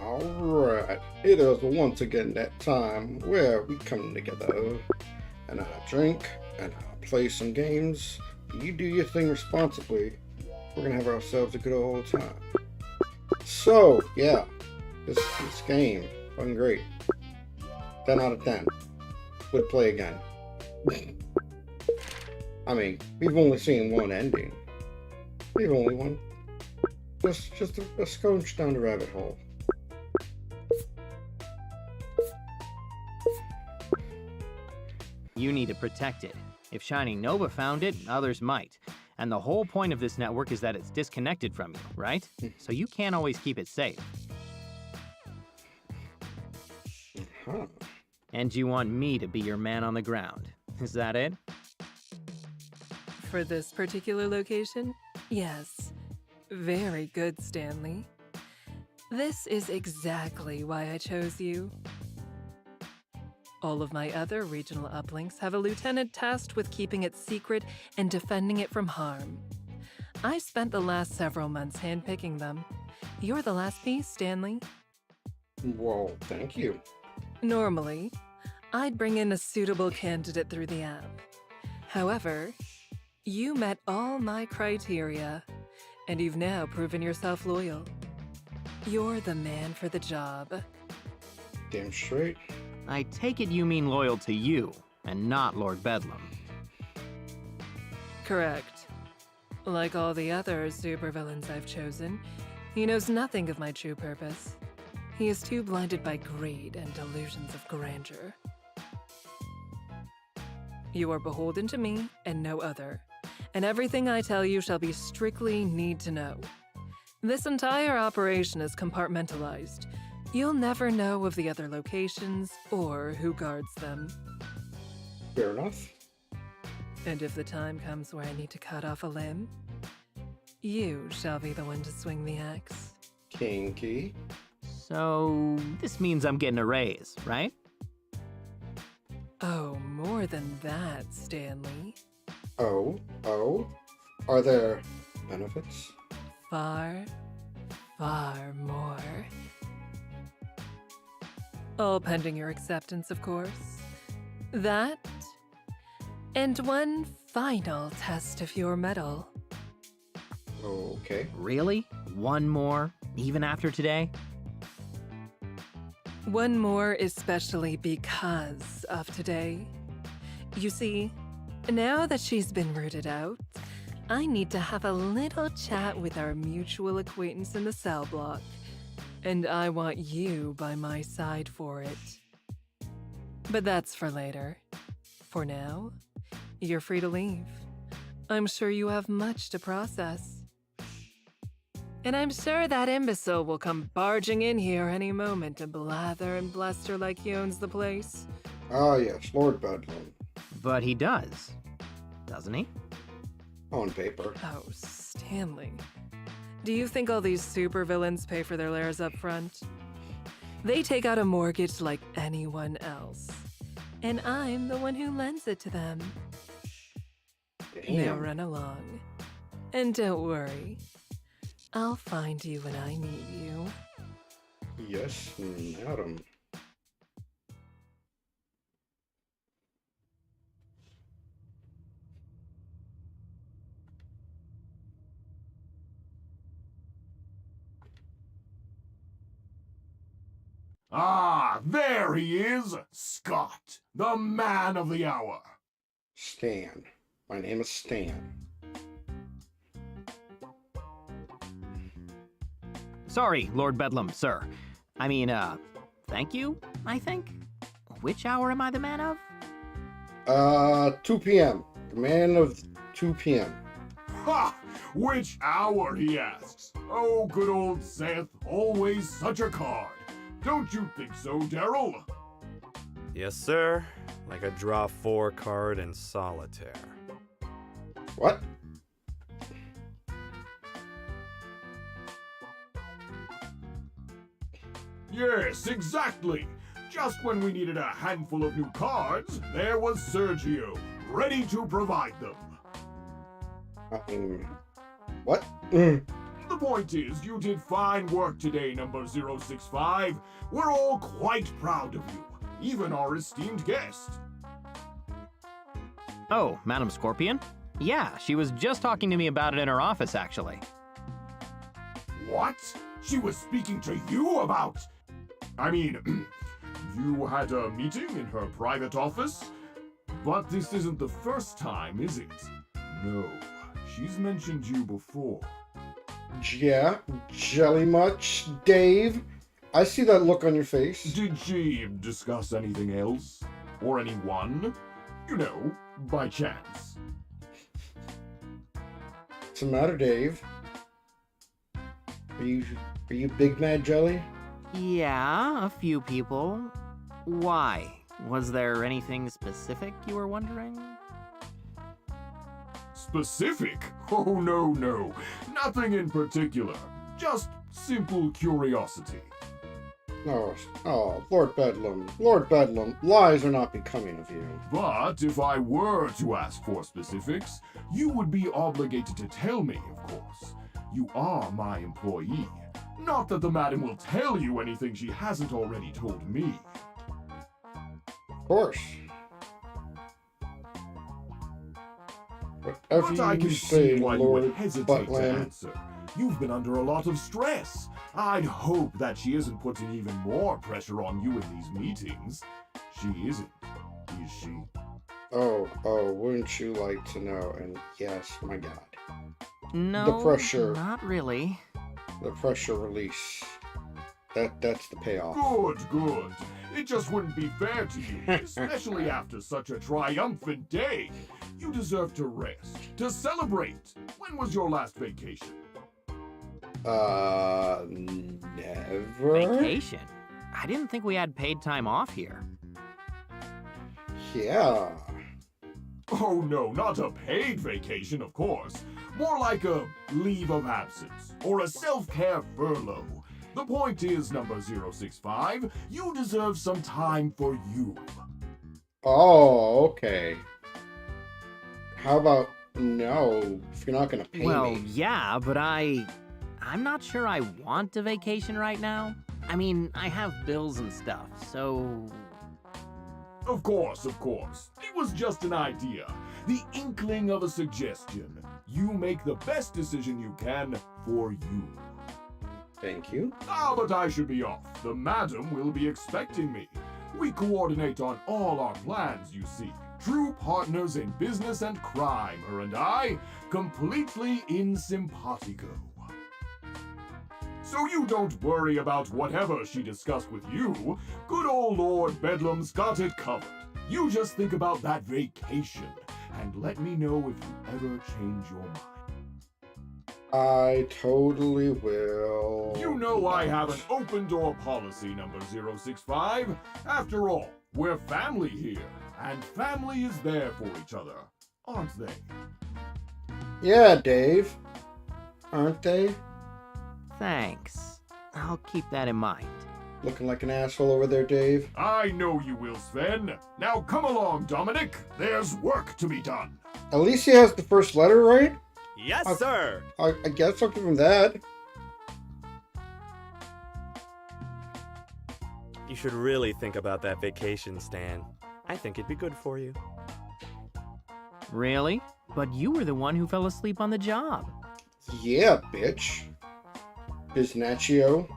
Alright, it is once again that time where we come together and I drink and I play some games. You do your thing responsibly. We're gonna have ourselves a good old time. So, yeah, this game, fucking great. 10 out of 10. Would play again. I mean, we've only seen one ending. We've only one. Just a scotch down the rabbit hole. You need to protect it. If Shining Nova found it, others might. And the whole point of this network is that it's disconnected from you, right? So you can't always keep it safe. Huh. And you want me to be your man on the ground. Is that it? For this particular location? Yes. Very good, Stanley. This is exactly why I chose you. All of my other regional uplinks have a lieutenant tasked with keeping it secret and defending it from harm. I spent the last several months handpicking them. You're the last piece, Stanley. Well, thank you. Normally, I'd bring in a suitable candidate through the app. However, you met all my criteria, and you've now proven yourself loyal. You're the man for the job. Damn straight. I take it you mean loyal to you, and not Lord Bedlam. Correct. Like all the other supervillains I've chosen, he knows nothing of my true purpose. He is too blinded by greed and delusions of grandeur. You are beholden to me and no other, and everything I tell you shall be strictly need to know. This entire operation is compartmentalized. You'll never know of the other locations or who guards them. Fair enough. And if the time comes where I need to cut off a limb, you shall be the one to swing the axe. Kinky. So, this means I'm getting a raise, right? Oh, more than that, Stanley. Oh? Are there benefits? Far, far more. All pending your acceptance, of course. That, and one final test of your mettle. Okay. Really? One more? Even after today? One more especially because of today. You see, now that she's been rooted out, I need to have a little chat with our mutual acquaintance in the cell block. And I want you by my side for it. But that's for later. For now, you're free to leave. I'm sure you have much to process. And I'm sure that imbecile will come barging in here any moment to blather and bluster like he owns the place. Ah yes, Lord Bedlam. But he does, doesn't he? On paper. Oh, Stanley. Do you think all these supervillains pay for their lairs up front? They take out a mortgage like anyone else. And I'm the one who lends it to them. Damn. Now run along. And don't worry. I'll find you when I need you. Yes, madam. Ah, there he is! Scott, the man of the hour. Stan. My name is Stan. Sorry, Lord Bedlam, sir. I mean, thank you, I think? Which hour am I the man of? 2 p.m. The man of 2 p.m. Ha! Which hour, he asks. Oh, good old Seth, always such a card. Don't you think so, Daryl? Yes, sir. Like a draw 4 card in solitaire. What? Yes, exactly. Just when we needed a handful of new cards, there was Sergio, ready to provide them. I mean, what? The point is, you did fine work today, number 065. We're all quite proud of you, even our esteemed guest. Oh, Madam Scorpion? Yeah, she was just talking to me about it in her office, actually. What? She was speaking to you about... I mean, you had a meeting in her private office? But this isn't the first time, is it? No, she's mentioned you before. Yeah, jelly much, Dave? I see that look on your face. Did she discuss anything else? Or anyone? You know, by chance. What's the matter, Dave? Are you big mad jelly? Yeah, a few people. Why? Was there anything specific you were wondering? Specific? Oh, no. Nothing in particular. Just simple curiosity. Oh, Lord Bedlam, lies are not becoming of you. But if I were to ask for specifics, you would be obligated to tell me, of course. You are my employee. Not that the madam will tell you anything she hasn't already told me. Of course. Whatever But I you can say, see why you Lord would hesitate to Buttland. answer. You've been under a lot of stress. I'd hope that she isn't putting even more pressure on you in these meetings. She isn't, is she? Oh, wouldn't you like to know? And yes, my God. No, The pressure. not really. The pressure release. That's the payoff. Good. It just wouldn't be fair to you, especially after such a triumphant day. You deserve to rest, to celebrate. When was your last vacation? Never? Vacation? I didn't think we had paid time off here. Yeah. Oh no, not a paid vacation, of course. More like a leave of absence, or a self-care furlough. The point is, number 065, you deserve some time for you. Oh, okay. How about no, if you're not gonna pay Well, me? yeah, but I'm not sure I want a vacation right now. I mean, I have bills and stuff, so... Of course. It was just an idea. The inkling of a suggestion. You make the best decision you can for you. Thank you. But I should be off. The madam will be expecting me. We coordinate on all our plans, you see. True partners in business and crime, her and I, completely in simpatico. So you don't worry about whatever she discussed with you. Good old Lord Bedlam's got it covered. You just think about that vacation, and let me know if you ever change your mind. I totally will. You know I have an open door policy, number 065. After all, we're family here, and family is there for each other, aren't they? Yeah, Dave. Aren't they? Thanks. I'll keep that in mind. Looking like an asshole over there, Dave. I know you will, Sven. Now come along, Dominic. There's work to be done. At least he has the first letter right. Yes, sir. I guess I'll give him that. You should really think about that vacation, Stan. I think it'd be good for you. Really? But you were the one who fell asleep on the job. Yeah, bitch. Biznaccio.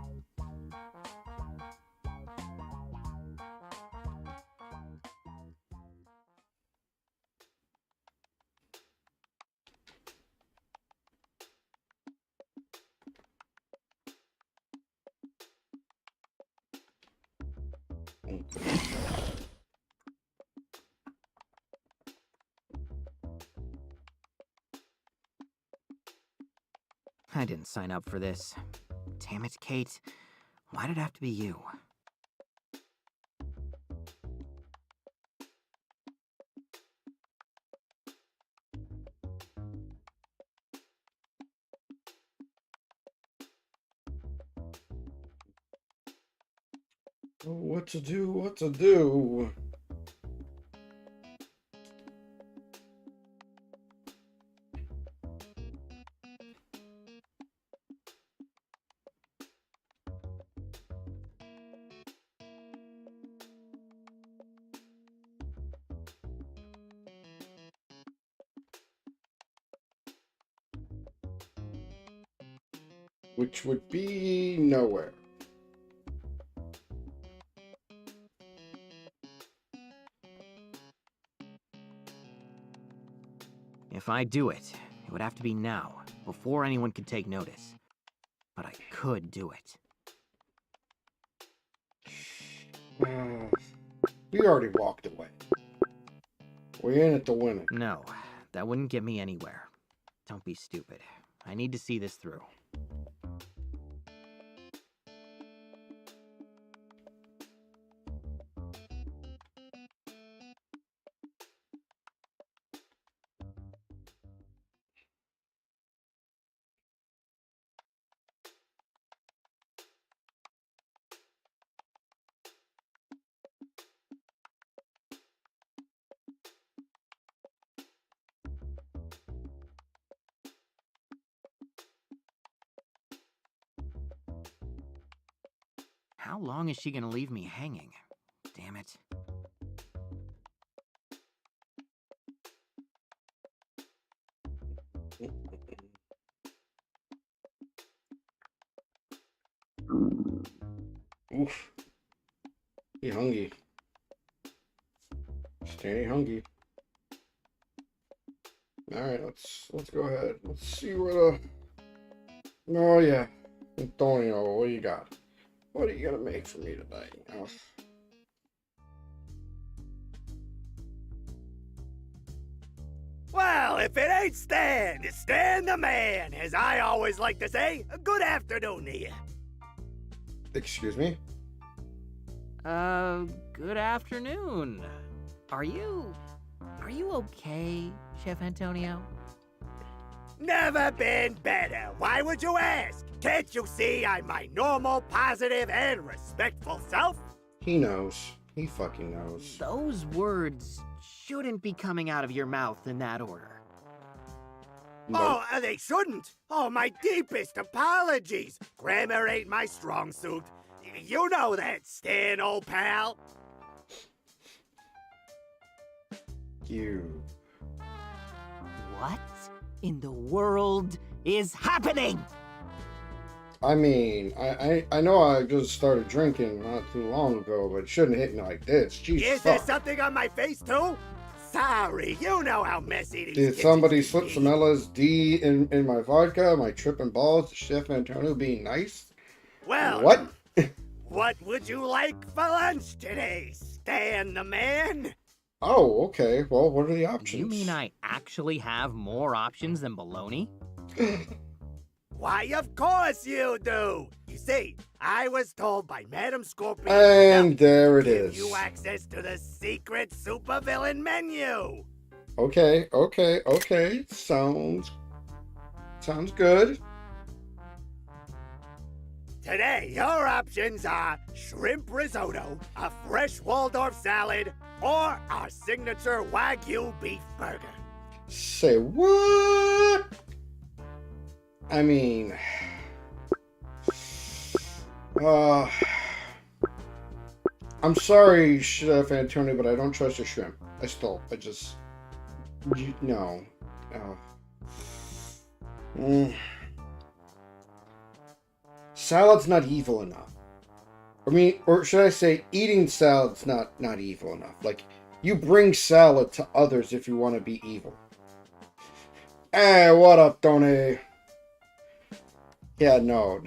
I didn't sign up for this. Damn it, Kate. Why did it have to be you? What to do? which would be nowhere. If I do it, it would have to be now, before anyone could take notice. But I could do it. We already walked away. We're in it to win it. No, that wouldn't get me anywhere. Don't be stupid. I need to see this through. How long is she gonna leave me hanging? Damn it. Oof. He hungry. Stay hungry. Alright, let's go ahead. Let's see what oh yeah. Antonio, what you got? What are you gonna make for me today? Oh. Well, if it ain't Stan, it's Stan the man. As I always like to say, good afternoon to you. Excuse me? Good afternoon. Are you okay, Chef Antonio? Never been better. Why would you ask? Can't you see I'm my normal, positive, and respectful self? He knows. He fucking knows. Those words shouldn't be coming out of your mouth in that order. Oh, they shouldn't. Oh, my deepest apologies. Grammar ain't my strong suit. You know that, Stan, old pal. You. What in the world is happening? I mean, I know I just started drinking not too long ago, but it shouldn't hit me like this. Jesus Is there fuck. something on my face, too? Sorry, you know how messy these Did kitchens somebody can slip be. some LSD in my vodka? Am I tripping balls? Is Chef Antonio being nice? Well, What? what would you like for lunch today, Stan the man? Oh, okay. Well, what are the options? You mean I actually have more options than bologna? Why, of course you do. You see, I was told by Madam Scorpion And there it to give is. you access to the secret supervillain menu. Okay. Sounds good. Today, your options are shrimp risotto, a fresh Waldorf salad, or our signature Wagyu beef burger. Say what? I mean, I'm sorry, Chef Antonio, but I don't trust your shrimp. No. Salad's not evil enough. I mean, or should I say, eating salad's not evil enough. Like, you bring salad to others if you want to be evil. Hey, what up, Tony? Yeah, no.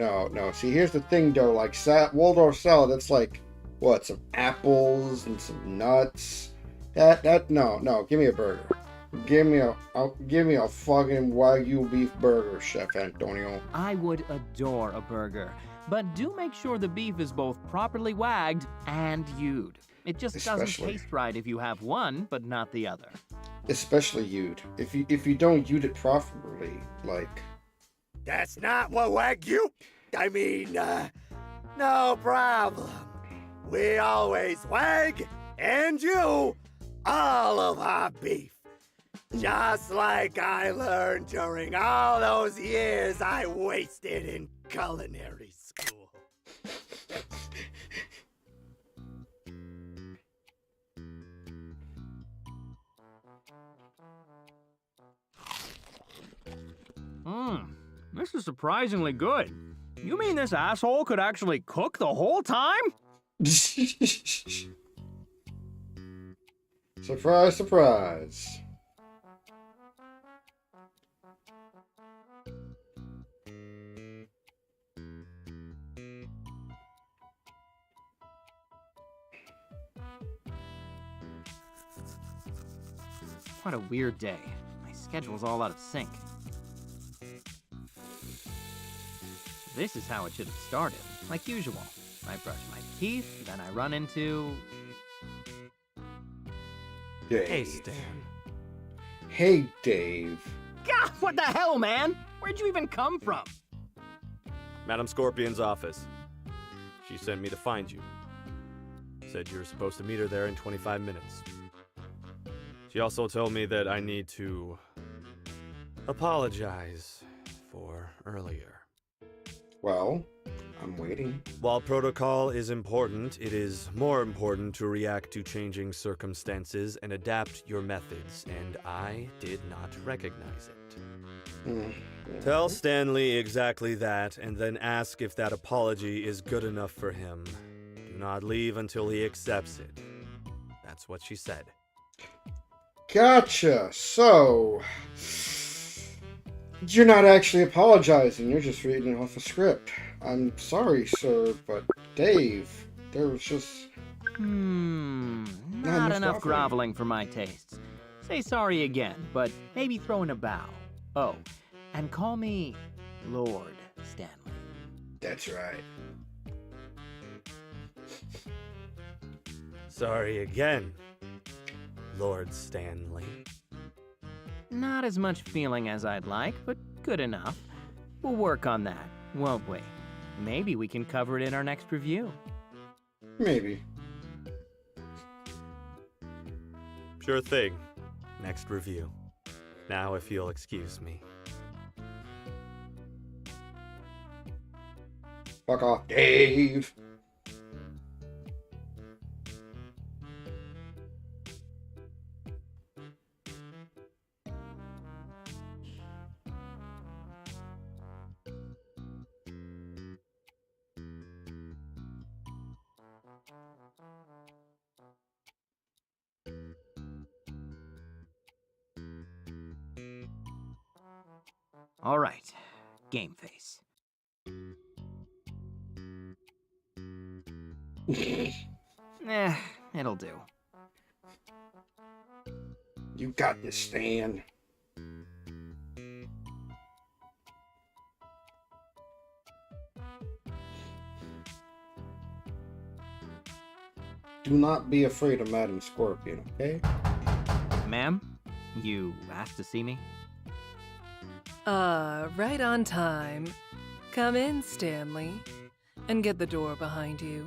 See, here's the thing, though. Like, Waldorf salad, that's like, what, some apples and some nuts? No. Give me a burger. Give me a fucking Wagyu beef burger, Chef Antonio. I would adore a burger, but do make sure the beef is both properly wagged and yewed. It just doesn't Especially. taste right if you have one, but not the other. Especially you'd. If you don't ute it properly, like... That's not what Wagyu... I mean, no problem. We always wag and you all of our beef. Just like I learned during all those years I wasted in culinary school. This is surprisingly good. You mean this asshole could actually cook the whole time? Surprise, surprise. What a weird day. My schedule's all out of sync. This is how it should have started, like usual. I brush my teeth, then I run into... Dave. Hey, Stan. Hey, Dave. God, what the hell, man? Where'd you even come from? Madam Scorpion's office. She sent me to find you. Said you were supposed to meet her there in 25 minutes. She also told me that I need to apologize for earlier. Well, I'm waiting. While protocol is important, it is more important to react to changing circumstances and adapt your methods, and I did not recognize it. Tell Stanley exactly that, and then ask if that apology is good enough for him. Do not leave until he accepts it. That's what she said. Gotcha. So, you're not actually apologizing. You're just reading off a script. I'm sorry, sir, but Dave, there was just... Not enough groveling for my tastes. Say sorry again, but maybe throw in a bow. Oh, and call me Lord Stanley. That's right. Sorry again, Lord Stanley. Not as much feeling as I'd like, but good enough. We'll work on that, won't we? Maybe we can cover it in our next review. Maybe. Sure thing. Next review. Now if you'll excuse me. Fuck off, Dave. All right, game face. It'll do. You got this, Stan. Do not be afraid of Madam Scorpion, okay? Ma'am, you asked to see me? Right on time. Come in, Stanley, and get the door behind you.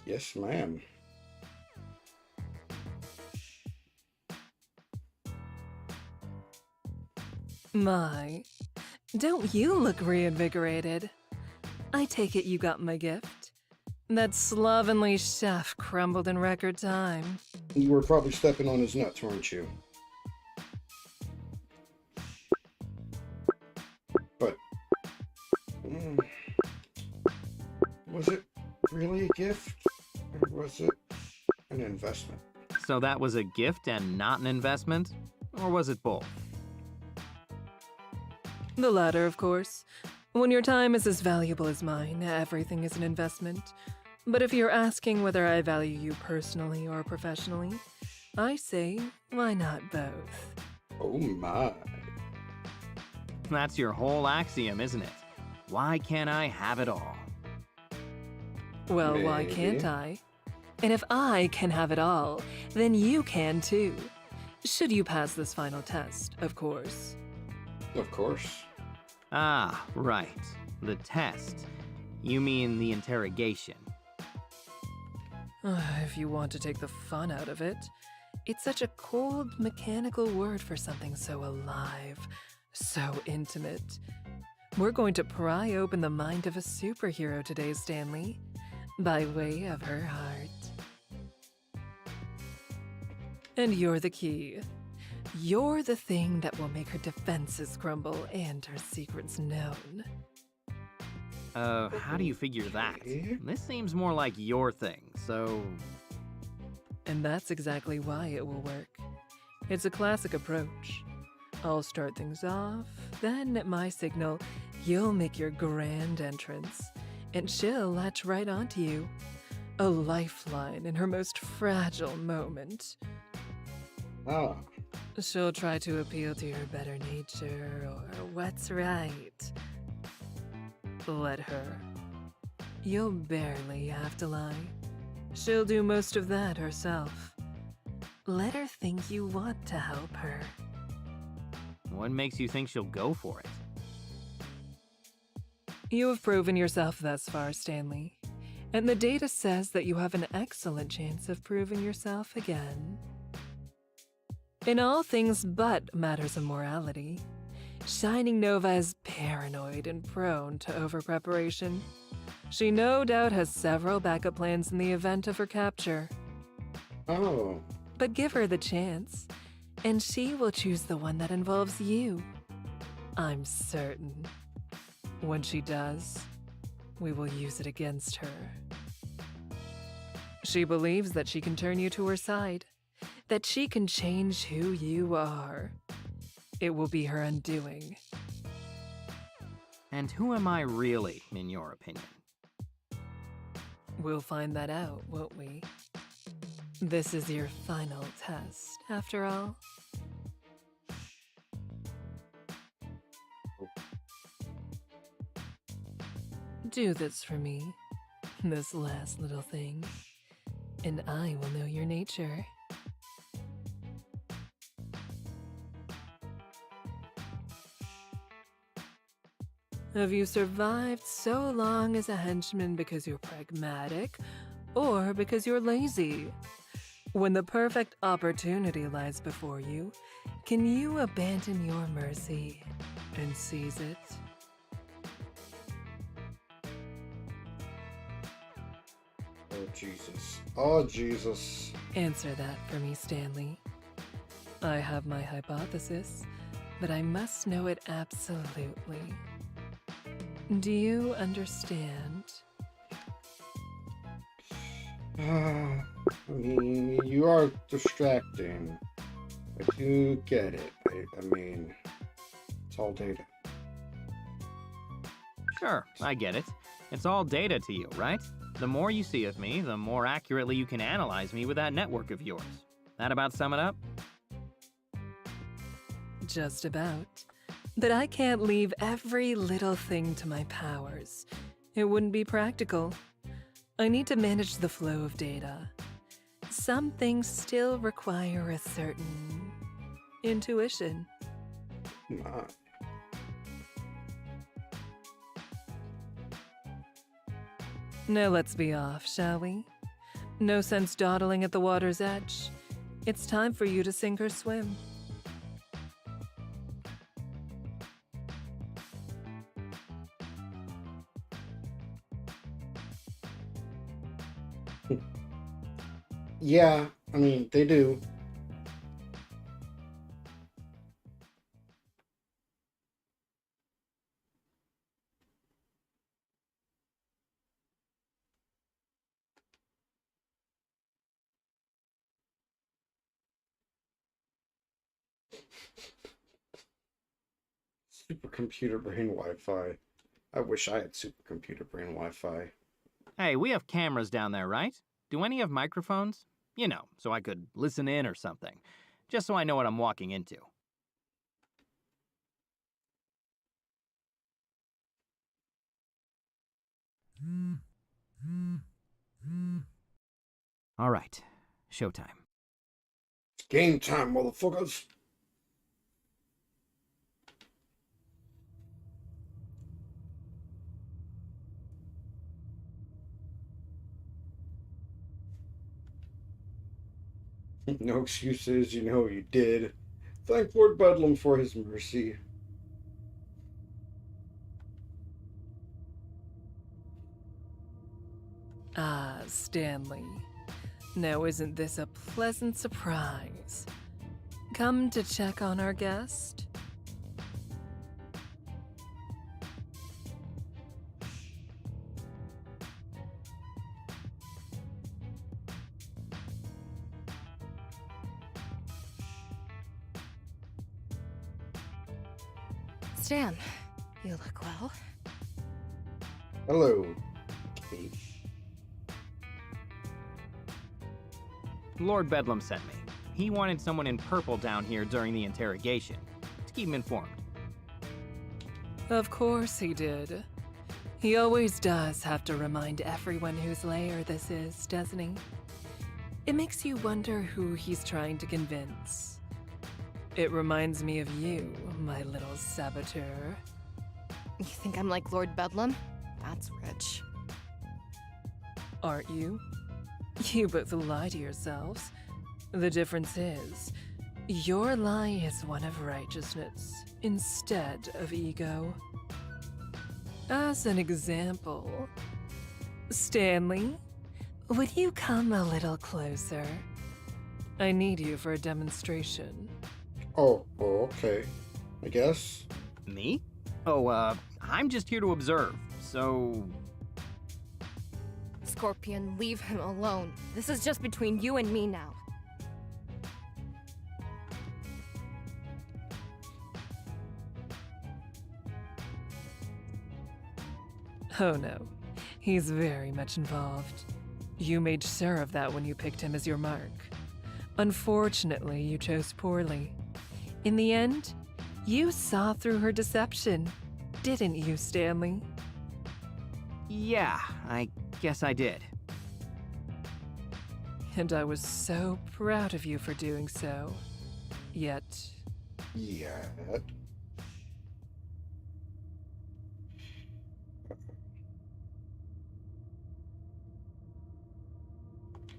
Yes, ma'am. My, don't you look reinvigorated? I take it you got my gift? That slovenly chef crumbled in record time. You were probably stepping on his nuts, weren't you? But... was it really a gift? Or was it an investment? So that was a gift and not an investment? Or was it both? The latter, of course. When your time is as valuable as mine, everything is an investment. But if you're asking whether I value you personally or professionally, I say, why not both? Oh my. That's your whole axiom, isn't it? Why can't I have it all? Well, why Maybe. can't I? And if I can have it all, then you can too. Should you pass this final test, of course. Of course. Ah, right. The test. You mean the interrogation. If you want to take the fun out of it, it's such a cold, mechanical word for something so alive, so intimate. We're going to pry open the mind of a superhero today, Stanley, by way of her heart. And you're the key. You're the thing that will make her defenses crumble and her secrets known. How do you figure that? Okay. This seems more like your thing, so... And that's exactly why it will work. It's a classic approach. I'll start things off, then at my signal, you'll make your grand entrance, and she'll latch right onto you. A lifeline in her most fragile moment. Ah. She'll try to appeal to your better nature or what's right. Let her. You'll barely have to lie. She'll do most of that herself. Let her think you want to help her. What makes you think she'll go for it? You have proven yourself thus far, Stanley. And the data says that you have an excellent chance of proving yourself again. In all things but matters of morality, Shining Nova is paranoid and prone to over-preparation. She no doubt has several backup plans in the event of her capture. Oh. But give her the chance, and she will choose the one that involves you. I'm certain. When she does, we will use it against her. She believes that she can turn you to her side, that she can change who you are. It will be her undoing. And who am I really, in your opinion? We'll find that out, won't we? This is your final test, after all. Do this for me, this last little thing, and I will know your nature. Have you survived so long as a henchman because you're pragmatic, or because you're lazy? When the perfect opportunity lies before you, can you abandon your mercy and seize it? Oh, Jesus. Oh, Jesus. Answer that for me, Stanley. I have my hypothesis, but I must know it absolutely. Do you understand? I mean, you are distracting. I do get it. I mean, it's all data. Sure, I get it. It's all data to you, right? The more you see of me, the more accurately you can analyze me with that network of yours. That about sum it up? Just about. That I can't leave every little thing to my powers. It wouldn't be practical. I need to manage the flow of data. Some things still require a certain intuition. Nah. Now let's be off, shall we? No sense dawdling at the water's edge. It's time for you to sink or swim. Yeah, I mean, they do. Supercomputer brain Wi-Fi. I wish I had supercomputer brain Wi-Fi. Hey, we have cameras down there, right? Do any have microphones? You know, so I could listen in or something. Just so I know what I'm walking into. All right, showtime. It's game time, motherfuckers. No excuses, you know you did. Thank Lord Bedlam for his mercy. Ah, Stanley. Now isn't this a pleasant surprise? Come to check on our guest? Stan, you look well. Hello, Kate. Lord Bedlam sent me. He wanted someone in purple down here during the interrogation, to keep him informed. Of course he did. He always does have to remind everyone whose lair this is, doesn't he? It makes you wonder who he's trying to convince. It reminds me of you, my little saboteur. You think I'm like Lord Bedlam? That's rich. Aren't you? You both lie to yourselves. The difference is, your lie is one of righteousness instead of ego. As an example, Stanley, would you come a little closer? I need you for a demonstration. Oh, okay. I guess. Me? Oh, I'm just here to observe, so... Scorpion, leave him alone. This is just between you and me now. Oh no, he's very much involved. You made sure of that when you picked him as your mark. Unfortunately, you chose poorly. In the end, you saw through her deception, didn't you, Stanley? Yeah, I guess I did. And I was so proud of you for doing so. Yet, Yeah.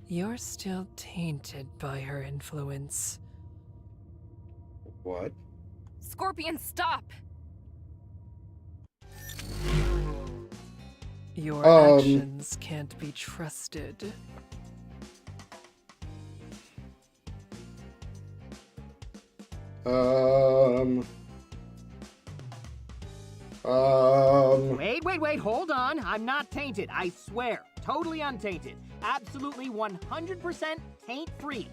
you're still tainted by her influence. What? Scorpion, stop! Your actions can't be trusted. Wait, hold on. I'm not tainted, I swear. Totally untainted. Absolutely 100% taint-free.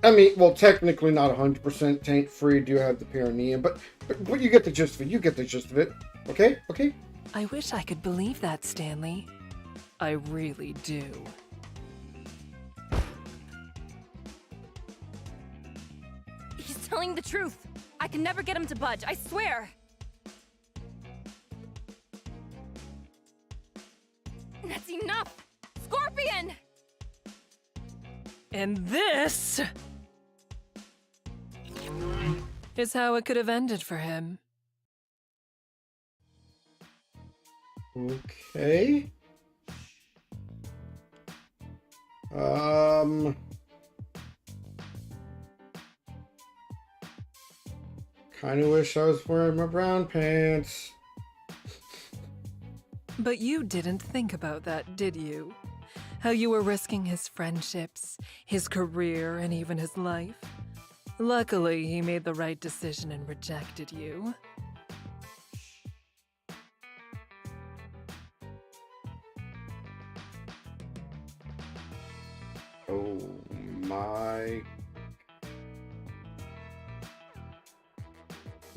I mean, well, technically not 100% taint-free. Do have the perineum, but you get the gist of it. You get the gist of it. Okay? Okay? I wish I could believe that, Stanley. I really do. He's telling the truth. I can never get him to budge, I swear. That's enough! Scorpion! And this is how it could have ended for him. Okay. Kind of wish I was wearing my brown pants. But you didn't think about that, did you? How you were risking his friendships, his career, and even his life. Luckily, he made the right decision and rejected you. Oh my.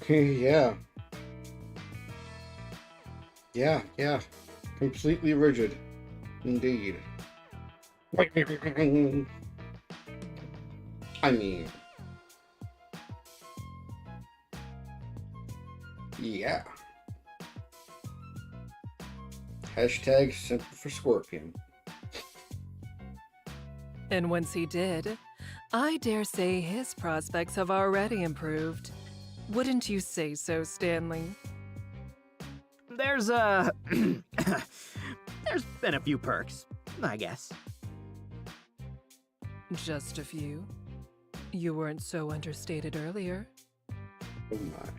Yeah. Yeah. Completely rigid. Indeed. I mean. Yeah. Hashtag simple for Scorpion. And once he did, I dare say his prospects have already improved. Wouldn't you say so, Stanley? There's there's been a few perks, I guess. Just a few. You weren't so understated earlier. Oh my.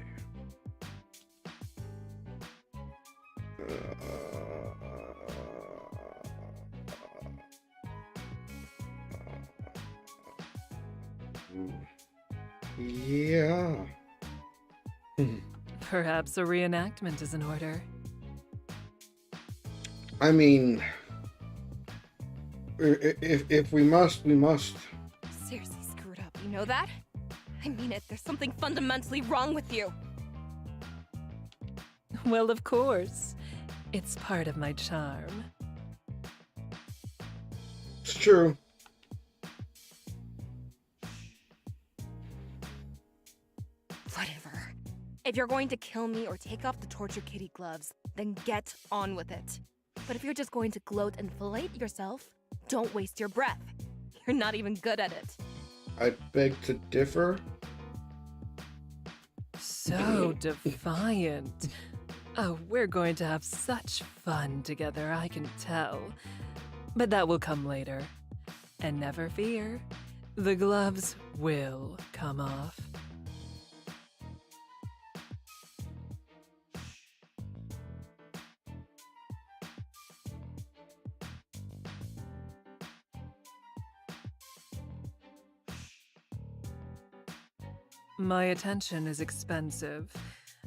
Yeah. Perhaps a reenactment is in order. I mean, if we must, we must. Seriously screwed up, you know that? I mean it, there's something fundamentally wrong with you. Well, of course. It's part of my charm. It's true. Whatever. If you're going to kill me or take off the torture kitty gloves, then get on with it. But if you're just going to gloat and fillet yourself, don't waste your breath. You're not even good at it. I beg to differ. So defiant. Oh, we're going to have such fun together, I can tell. But that will come later. And never fear, the gloves will come off. My attention is expensive,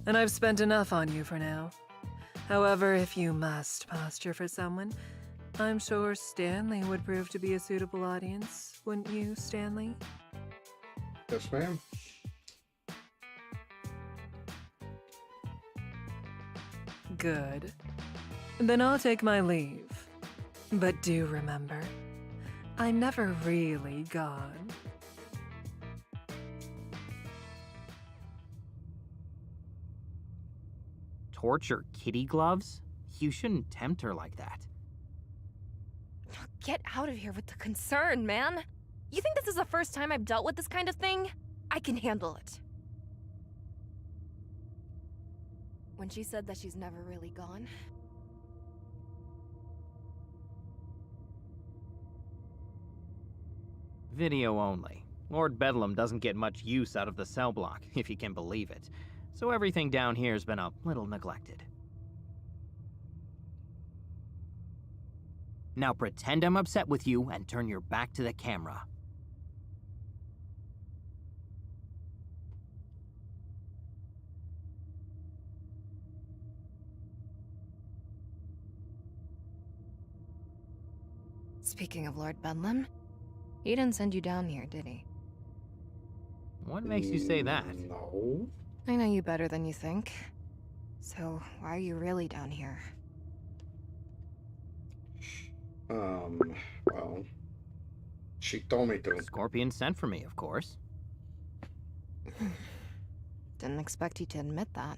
and I've spent enough on you for now. However, if you must posture for someone, I'm sure Stanley would prove to be a suitable audience, wouldn't you, Stanley? Yes, ma'am. Good. Then I'll take my leave. But do remember, I'm never really gone. Torture kitty gloves? You shouldn't tempt her like that. Get out of here with the concern, man. You think this is the first time I've dealt with this kind of thing? I can handle it. When she said that she's never really gone, Video only. Lord Bedlam doesn't get much use out of the cell block, if you can believe it. So everything down here's been a little neglected. Now pretend I'm upset with you and turn your back to the camera. speaking of Lord Bedlam, he didn't send you down here, did he? What makes you say that? No. I know you better than you think. So, why are you really down here? Well, she told me to. Scorpion sent for me, of course. Didn't expect you to admit that.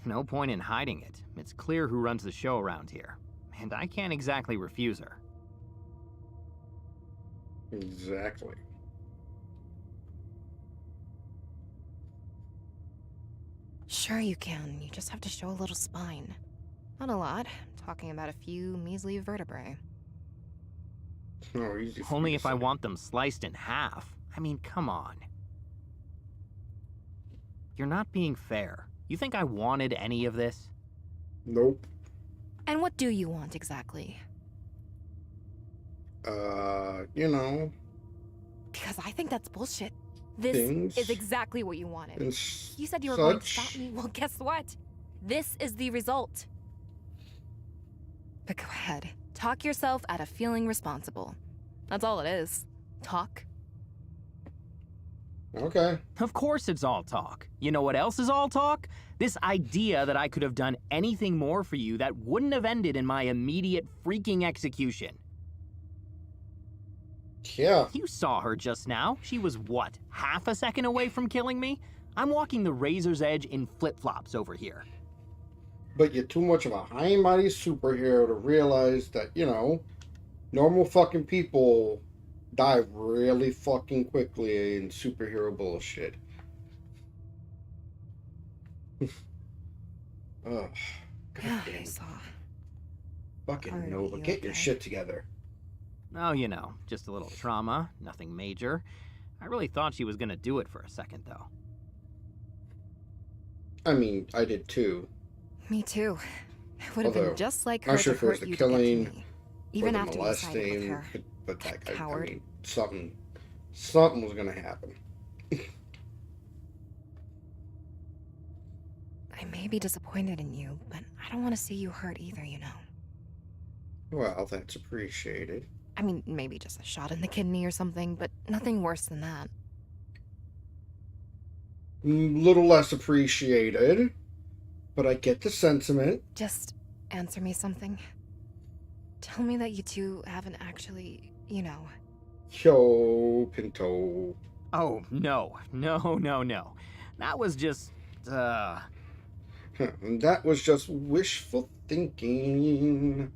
No point in hiding it. It's clear who runs the show around here. And I can't exactly refuse her. Exactly. Sure you can, you just have to show a little spine. Not a lot, talking about a few measly vertebrae. No, easy for Only me if to I say. want them sliced in half. I mean, come on. You're not being fair. You think I wanted any of this? Nope. And what do you want exactly? You know, Because I think that's bullshit. This things is exactly what you wanted. and You said you were going to such. stop me. Well, guess what? This is the result. But go ahead. Talk yourself out of feeling responsible. That's all it is. Talk. Okay. Of course it's all talk. You know what else is all talk? This idea that I could have done anything more for you that wouldn't have ended in my immediate freaking execution. Yeah. You saw her just now. She was, what, half a second away from killing me? I'm walking the razor's edge in flip-flops over here. But you're too much of a high-and-mighty superhero to realize that, you know, normal fucking people die really fucking quickly in superhero bullshit. Ugh. God Yeah, damn I it. saw. Fucking Are Nova, you get your okay? shit together. Oh, you know, just a little trauma, nothing major. I really thought she was gonna do it for a second, though. I mean, I did too. Me too. It would have Although, been just like not her sure to if it was hurt the you to get to killing me. Even the after you sided with molesting, her. but like, I Coward. mean, something was gonna happen. I may be disappointed in you, but I don't want to see you hurt either, you know. Well, that's appreciated. I mean, maybe just a shot in the kidney or something, but nothing worse than that. Little less appreciated, but I get the sentiment. Just answer me something. Tell me that you two haven't actually, you know. Yo, Pinto. Oh, no. No. That was just, And that was just wishful thinking.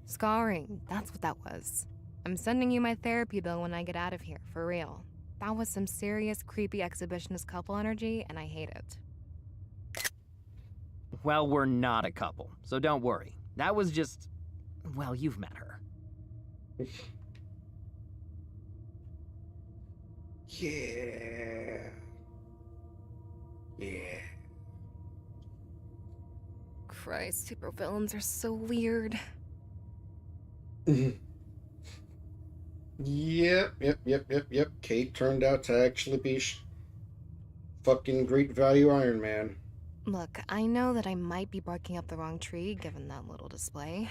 Scarring, that's what that was. I'm sending you my therapy bill when I get out of here, for real. That was some serious creepy exhibitionist couple energy, and I hate it. well, we're not a couple, so don't worry. That was just, well, you've met her. Yeah. Christ, supervillains are so weird. Yep. Kate turned out to actually be fucking great value Iron Man. Look, I know that I might be barking up the wrong tree given that little display.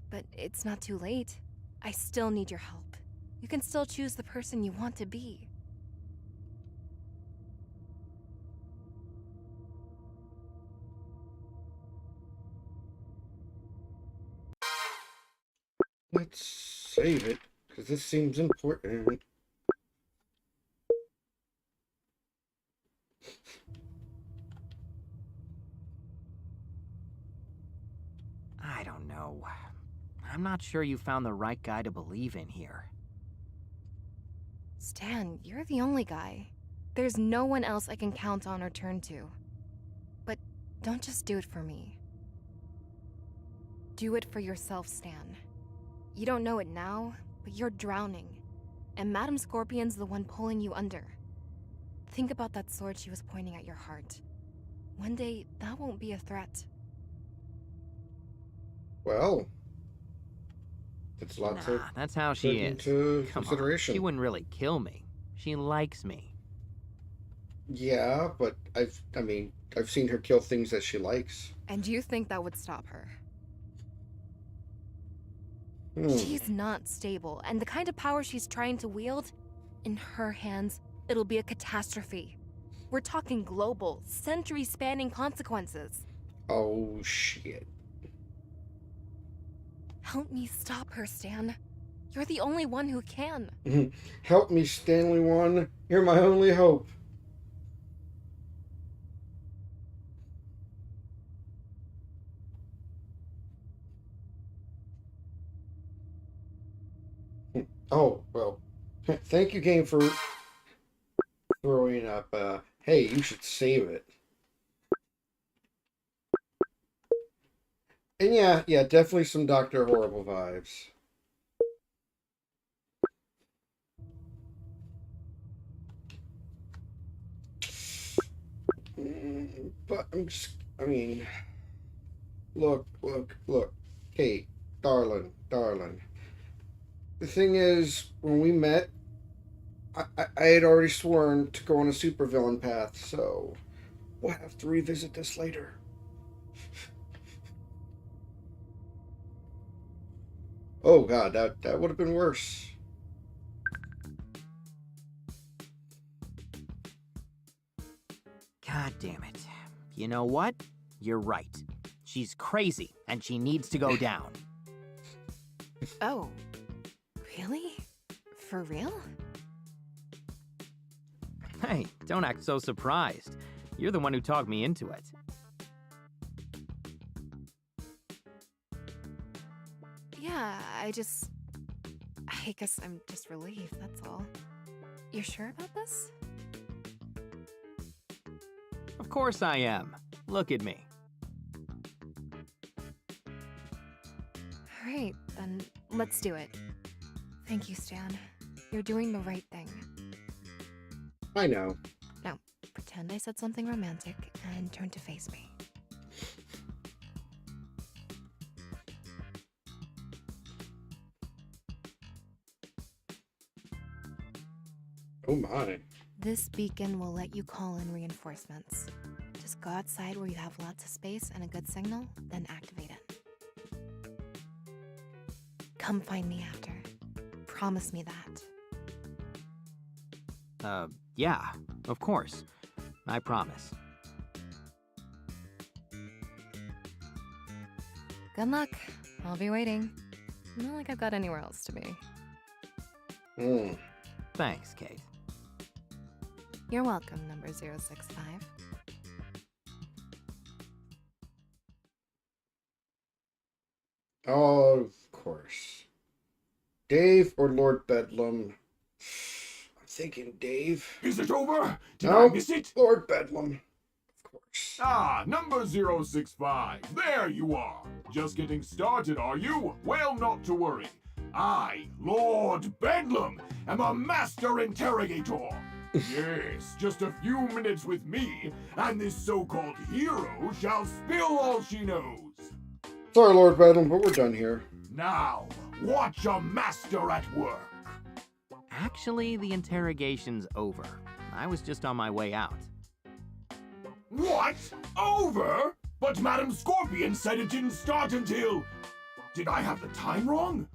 But it's not too late. I still need your help. You can still choose the person you want to be. Let's save it, because this seems important. I don't know. I'm not sure you found the right guy to believe in here. Stan, you're the only guy. There's no one else I can count on or turn to. But don't just do it for me. Do it for yourself, Stan. You don't know it now, but you're drowning. And Madam Scorpion's the one pulling you under. Think about that sword she was pointing at your heart. One day, that won't be a threat. Well, it's lots of That's how she put is. into Come on, consideration. she wouldn't really kill me. She likes me. Yeah, but I've seen her kill things that she likes. And you think that would stop her? Hmm. She's not stable, and the kind of power she's trying to wield, in her hands, it'll be a catastrophe. We're talking global, century-spanning consequences. Oh, shit. Help me stop her, Stan. You're the only one who can. Help me, Stanley One. You're my only hope. Oh, well. Thank you, game, for throwing up. Hey, you should save it. And yeah, definitely some Dr. Horrible vibes. But look. Kate, darling. The thing is, when we met, I had already sworn to go on a supervillain path, so we'll have to revisit this later. Oh god, that would have been worse. God damn it. You know what? You're right. She's crazy, and she needs to go down. Oh, really? For real? Hey, don't act so surprised. You're the one who talked me into it. Yeah, I guess I'm just relieved, that's all. You're sure about this? Of course I am. Look at me. Alright, then let's do it. Thank you, Stan. You're doing the right thing. I know. Now, pretend I said something romantic and turn to face me. Oh my. This beacon will let you call in reinforcements. Just go outside where you have lots of space and a good signal, then activate it. Come find me after. Promise me that. Yeah, of course. I promise. Good luck. I'll be waiting. Not like I've got anywhere else to be. Thanks, Kate. You're welcome, number 065. Oh, of course. Dave or Lord Bedlam? I'm thinking Dave. Is it over? Did I No, miss it? Lord Bedlam. Of course. Ah, number 065. There you are. Just getting started, are you? Well, not to worry. I, Lord Bedlam, am a master interrogator. Yes, just a few minutes with me, and this so-called hero shall spill all she knows. Sorry, Lord Bedlam, but we're done here. Now, watch a master at work. Actually, the interrogation's over. I was just on my way out. What? Over? But Madam Scorpion said it didn't start until... Did I have the time wrong?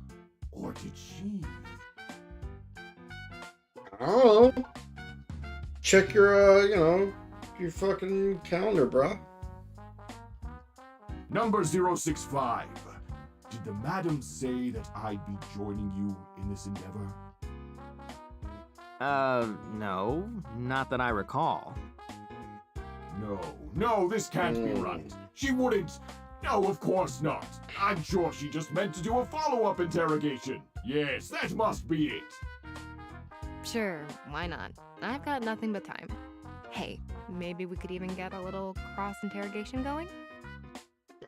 Or did she? I don't know. Check your, your fucking calendar, bruh. Number 065. Did the madam say that I'd be joining you in this endeavor? No, not that I recall. No, this can't be right. She wouldn't. No, of course not. I'm sure she just meant to do a follow-up interrogation. Yes, that must be it. Sure, why not? I've got nothing but time. Hey, maybe we could even get a little cross-interrogation going?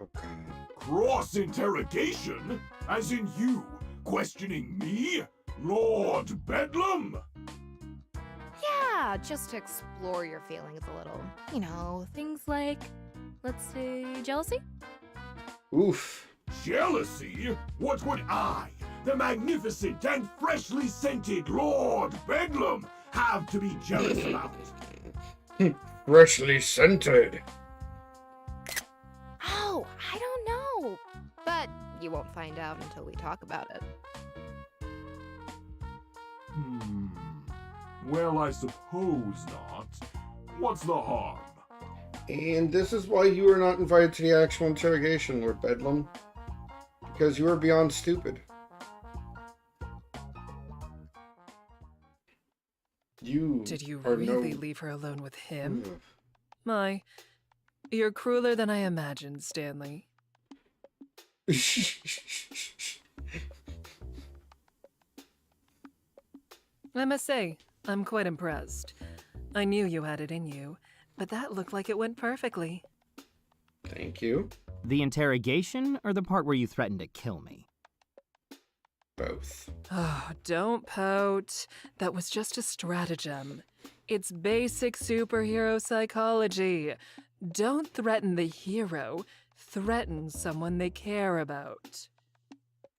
Okay. Cross-interrogation? As in you questioning me? Lord Bedlam? Yeah, just to explore your feelings a little. You know, things like, let's say, jealousy? Oof. Jealousy? What would I, the magnificent and freshly scented Lord Bedlam, have to be jealous about? Freshly scented. Oh, I don't know. But you won't find out until we talk about it. Well, I suppose not. What's the harm? And this is why you were not invited to the actual interrogation, Lord Bedlam. Because you were beyond stupid. Did you really leave her alone with him? My, you're crueler than I imagined, Stanley. I must say, I'm quite impressed. I knew you had it in you, but that looked like it went perfectly. Thank you. The interrogation or the part where you threatened to kill me? Both. Oh, don't pout. That was just a stratagem. It's basic superhero psychology. Don't threaten the hero. Threaten someone they care about.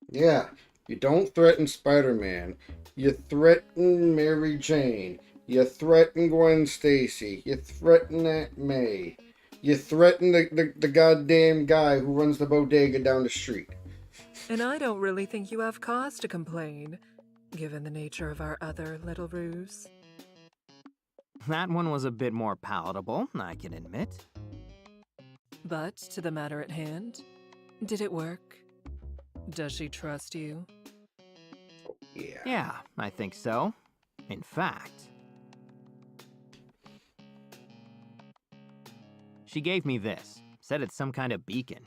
Yeah, you don't threaten Spider-Man. You threaten Mary Jane. You threaten Gwen Stacy. You threaten Aunt May. You threaten the goddamn guy who runs the bodega down the street. And I don't really think you have cause to complain, given the nature of our other little ruse. That one was a bit more palatable, I can admit. But to the matter at hand, did it work? Does she trust you? Yeah. Yeah, I think so. In fact, she gave me this. Said it's some kind of beacon.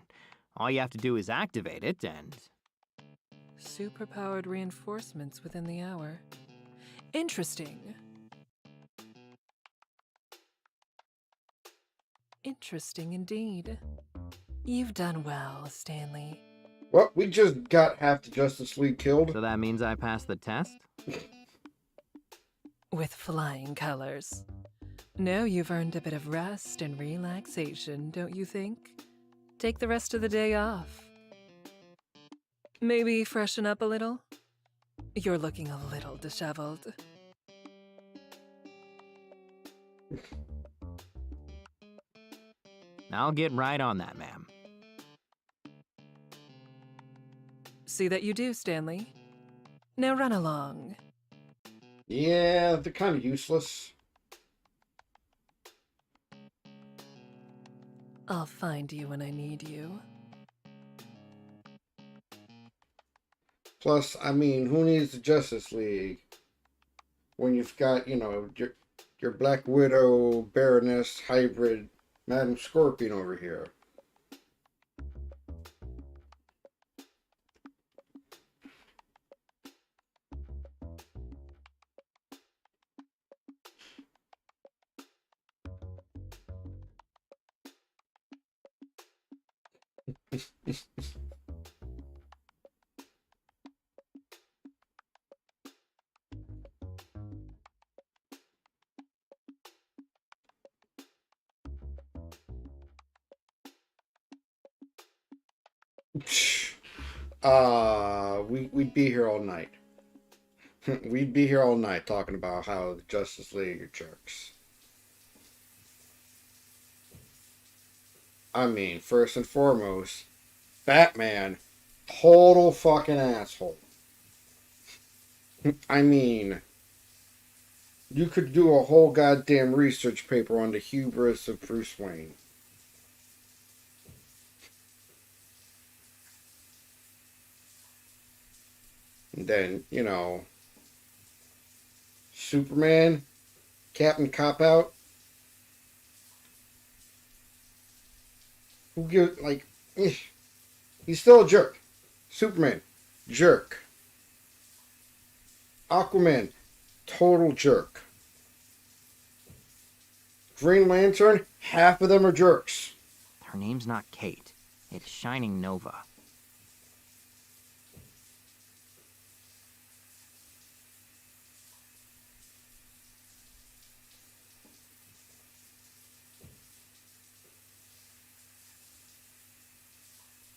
All you have to do is activate it and... Superpowered reinforcements within the hour. Interesting. Interesting indeed. You've done well, Stanley. Well, we just got half the Justice League killed. So that means I passed the test? With flying colors. Now you've earned a bit of rest and relaxation, don't you think? Take the rest of the day off. Maybe freshen up a little? You're looking a little disheveled. I'll get right on that, ma'am. See that you do, Stanley. Now run along. Yeah, they're kind of useless. I'll find you when I need you. Plus, I mean, who needs the Justice League when you've got, you know, your Black Widow, Baroness, hybrid, Madam Scorpion over here? We'd be here all night. We'd be here all night talking about how the Justice League are jerks. I mean, first and foremost, Batman, total fucking asshole. I mean, you could do a whole goddamn research paper on the hubris of Bruce Wayne. And then, you know, Superman, Captain Cop Out. Who gives, like, he's still a jerk. Superman, jerk. Aquaman, total jerk. Green Lantern, half of them are jerks. Her name's not Kate. It's Shining Nova.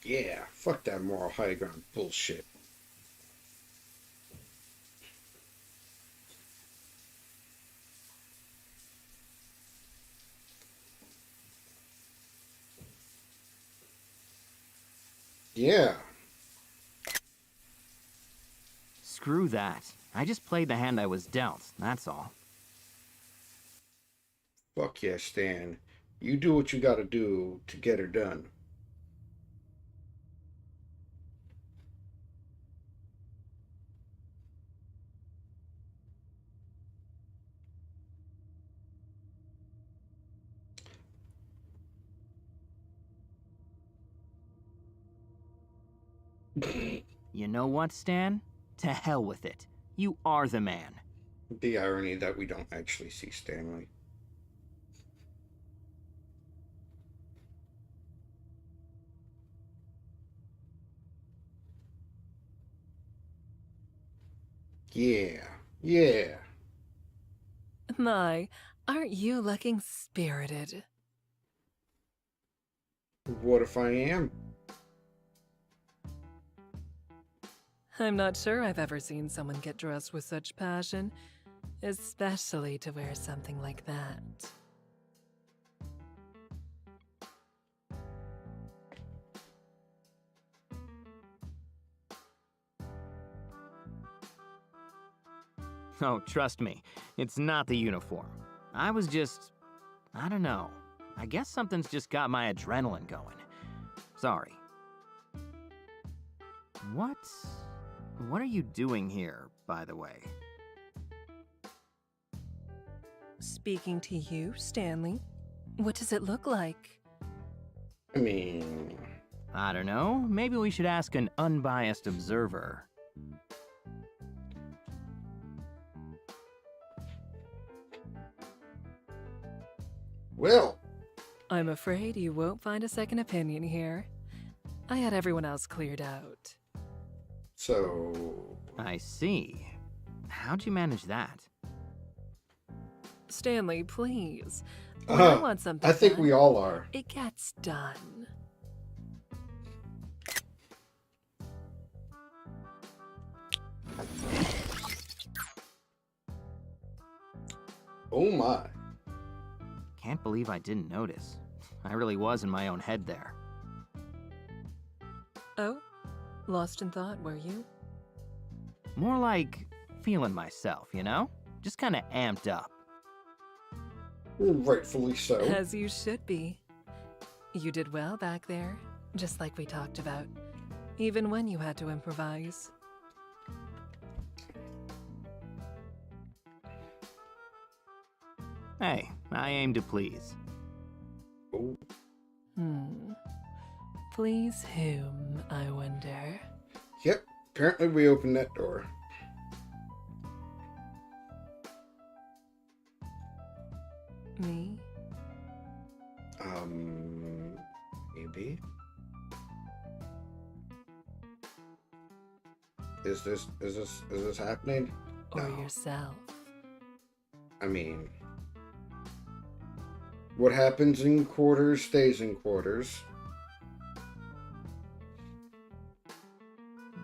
Yeah, fuck that moral high ground bullshit. Yeah. Screw that. I just played the hand I was dealt, that's all. Fuck yeah, Stan. You do what you gotta do to get her done. You know what, Stan? To hell with it. You are the man. The irony that we don't actually see Stanley. Yeah, yeah. My, aren't you looking spirited? What if I am? I'm not sure I've ever seen someone get dressed with such passion, especially to wear something like that. Oh, trust me, it's not the uniform. I don't know. I guess something's just got my adrenaline going. Sorry. What are you doing here, by the way? Speaking to you, Stanley. What does it look like? I mean... I don't know. Maybe we should ask an unbiased observer. Well... I'm afraid you won't find a second opinion here. I had everyone else cleared out. So... I see. How'd you manage that? Stanley, please. When I want something I think done, we all are. it gets done. Oh my. can't believe I didn't notice. I really was in my own head there. Oh? Lost in thought, were you? More like feeling myself, you know? Just kind of amped up. Rightfully so. As you should be. You did well back there, just like we talked about. Even when you had to improvise. Hey, I aim to please. Oh, Please whom, I wonder? yep. Apparently we opened that door. Me? Maybe. Is this happening? Or No. yourself? I mean, what happens in quarters stays in quarters.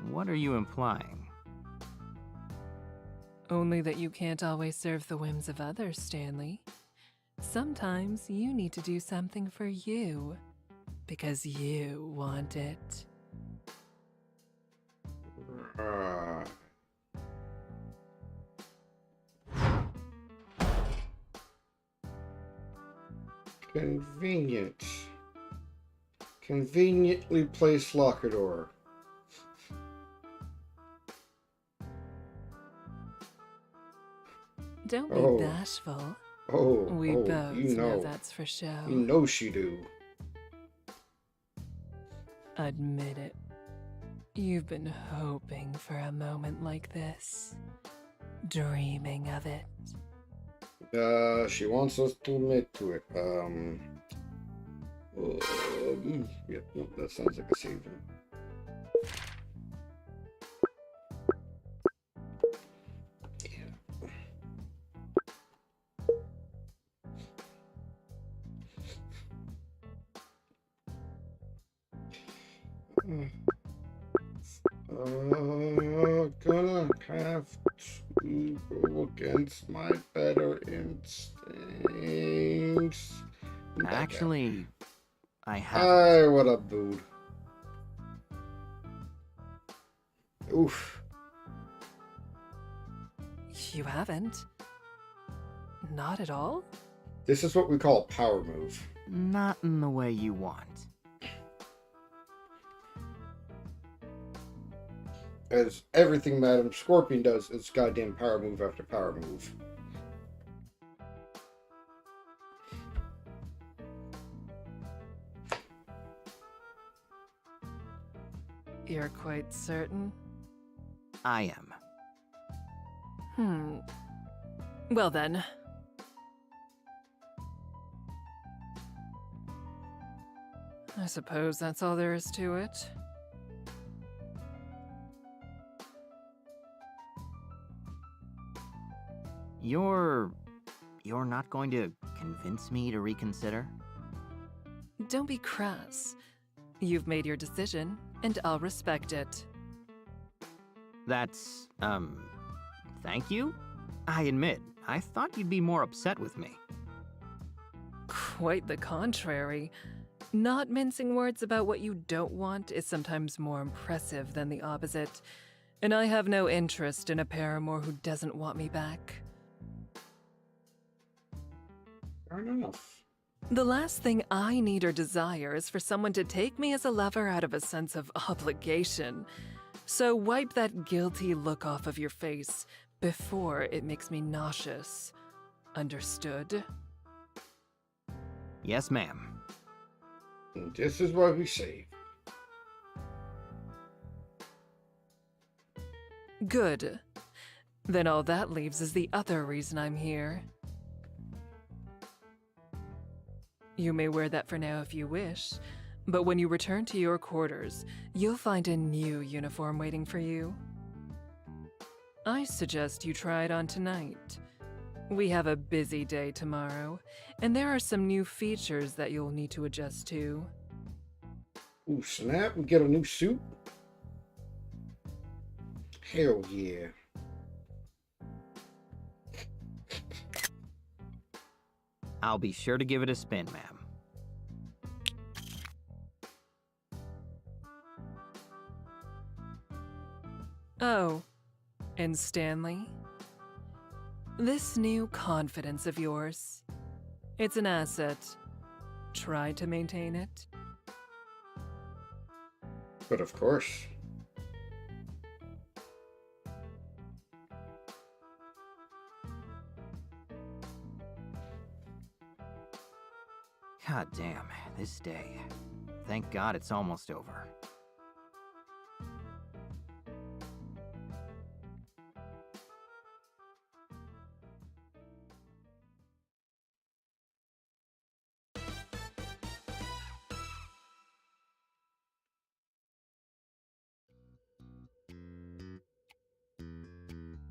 What are you implying? Only that you can't always serve the whims of others, Stanley. Sometimes you need to do something for you. Because you want it. Convenient. Conveniently placed locker door. Don't be Oh. bashful. Oh, We both you know know. that's for show. You know she do. Admit it. You've been hoping for a moment like this. Dreaming of it. She wants us to admit to it. Yeah, no, that sounds like a saving. Gonna have to go against my better instincts. Actually, I haven't. Hi, what up, dude? Oof. You haven't? Not at all? This is what we call a power move. Not in the way you want. As everything Madam Scorpion does, it's goddamn power move after power move. You're quite certain? I am. Well then. I suppose that's all there is to it. You're not going to convince me to reconsider? Don't be crass. You've made your decision, and I'll respect it. That's, thank you? I admit, I thought you'd be more upset with me. Quite the contrary. Not mincing words about what you don't want is sometimes more impressive than the opposite, and I have no interest in a paramour who doesn't want me back. Fair enough. The last thing I need or desire is for someone to take me as a lover out of a sense of obligation. So wipe that guilty look off of your face before it makes me nauseous. Understood? Yes, ma'am. And this is what we say. Good. Then all that leaves is the other reason I'm here. You may wear that for now if you wish, but when you return to your quarters, you'll find a new uniform waiting for you. I suggest you try it on tonight. We have a busy day tomorrow, and there are some new features that you'll need to adjust to. Ooh, snap, we get a new suit? Hell yeah. I'll be sure to give it a spin, ma'am. Oh, and Stanley? This new confidence of yours, it's an asset. Try to maintain it. But of course. God damn, this day. Thank God it's almost over.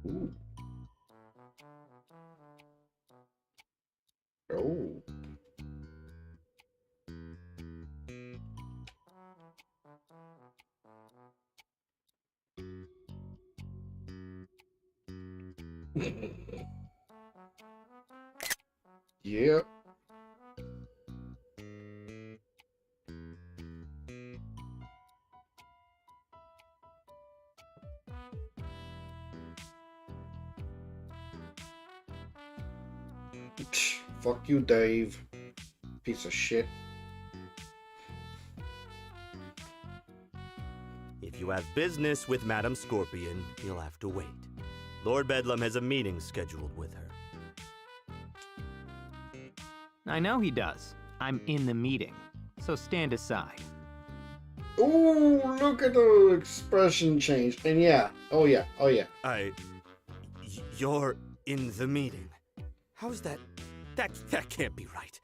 Ooh. Oh. Yep. Fuck you, Dave. Piece of shit. If you have business with Madam Scorpion, you'll have to wait. Lord Bedlam has a meeting scheduled with her. I know he does. I'm in the meeting, so stand aside. Ooh, look at the expression change. And yeah, oh yeah, oh yeah. You're in the meeting. How's that? That can't be right.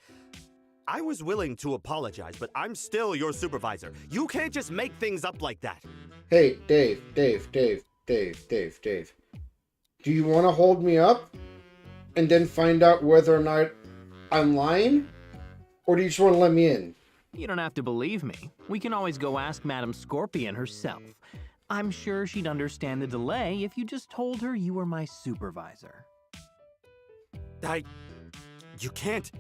I was willing to apologize, but I'm still your supervisor. You can't just make things up like that. Hey, Dave. Do you want to hold me up and then find out whether or not I'm lying? Or do you just want to let me in? You don't have to believe me. We can always go ask Madam Scorpion herself. I'm sure she'd understand the delay if you just told her you were my supervisor. You can't.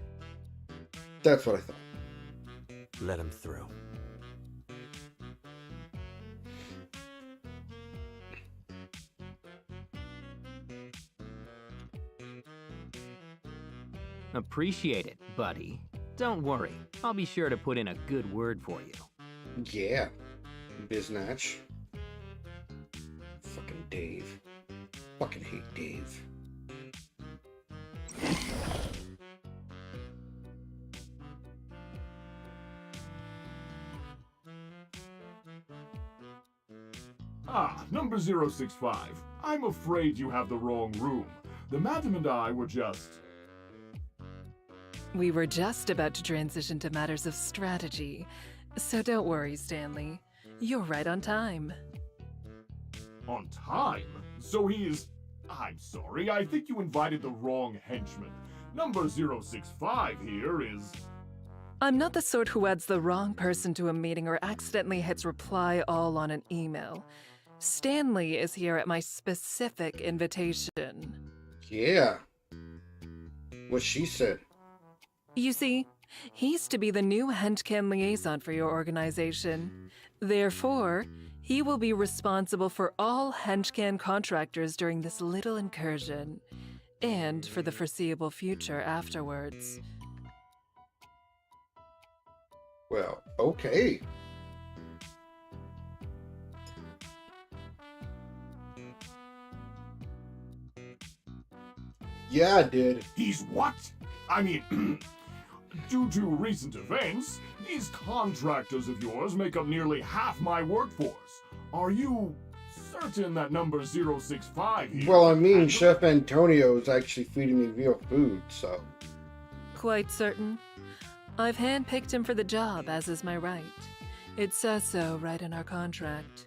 That's what I thought. Let him through. Appreciate it, buddy. Don't worry. I'll be sure to put in a good word for you. Yeah. Biznatch. Fucking Dave. Fucking hate Dave. Ah, number 065. I'm afraid you have the wrong room. The madam and I were just... We were just about to transition to matters of strategy, so don't worry, Stanley. You're right on time. On time? So he's... I'm sorry, I think you invited the wrong henchman. Number 065 here is... I'm not the sort who adds the wrong person to a meeting or accidentally hits reply all on an email. Stanley is here at my specific invitation. Yeah. What she said. You see, he's to be the new Henchman liaison for your organization. Therefore, he will be responsible for all Henchman contractors during this little incursion, and for the foreseeable future afterwards. Well, okay. Yeah, I did. He's what? I mean, due to recent events, these contractors of yours make up nearly half my workforce. Are you certain that number 065 here... Well, I mean, Chef Antonio is actually feeding me real food, so... Quite certain. I've handpicked him for the job, as is my right. It says so right in our contract.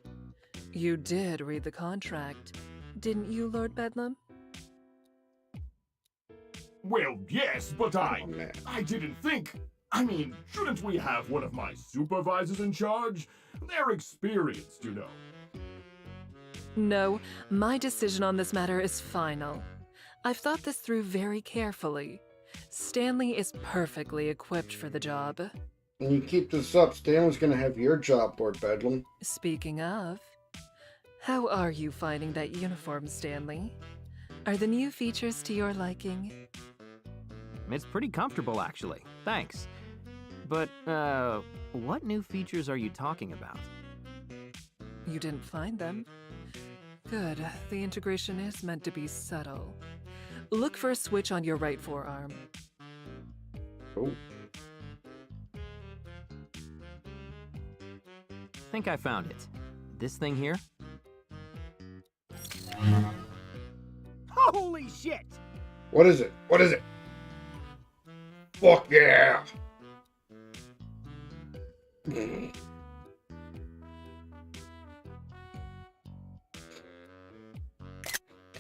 You did read the contract, didn't you, Lord Bedlam? Well, yes, but Oh, man. I didn't think... I mean, shouldn't we have one of my supervisors in charge? They're experienced, you know. No, my decision on this matter is final. I've thought this through very carefully. Stanley is perfectly equipped for the job. When you keep this up, Stanley's gonna have your job, Lord Bedlam. Speaking of, how are you finding that uniform, Stanley? Are the new features to your liking? It's pretty comfortable, actually. Thanks. But, what new features are you talking about? You didn't find them? Good. The integration is meant to be subtle. Look for a switch on your right forearm. Oh, Think I found it. This thing here? Holy shit! what is it? What is it? Fuck yeah!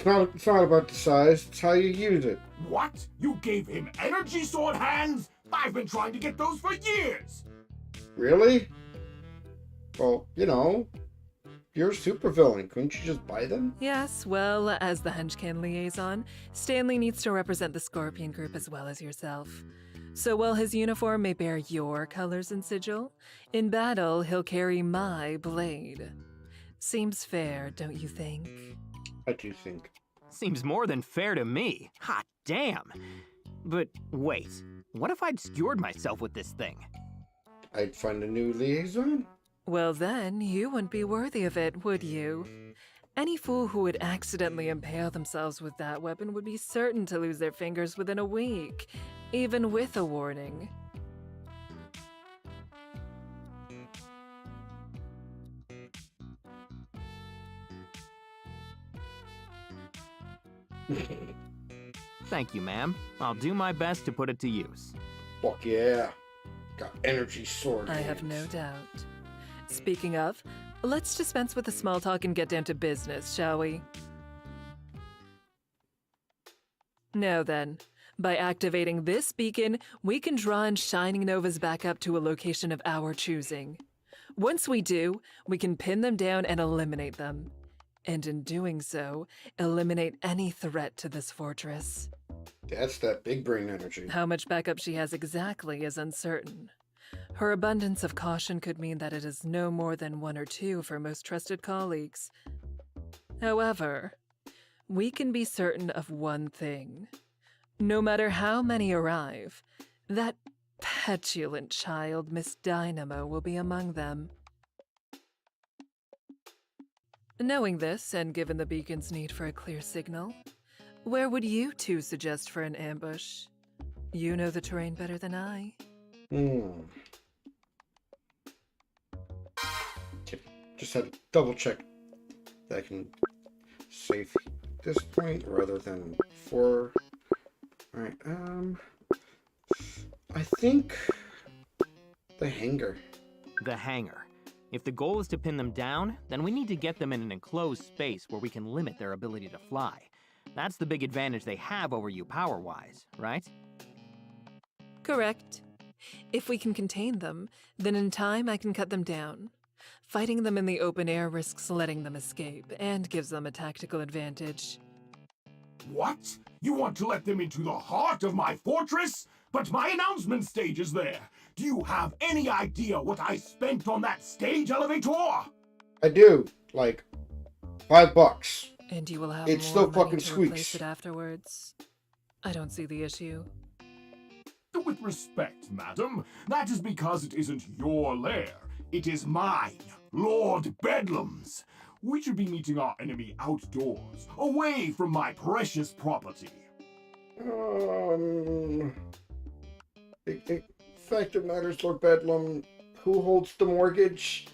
It's not about the size, it's how you use it. What? You gave him energy sword hands? I've been trying to get those for years! Really? Well, you know, you're a supervillain. Couldn't you just buy them? Yes, well, as the Henchman liaison, Stanley needs to represent the Scorpion Group as well as yourself. So while his uniform may bear your colors and sigil, in battle he'll carry my blade. Seems fair, don't you think? I do think. Seems more than fair to me. Hot damn. But wait, what if I'd skewered myself with this thing? I'd find a new liaison? Well then, you wouldn't be worthy of it, would you? Any fool who would accidentally impale themselves with that weapon would be certain to lose their fingers within a week, even with a warning. Thank you, ma'am. I'll do my best to put it to use. Fuck yeah. Got energy sword. I have hands. no doubt. Speaking of, let's dispense with the small talk and get down to business, shall we? Now then, by activating this beacon, we can draw in Shining Novas back up to a location of our choosing. Once we do, we can pin them down and eliminate them. And in doing so, eliminate any threat to this fortress. That's that big brain energy. How much backup she has exactly is uncertain. Her abundance of caution could mean that it is no more than 1 or 2 for most trusted colleagues. However, we can be certain of one thing. No matter how many arrive, that petulant child, Miss Dynamo, will be among them. Knowing this, and given the beacon's need for a clear signal, where would you two suggest for an ambush? You know the terrain better than I. Okay, just had to double check that I can save this point rather than 4. Alright, I think the hangar. The hangar. If the goal is to pin them down, then we need to get them in an enclosed space where we can limit their ability to fly. That's the big advantage they have over you power-wise, right? Correct. If we can contain them, then in time I can cut them down. Fighting them in the open air risks letting them escape, and gives them a tactical advantage. What? You want to let them into the heart of my fortress? But my announcement stage is there. Do you have any idea what I spent on that stage elevator? I do. Like, $5. And you will have It more still money fucking to replace squeaks. it afterwards. I don't see the issue. With respect, madam, that is because it isn't your lair. It is mine, Lord Bedlam's. We should be meeting our enemy outdoors, away from my precious property. Fact of matters, Lord Bedlam, who holds the mortgage?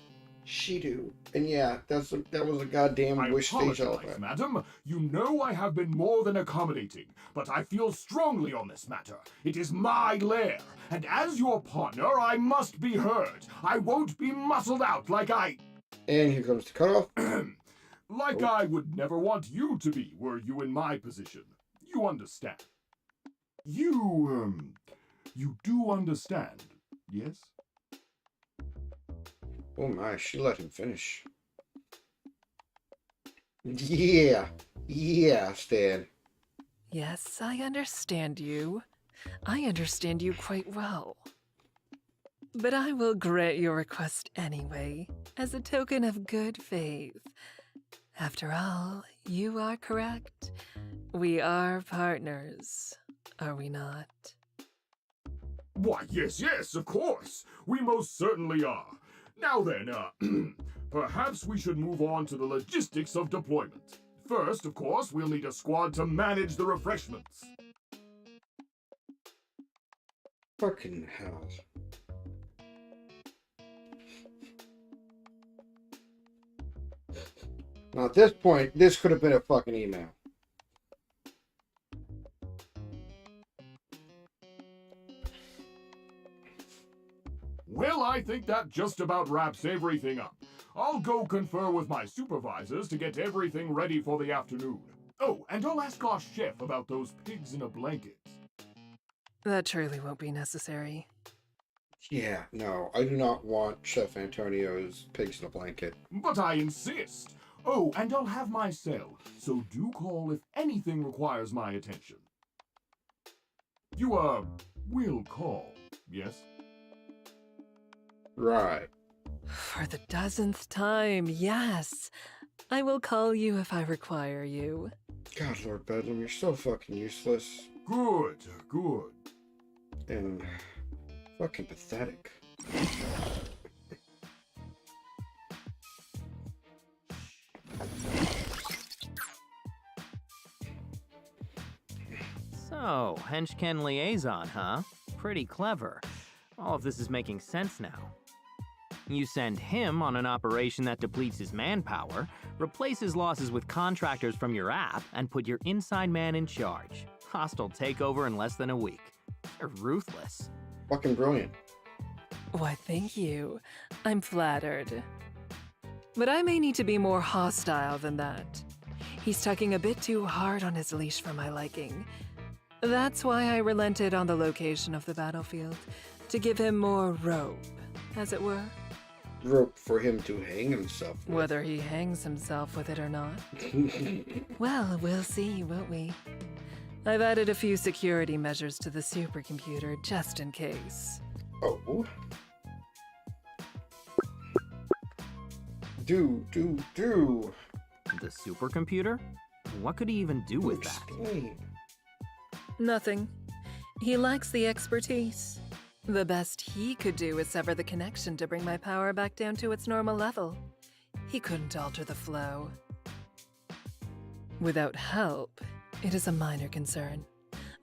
She do. And yeah, that was a goddamn I wish stage apologize, elephant. madam. You know I have been more than accommodating, but I feel strongly on this matter. It is my lair, and as your partner, I must be heard. I won't be muscled out like And here comes the cutoff. like I would never want you to be were you in my position. You understand. You do understand, yes? Oh my, she let him finish. Yeah, Stan. Yes, I understand you. I understand you quite well. But I will grant your request anyway, as a token of good faith. After all, you are correct. We are partners, are we not? Why, yes, of course. We most certainly are. Now then, perhaps we should move on to the logistics of deployment. First, of course, we'll need a squad to manage the refreshments. Fucking hell. Now at this point, this could have been a fucking email. Well, I think that just about wraps everything up. I'll go confer with my supervisors to get everything ready for the afternoon. Oh, and I'll ask our chef about those pigs in a blanket. That truly won't be necessary. Yeah, no, I do not want Chef Antonio's pigs in a blanket. But I insist. Oh, and I'll have my cell, so do call if anything requires my attention. You, will call, yes? Right. For the 1000th time, yes. I will call you if I require you. God, Lord Bedlam, you're so fucking useless. Good. And fucking pathetic. So, Henchman liaison, huh? Pretty clever. All of this is making sense now. You send him on an operation that depletes his manpower, replace his losses with contractors from your app, and put your inside man in charge. Hostile takeover in less than a week. You're ruthless. Fucking brilliant. Why, thank you. I'm flattered. But I may need to be more hostile than that. He's tugging a bit too hard on his leash for my liking. That's why I relented on the location of the battlefield, to give him more rope, as it were. Rope for him to hang himself with. Whether he hangs himself with it or not. Well, we'll see, won't we? I've added a few security measures to the supercomputer just in case. Oh. Do. The supercomputer? What could he even do with that? Explain. Nothing. He lacks the expertise. The best he could do is sever the connection to bring my power back down to its normal level. He couldn't alter the flow. Without help, it is a minor concern,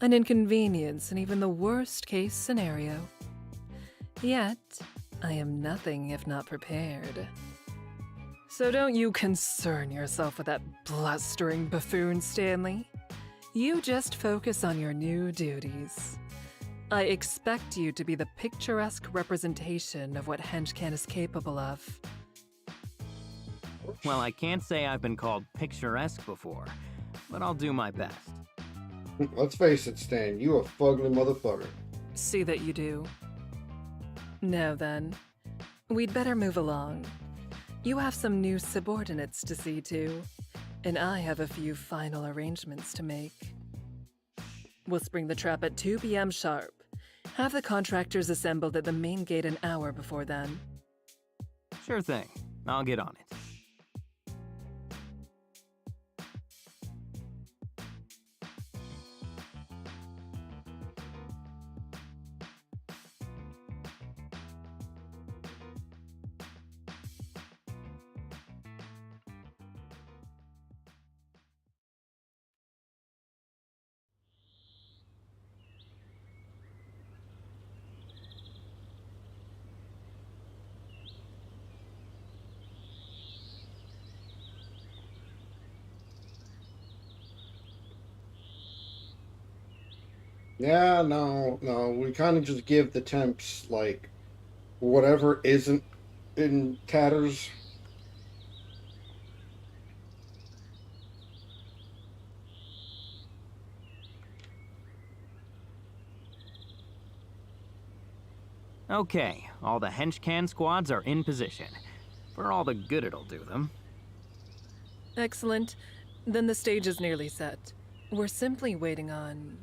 an inconvenience in even the worst-case scenario. Yet, I am nothing if not prepared. So don't you concern yourself with that blustering buffoon, Stanley. You just focus on your new duties. I expect you to be the picturesque representation of what Henchman is capable of. Well, I can't say I've been called picturesque before, but I'll do my best. Let's face it, Stan, you a fugly motherfucker. See that you do. Now then, we'd better move along. You have some new subordinates to see to, and I have a few final arrangements to make. We'll spring the trap at 2 p.m. sharp. Have the contractors assembled at the main gate an hour before then. Sure thing. I'll get on it. Yeah, no, we kind of just give the temps, like, whatever isn't in tatters. Okay, all the Henchman squads are in position. For all the good it'll do them. Excellent. Then the stage is nearly set. We're simply waiting on...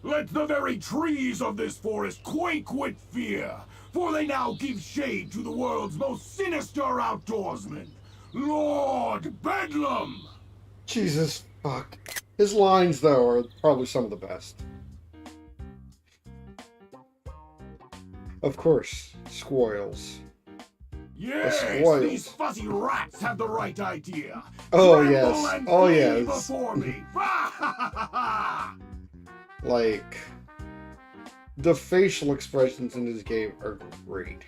Let the very trees of this forest quake with fear, for they now give shade to the world's most sinister outdoorsman, Lord Bedlam! Jesus fuck. His lines, though, are probably some of the best. Of course, squirrels. Yes, spoils. these fuzzy rats have the right idea. Oh, Tremble yes. and Oh, flee yes. before me. Like, the facial expressions in this game are great.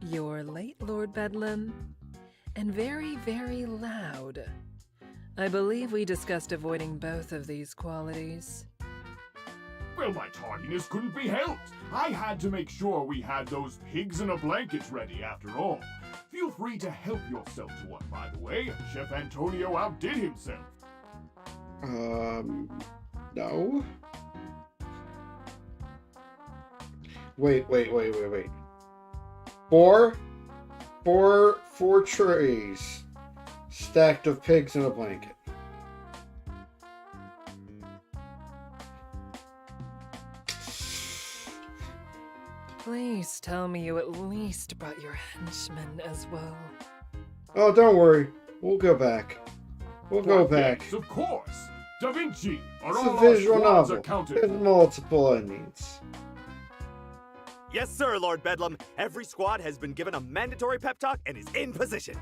You're late, Lord Bedlam. And very, very loud. I believe we discussed avoiding both of these qualities. Well, my tardiness couldn't be helped. I had to make sure we had those pigs in a blanket ready after all. Feel free to help yourself to one, by the way. Chef Antonio outdid himself. No. Wait. Four trays stacked of pigs in a blanket. Please tell me you at least brought your henchman as well. Oh, don't worry. We'll go back. We'll go But back. yes, of course. Da Vinci, are It's all a our visual squads novel accounted with for? multiple endings. Yes, sir, Lord Bedlam. Every squad has been given a mandatory pep talk and is in position.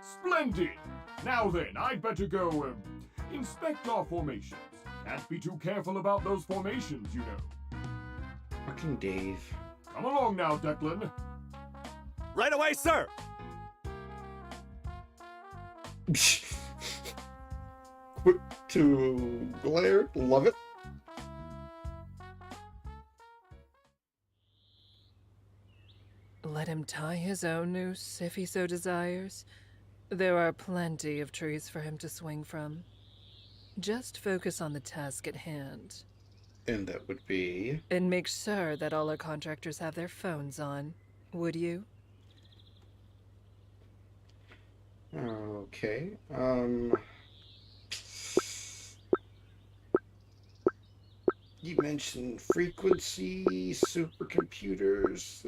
Splendid! Now then, I'd better go, inspect our formations. Can't be too careful about those formations, you know. Fucking Dave. Come along now, Declan. Right away, sir! Quick to glare. Love it. Let him tie his own noose if he so desires. There are plenty of trees for him to swing from. Just focus on the task at hand. And that would be... And make sure that all our contractors have their phones on, would you? Okay. You mentioned frequency, supercomputers.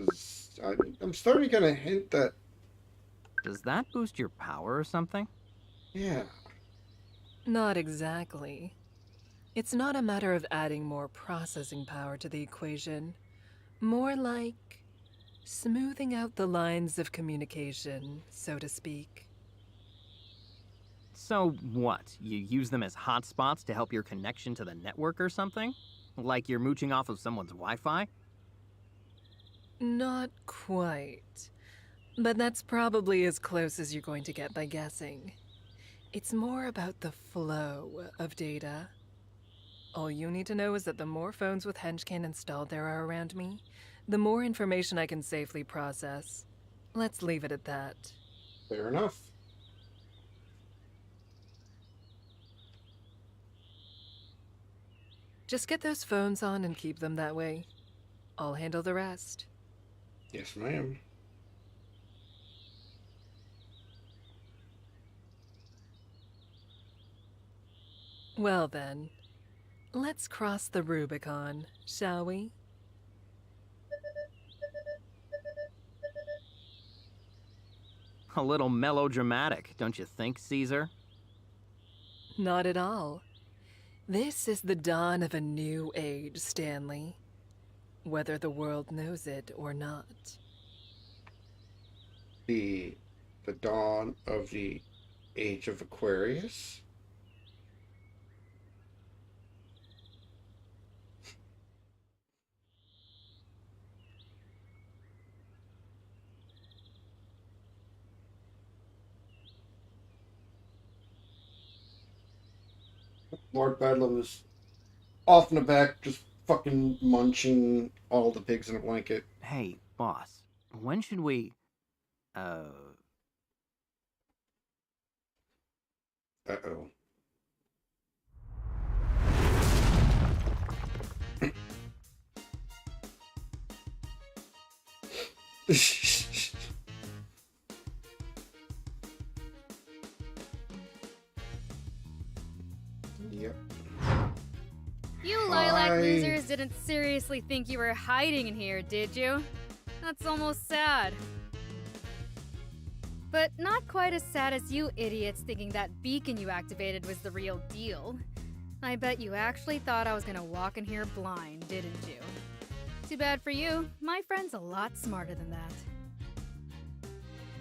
I'm starting to get a hint that... Does that boost your power or something? Yeah. Not exactly. It's not a matter of adding more processing power to the equation. More like smoothing out the lines of communication, so to speak. So what? You use them as hotspots to help your connection to the network or something? Like you're mooching off of someone's Wi-Fi? Not quite. But that's probably as close as you're going to get by guessing. It's more about the flow of data. All you need to know is that the more phones with Henchman installed there are around me, the more information I can safely process. Let's leave it at that. Fair enough. Just get those phones on and keep them that way. I'll handle the rest. Yes, ma'am. Well then, let's cross the Rubicon, shall we? A little melodramatic, don't you think, Caesar? Not at all. This is the dawn of a new age, Stanley. Whether the world knows it or not. The dawn of the age of Aquarius? Lord Bedlam is off in the back, just fucking munching all the pigs in a blanket. Hey, boss, when should we... Uh-oh. didn't seriously think you were hiding in here, did you? That's almost sad. But not quite as sad as you idiots thinking that beacon you activated was the real deal. I bet you actually thought I was gonna walk in here blind, didn't you? Too bad for you. My friend's a lot smarter than that.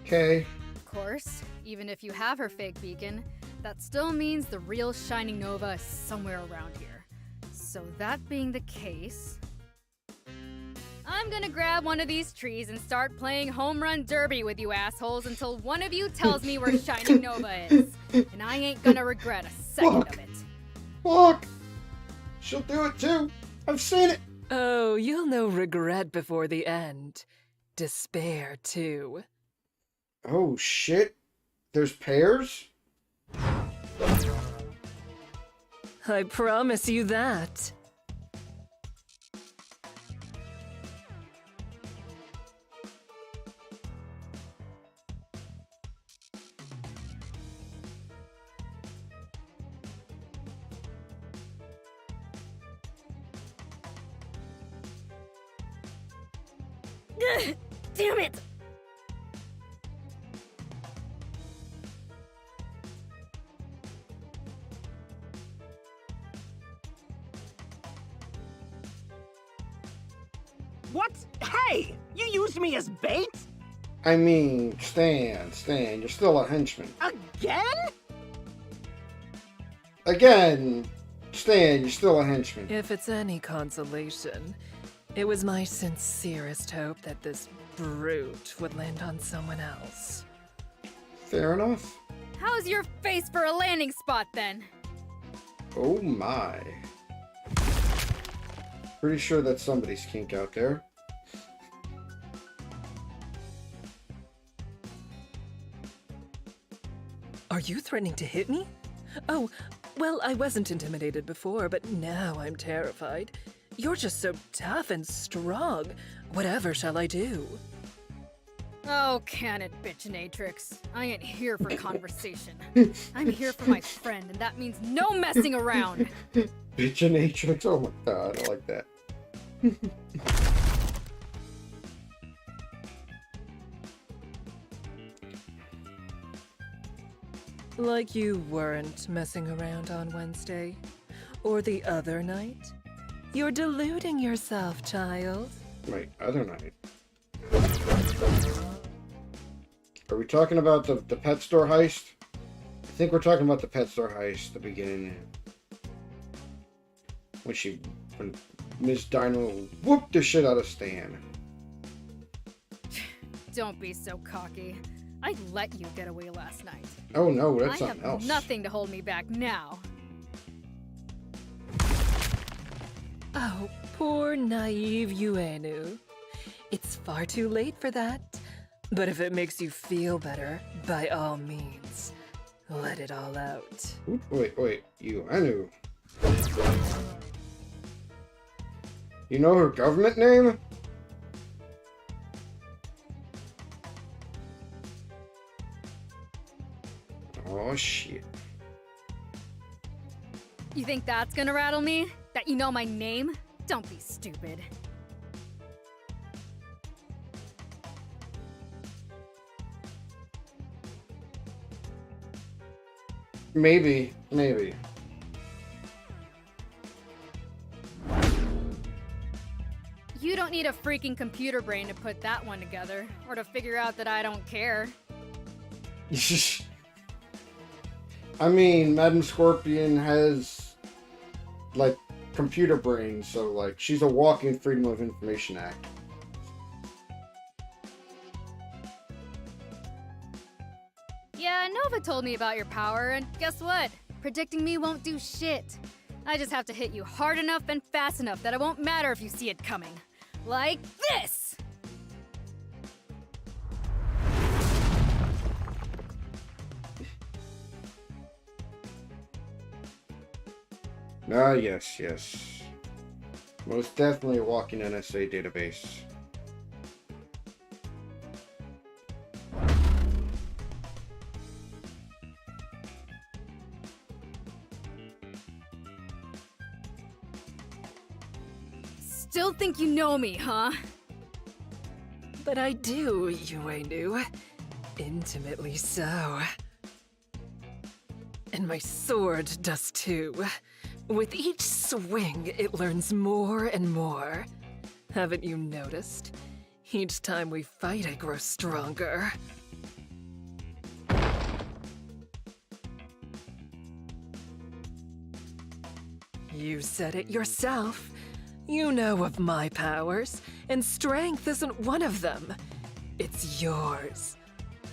Okay. Of course, even if you have her fake beacon, that still means the real Shining Nova is somewhere around here. So that being the case, I'm gonna grab one of these trees and start playing home run derby with you assholes until one of you tells me where Shining Nova is. And I ain't gonna regret a second of it. Fuck! She'll do it too! I've seen it! Oh, you'll know regret before the end. Despair, too. Oh shit. There's pears? I promise you that. Damn it! What? Hey! You used me as bait? I mean, Stan, you're still a henchman. Again? Again, Stan, you're still a henchman. If it's any consolation, it was my sincerest hope that this brute would land on someone else. Fair enough. How's your face for a landing spot then? Oh my. Pretty sure that's somebody's kink out there. Are you threatening to hit me? Oh, well, I wasn't intimidated before, but now I'm terrified. You're just so tough and strong. Whatever shall I do? Oh, can it, bitchinatrix. I ain't here for conversation. I'm here for my friend, and that means no messing around. Bitchinatrix, oh my god, I like that. Like you weren't messing around on Wednesday. Or the other night. You're deluding yourself, child. Wait, other night. Are we talking about the pet store heist? I think we're talking about the pet store heist, the beginning. When Miss Dino whooped the shit out of Stan. Don't be so cocky. I let you get away last night. Oh no, that's I something have else. nothing to hold me back now. Oh, poor naive Uenu. It's far too late for that. But if it makes you feel better, by all means, let it all out. Wait, I knew. You know her government name? Oh shit. You think that's gonna rattle me? That you know my name? Don't be stupid. Maybe. You don't need a freaking computer brain to put that one together, or to figure out that I don't care. I mean, Madam Scorpion has, like, computer brain, so, like, she's a walking Freedom of Information Act. Yeah, Nova told me about your power, and guess what? Predicting me won't do shit. I just have to hit you hard enough and fast enough that it won't matter if you see it coming. Like this! Ah, yes. Most definitely a walking NSA database. still think you know me, huh? But I do, Uenu. Intimately so. And my sword does too. With each swing, it learns more and more. Haven't you noticed? Each time we fight, I grow stronger. You said it yourself. You know of my powers, and strength isn't one of them. It's yours.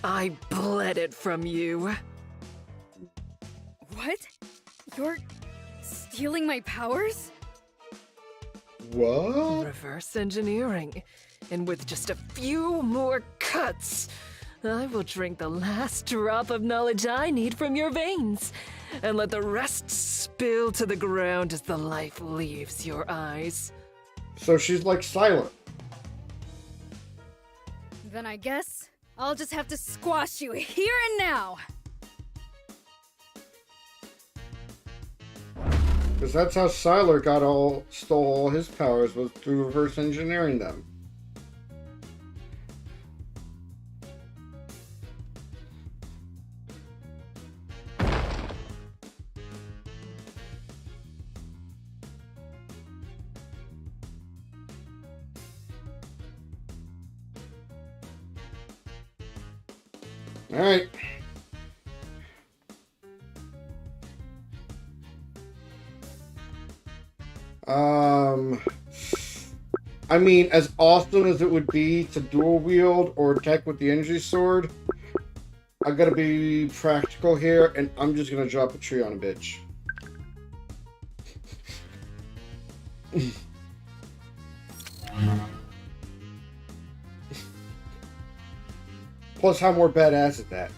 I bled it from you. What? You're stealing my powers? What? Reverse engineering. And with just a few more cuts, I will drink the last drop of knowledge I need from your veins, and let the rest spill to the ground as the life leaves your eyes. So she's like silent. Then I guess I'll just have to squash you here and now. Because that's how Siler stole all his powers, was through reverse engineering them. Alright. I mean, as awesome as it would be to dual wield or attack with the energy sword, I gotta be practical here, and I'm just gonna drop a tree on a bitch. Plus, how more badass is that?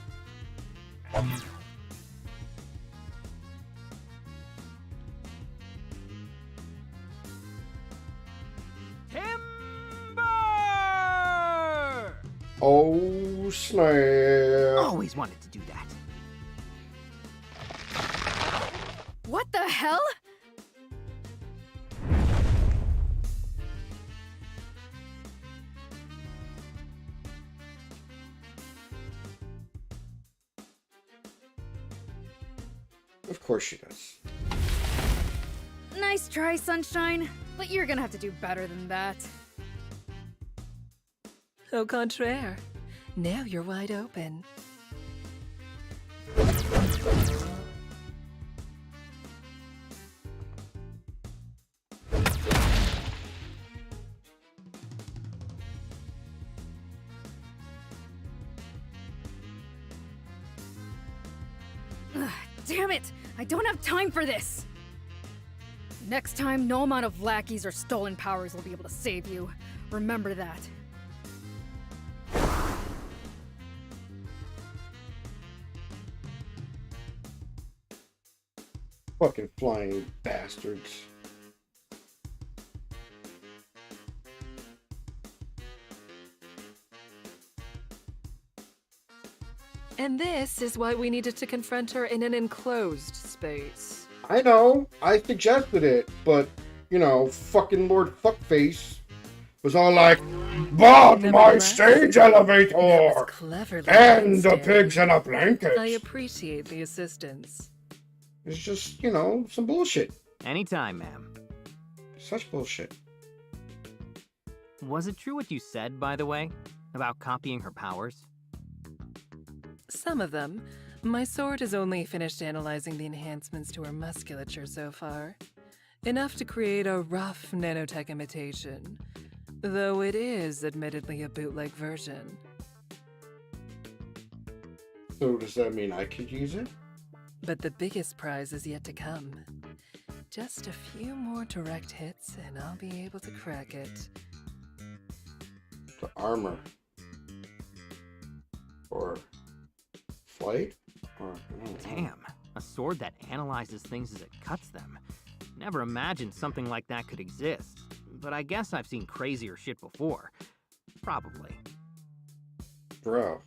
Timber! Oh, snap. Always wanted to do that. What the hell? Of course she does. Nice try, Sunshine, but you're gonna have to do better than that. Au contraire. Now you're wide open. Ugh, damn it! I don't have time for this! Next time, no amount of lackeys or stolen powers will be able to save you. Remember that. Fucking flying bastards. And this is why we needed to confront her in an enclosed space. I know, I suggested it, but, you know, fucking Lord Fuckface was all like, "But my Nevertheless, stage that was elevator! cleverly And the done, pigs in a I blanket!" appreciate the assistance. It's just, you know, some bullshit. Anytime, ma'am. Such bullshit. Was it true what you said, by the way, about copying her powers? Some of them. My sword has only finished analyzing the enhancements to her musculature so far. Enough to create a rough nanotech imitation, though it is admittedly a bootleg version. So does that mean I could use it? But the biggest prize is yet to come. Just a few more direct hits and I'll be able to crack it. The armor. Or flight? Or, I don't know. Damn, a sword that analyzes things as it cuts them. Never imagined something like that could exist, but I guess I've seen crazier shit before. Probably. Bro.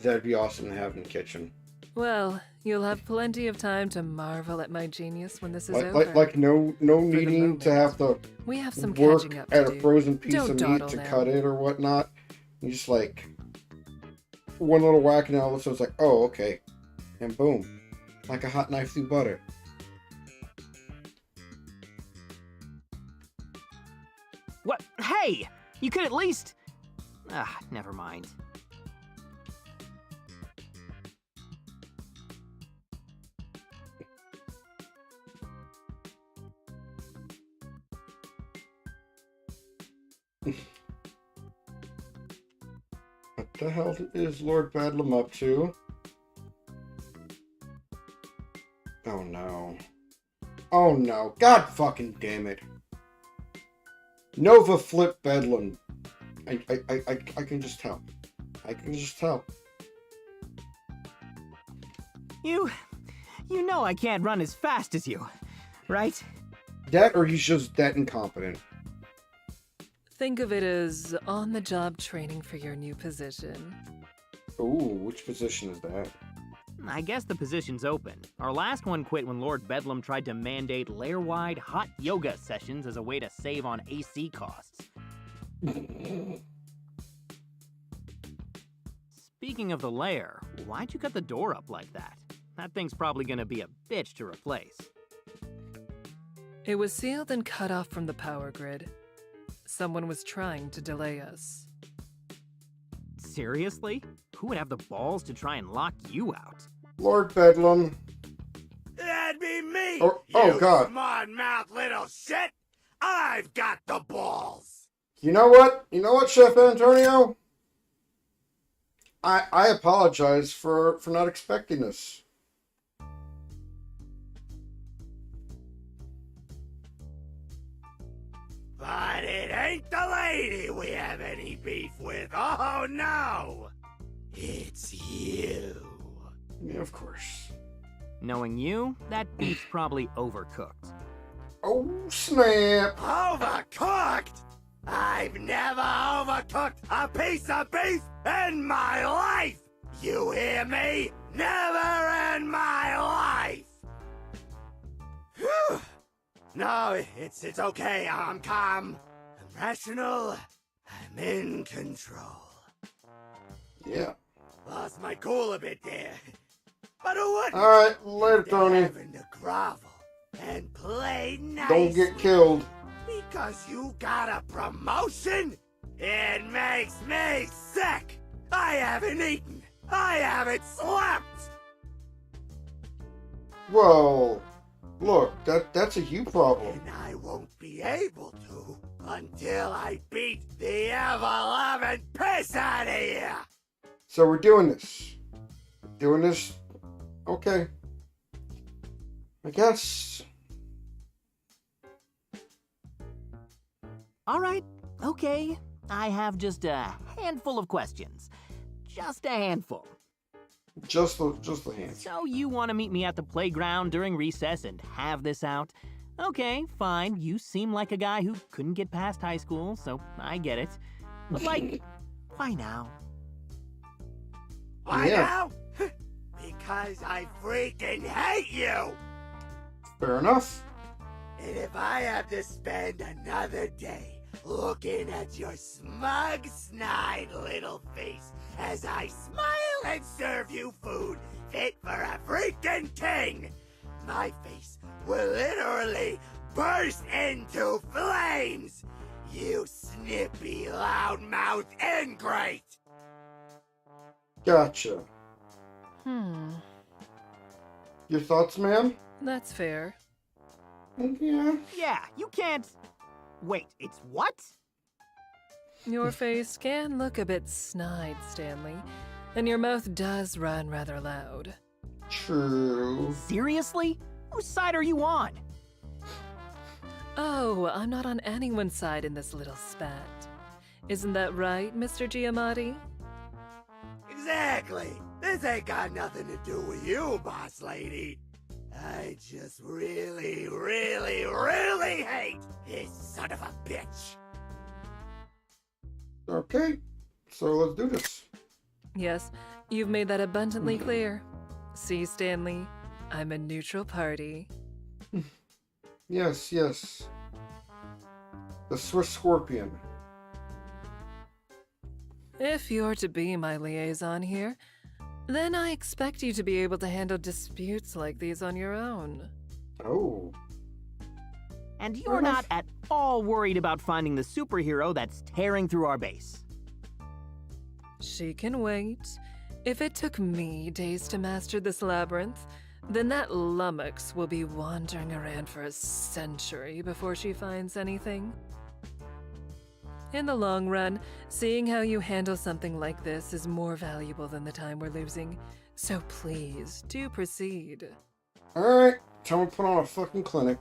That'd be awesome to have in the kitchen. Well, you'll have plenty of time to marvel at my genius when this is Like, over. like no needing moment. to have to We have some work catching up to at a do. frozen piece Don't of meat dawdle to now. cut it or whatnot. You just like one little whack and all of a sudden it's like, oh, okay. And boom. Like a hot knife through butter. What? Hey! You could at least... never mind. What the hell is Lord Bedlam up to? Oh no. Oh no. God fucking damn it. Nova Flip Bedlam. I can just tell. I can just tell. You know I can't run as fast as you, right? That or he's just that incompetent. Think of it as on-the-job training for your new position. Ooh, which position is that? I guess the position's open. Our last one quit when Lord Bedlam tried to mandate lair-wide hot yoga sessions as a way to save on AC costs. Speaking of the lair, why'd you cut the door up like that? That thing's probably gonna be a bitch to replace. It was sealed and cut off from the power grid. Someone was trying to delay us. Seriously? Who would have the balls to try and lock you out? Lord Bedlam. That'd be me! Oh you God. smart-mouth little shit! I've got the balls! You know what? You know what, Chef Antonio? I apologize for not expecting this. But it ain't the lady we have any beef with. Oh, no! It's you. Yeah, of course. Knowing you, that beef's probably overcooked. Oh, snap. Overcooked? I've never overcooked a piece of beef in my life! You hear me? Never in my life! Whew. No, it's okay. I'm calm. I'm rational. I'm in control. Yeah. Lost my cool a bit there. But who wouldn't? Alright, later, After Tony. having to grovel and play nice. Don't get killed. Because you got a promotion? It makes me sick! I haven't eaten! I haven't slept! Well, look, that's a you problem. And I won't be able to until I beat the ever-loving piss out of here! So we're doing this. Doing this? Okay. I guess. Alright, okay. I have just a handful of questions. Just a handful. Just the hand. So you want to meet me at the playground during recess and have this out? Okay, fine. You seem like a guy who couldn't get past high school, so I get it. But like, why now? Why Yeah. now? Because I freaking hate you! Fair enough. And if I have to spend another day looking at your smug, snide little face as I smile and serve you food fit for a freaking king, my face will literally burst into flames! You snippy, loudmouth ingrate! Gotcha. Your thoughts, ma'am? That's fair. Yeah. Yeah, you can't... Wait, it's what? Your face can look a bit snide, Stanley, and your mouth does run rather loud. True. Seriously? Whose side are you on? Oh, I'm not on anyone's side in this little spat. Isn't that right, Mr. Giamatti? Exactly! This ain't got nothing to do with you, boss lady. I just really, really, really hate this son of a bitch. Okay. So let's do this. Yes, you've made that abundantly clear. See, Stanley, I'm a neutral party. Yes, yes. The Swiss Scorpion. If you're to be my liaison here, then I expect you to be able to handle disputes like these on your own. Oh. And you're not at all worried about finding the superhero that's tearing through our base. She can wait. If it took me days to master this labyrinth, then that lummox will be wandering around for a century before she finds anything. In the long run, seeing how you handle something like this is more valuable than the time we're losing. So please, do proceed. Alright, time to put on a fucking clinic.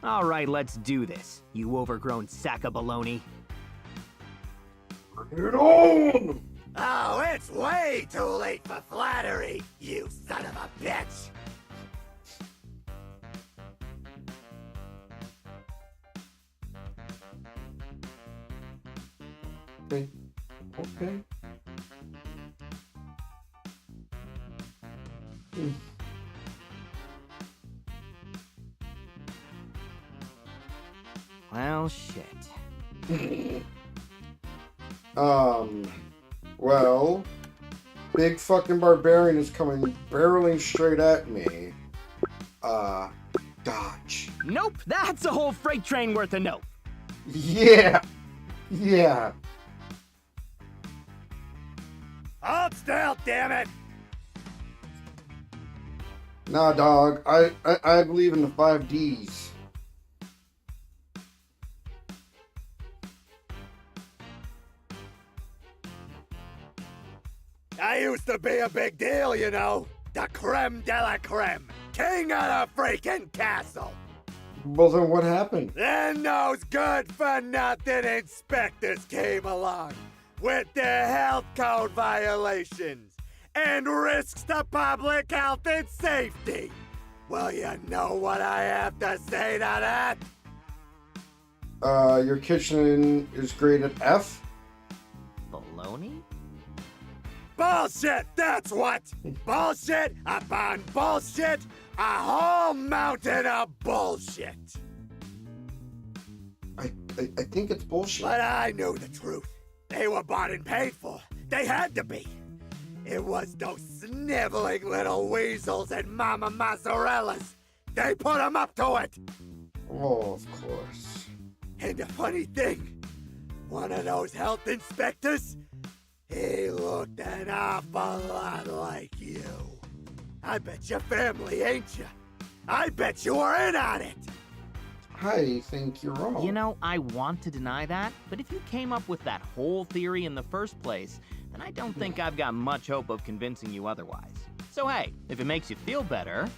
All right, let's do this, you overgrown sack of baloney. Bring it on! Oh, it's way too late for flattery, you son of a bitch! Okay. Okay. Well, shit. Well, big fucking barbarian is coming barreling straight at me. Dodge. Nope, that's a whole freight train worth of nope. Yeah. Yeah. Hold still, damn it! Nah, dog. I believe in the 5 Ds. I used to be a big deal, you know. The creme de la creme. King of the freaking castle. Well, then what happened? Then those good-for-nothing inspectors came along with their health code violations and risks to public health and safety. Well, you know what I have to say to that? Your kitchen is graded F? Baloney? Bullshit, that's what! Bullshit upon bullshit, a whole mountain of bullshit. I think it's bullshit. But I knew the truth. They were bought and paid for. They had to be. It was those sniveling little weasels and Mama Mozzarellas. They put them up to it. Oh, of course. And the funny thing, one of those health inspectors, he looked an awful lot like you. I bet you're family, ain't you? I bet you were in on it. I think you're wrong. You know, I want to deny that, but if you came up with that whole theory in the first place, then I don't think I've got much hope of convincing you otherwise. So hey, if it makes you feel better,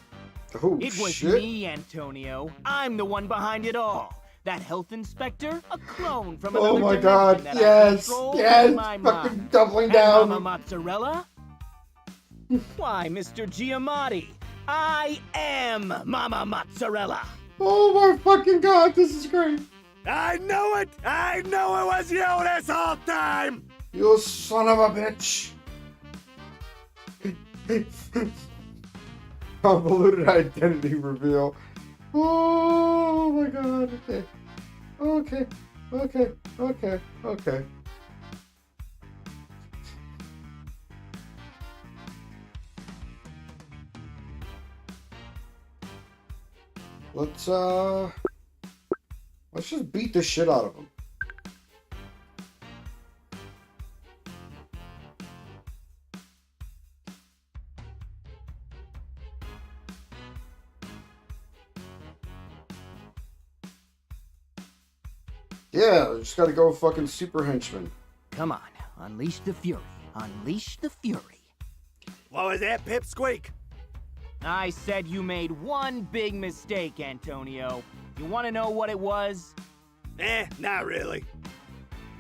Oh, it was shit. me, Antonio. I'm the one behind it all. That health inspector, a clone from Oh another my dimension god, that I yes, control yes, with my fucking mind. doubling And down. Mama Mozzarella? Why, Mr. Giamatti, I am Mama Mozzarella. Oh my fucking god, this is great. I knew it! I knew it was you this whole time! You son of a bitch. Convoluted identity reveal. Oh my god, okay. Okay, okay, okay, okay. Let's just beat the shit out of him. Yeah, just gotta go fucking super henchman. Come on, unleash the fury. Unleash the fury. What was that, pipsqueak? I said you made one big mistake, Antonio. You want to know what it was? Not really.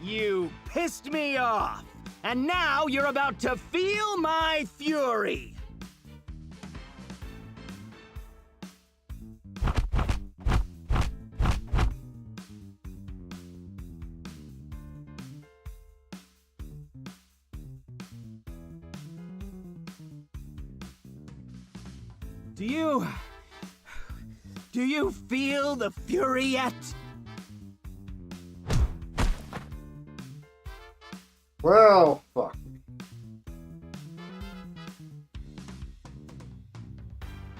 You pissed me off, and now you're about to feel my fury. Do you feel the fury yet? Well, fuck.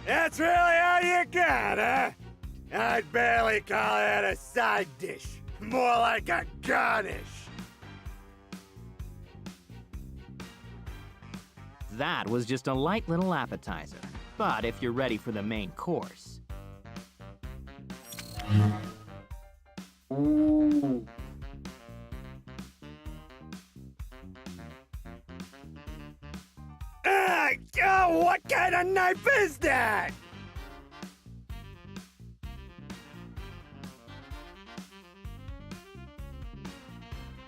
That's really all you got, huh? I'd barely call that a side dish. More like a garnish. That was just a light little appetizer. But if you're ready for the main course. Ooh. Oh, what kind of knife is that?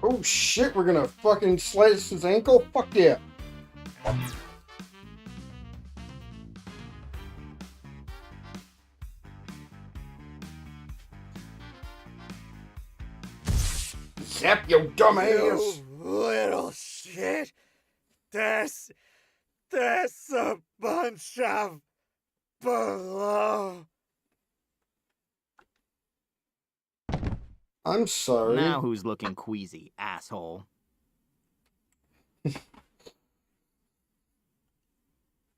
Oh shit, we're gonna fucking slice his ankle? Fuck yeah. Zap, you dumbass! You little shit. This a bunch of below. I'm sorry. Now who's looking queasy, asshole?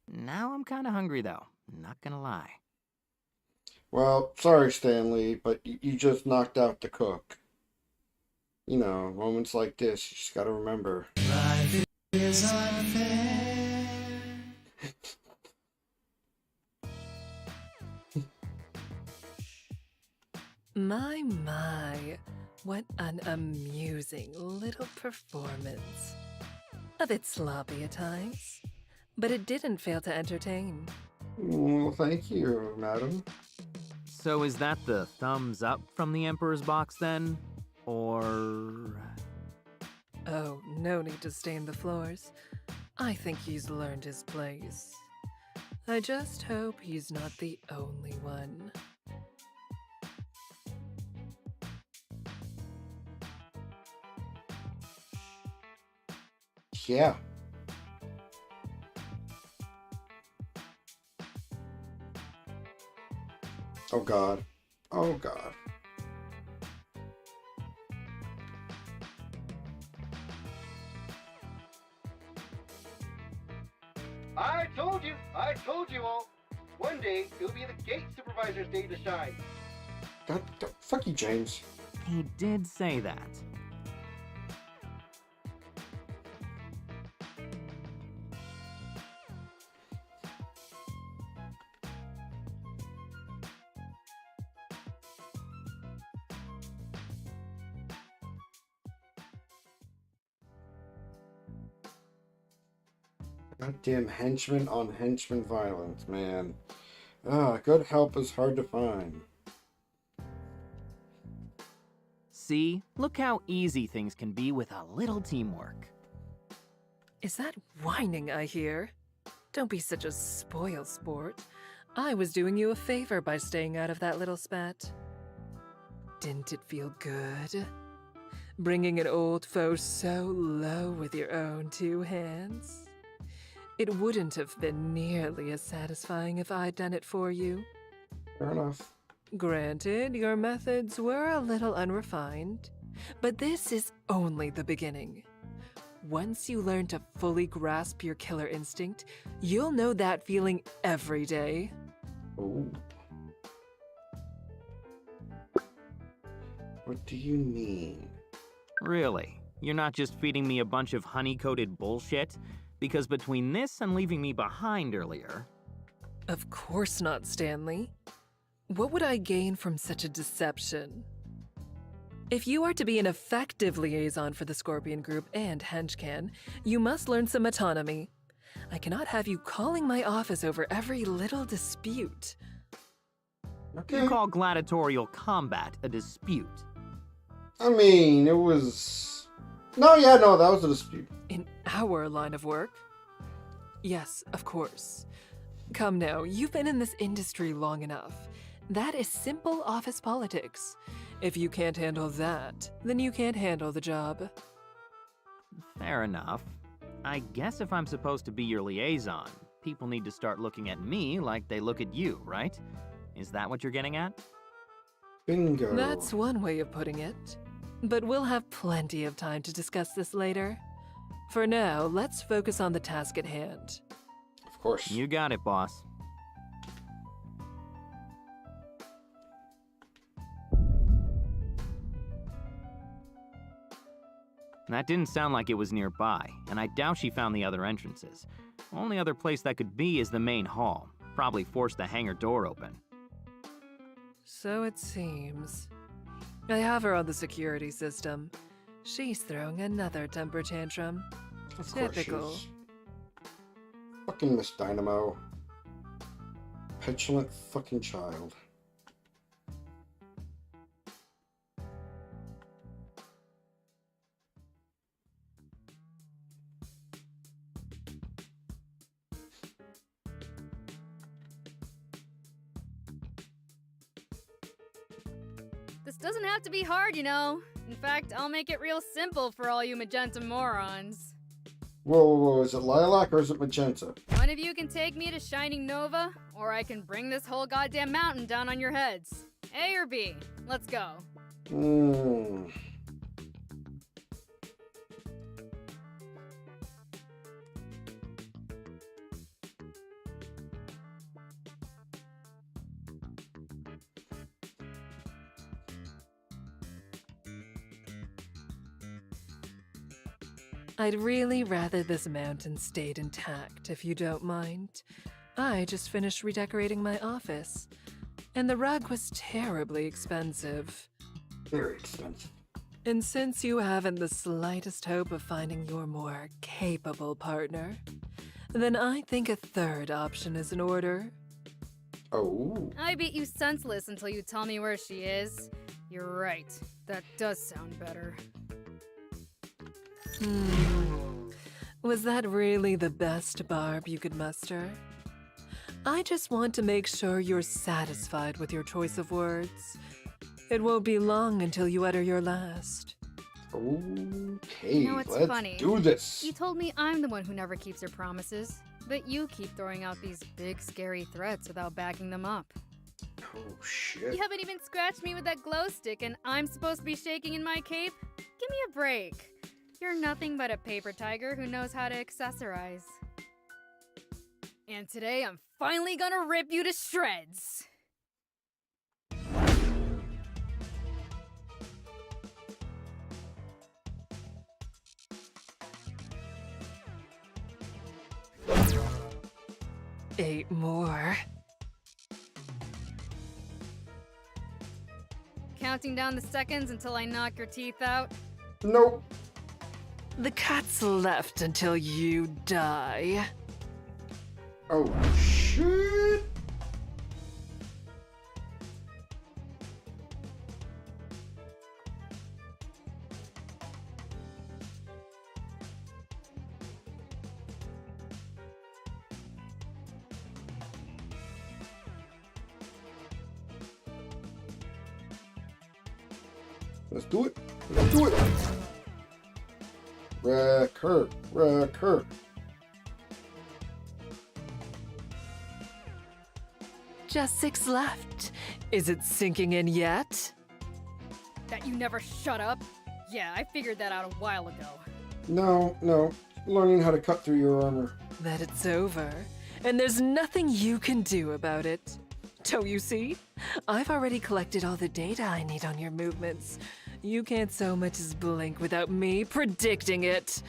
Now I'm kinda hungry though, not gonna lie. Well, sorry, Stanley, but you just knocked out the cook. You know, moments like this, you just gotta remember. Life is unfair. My, what an amusing little performance. A bit sloppy at times, but it didn't fail to entertain. Well, thank you, madam. So is that the thumbs up from the Emperor's box then? Or... Oh, no need to stain the floors. I think he's learned his place. I just hope he's not the only one. Yeah. Oh god. Oh god. I told you all. One day, it'll be the gate supervisor's day to shine. God, fuck you, James. He did say that. Goddamn henchman on henchman violence, man. Good help is hard to find. See? Look how easy things can be with a little teamwork. Is that whining I hear? Don't be such a spoil sport. I was doing you a favor by staying out of that little spat. Didn't it feel good? Bringing an old foe so low with your own two hands? It wouldn't have been nearly as satisfying if I'd done it for you. Fair enough. Granted, your methods were a little unrefined, but this is only the beginning. Once you learn to fully grasp your killer instinct, you'll know that feeling every day. Ooh. What do you mean? Really? You're not just feeding me a bunch of honey-coated bullshit? Because between this and leaving me behind earlier... Of course not, Stanley. What would I gain from such a deception? If you are to be an effective liaison for the Scorpion Group and Henchman, you must learn some autonomy. I cannot have you calling my office over every little dispute. Okay. You call gladiatorial combat a dispute? I mean, it was... No, that was a dispute. In our line of work? Yes, of course. Come now, you've been in this industry long enough. That is simple office politics. If you can't handle that, then you can't handle the job. Fair enough. I guess if I'm supposed to be your liaison, People need to start looking at me like they look at you, right? Is that what you're getting at? Bingo. That's one way of putting it. But we'll have plenty of time to discuss this later. For now, let's focus on the task at hand. Of course. You got it, boss. That didn't sound like it was nearby, and I doubt she found the other entrances. Only other place that could be is the main hall. Probably forced the hangar door open. So it seems. I have her on the security system. She's throwing another temper tantrum. Of course she Typical. is. Fucking Miss Dynamo. Petulant fucking child. This doesn't have to be hard, you know. In fact, I'll make it real simple for all you magenta morons. Whoa, whoa, whoa, is it lilac or is it magenta? One of you can take me to Shining Nova, or I can bring this whole goddamn mountain down on your heads. A or B? Let's go. I'd really rather this mountain stayed intact, if you don't mind. I just finished redecorating my office, and the rug was terribly expensive. Very expensive. And since you haven't the slightest hope of finding your more capable partner, then I think a third option is in order. Oh. I beat you senseless until you tell me where she is. You're right. That does sound better. Was that really the best barb you could muster? I just want to make sure you're satisfied with your choice of words. It won't be long until you utter your last. Okay, You know what's let's funny? do this. You told me I'm the one who never keeps her promises, but you keep throwing out these big, scary threats without backing them up. Oh, shit. You haven't even scratched me with that glow stick, and I'm supposed to be shaking in my cape? Give me a break. You're nothing but a paper tiger who knows how to accessorize. And today I'm finally gonna rip you to shreds. Eight more. Counting down the seconds until I knock your teeth out. Nope. The cat's left until you die. Oh, shit. Let's do it. Let's do it. Wreck her. Wreck her. Just 6 left. Is it sinking in yet? That you never shut up? Yeah, I figured that out a while ago. No, no. Learning how to cut through your armor. That it's over, and there's nothing you can do about it. Don't you see? I've already collected all the data I need on your movements. You can't so much as blink without me predicting it.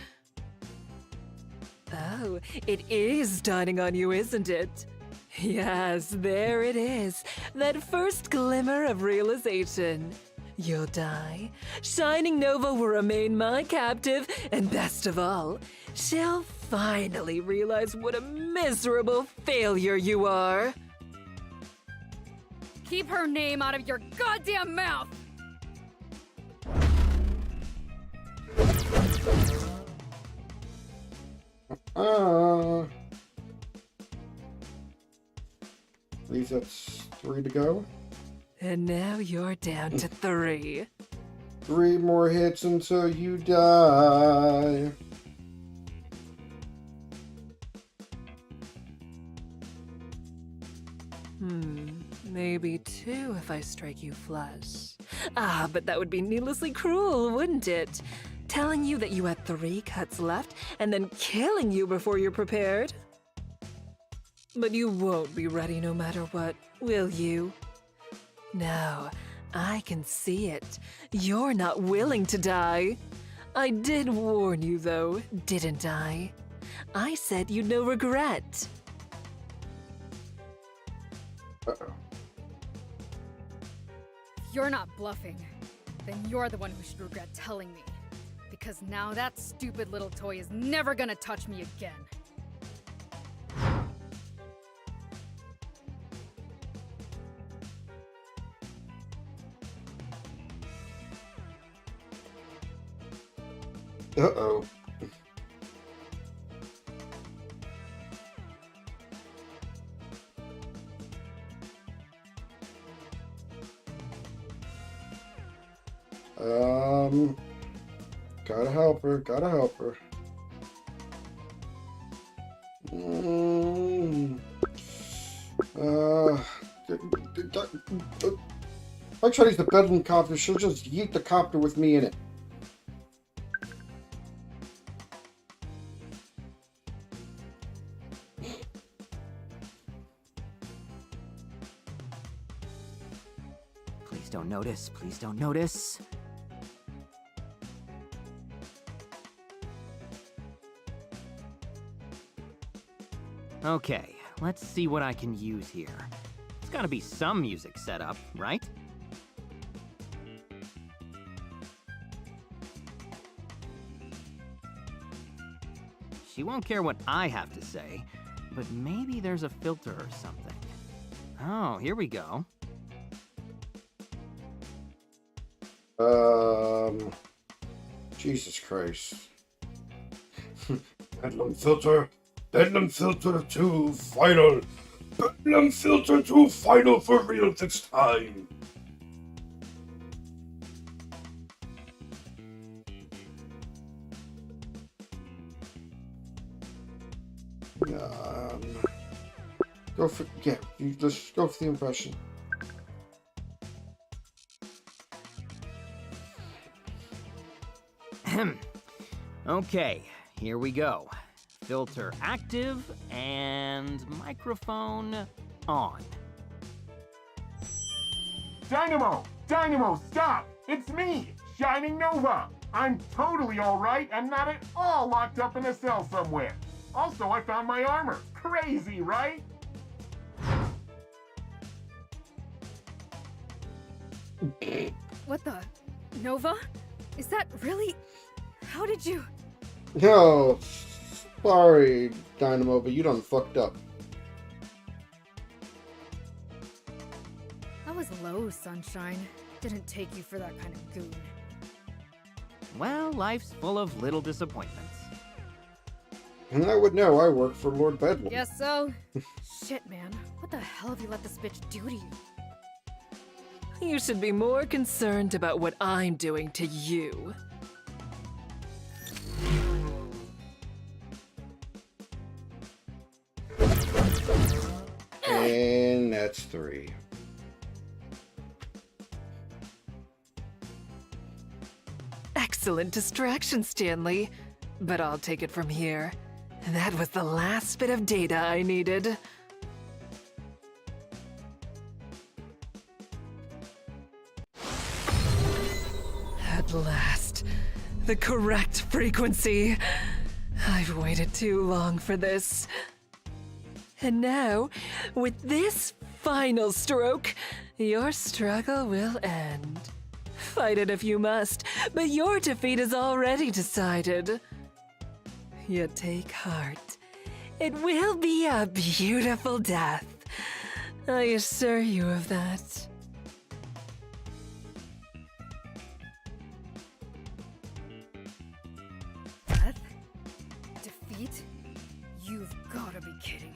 Oh, it is dawning on you, isn't it? Yes, there it is. That first glimmer of realization. You'll die. Shining Nova will remain my captive, and best of all, she'll finally realize what a miserable failure you are. Keep her name out of your goddamn mouth! I believe that's 3 to go. And now you're down to 3. 3 more hits until you die. Maybe 2 if I strike you flush. Ah, but that would be needlessly cruel, wouldn't it? Telling you that you had 3 cuts left and then killing you before you're prepared. But you won't be ready no matter what, will you? No, I can see it. You're not willing to die. I did warn you though, didn't I? I said you'd no regret. Uh-oh. If you're not bluffing, then you're the one who should regret telling me. Because now that stupid little toy is never gonna touch me again. Uh-oh. Gotta help her, gotta help her. If I try to use the bedroom copter, she'll just yeet the copter with me in it. Please don't notice. Please don't notice. Okay, let's see what I can use here. There's gotta be some music set up, right? She won't care what I have to say, but maybe there's a filter or something. Oh, here we go. Jesus Christ. Bedlam filter. Bedlam filter to final. Bedlam filter to final for real this time. Go for, yeah, you just go for the impression. Okay, here we go. Filter active and microphone on. Dynamo! Dynamo, stop! It's me, Shining Nova! I'm totally alright and not at all locked up in a cell somewhere. Also, I found my armor. Crazy, right? What the? Nova? Is that really? How did you? No, sorry, Dynamo, but you done fucked up. That was low, Sunshine. Didn't take you for that kind of goon. Well, life's full of little disappointments. And I would know, I work for Lord Bedlam. Guess so. Shit, man. What the hell have you let this bitch do to you? You should be more concerned about what I'm doing to you. And that's 3. Excellent distraction, Stanley. But I'll take it from here. That was the last bit of data I needed. At last, the correct frequency. I've waited too long for this. And now, with this final stroke, your struggle will end. Fight it if you must, but your defeat is already decided. Yet take heart. It will be a beautiful death. I assure you of that. Death? Defeat? You've gotta be kidding.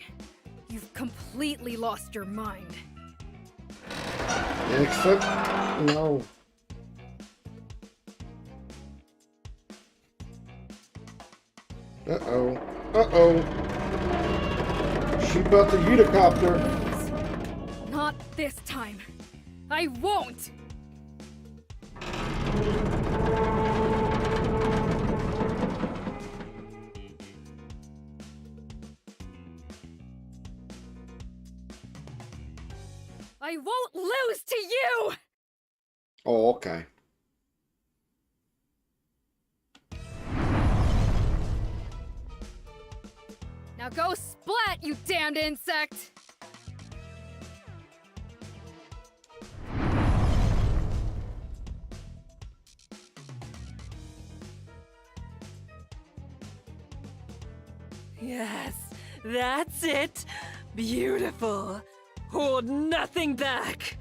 You've completely lost your mind. Except, no. Uh-oh. Uh-oh. She built the helicopter. this time. I won't! I won't lose to you! Oh, okay. Now go splat, you damned insect! Yes, that's it. Beautiful. Hold nothing back.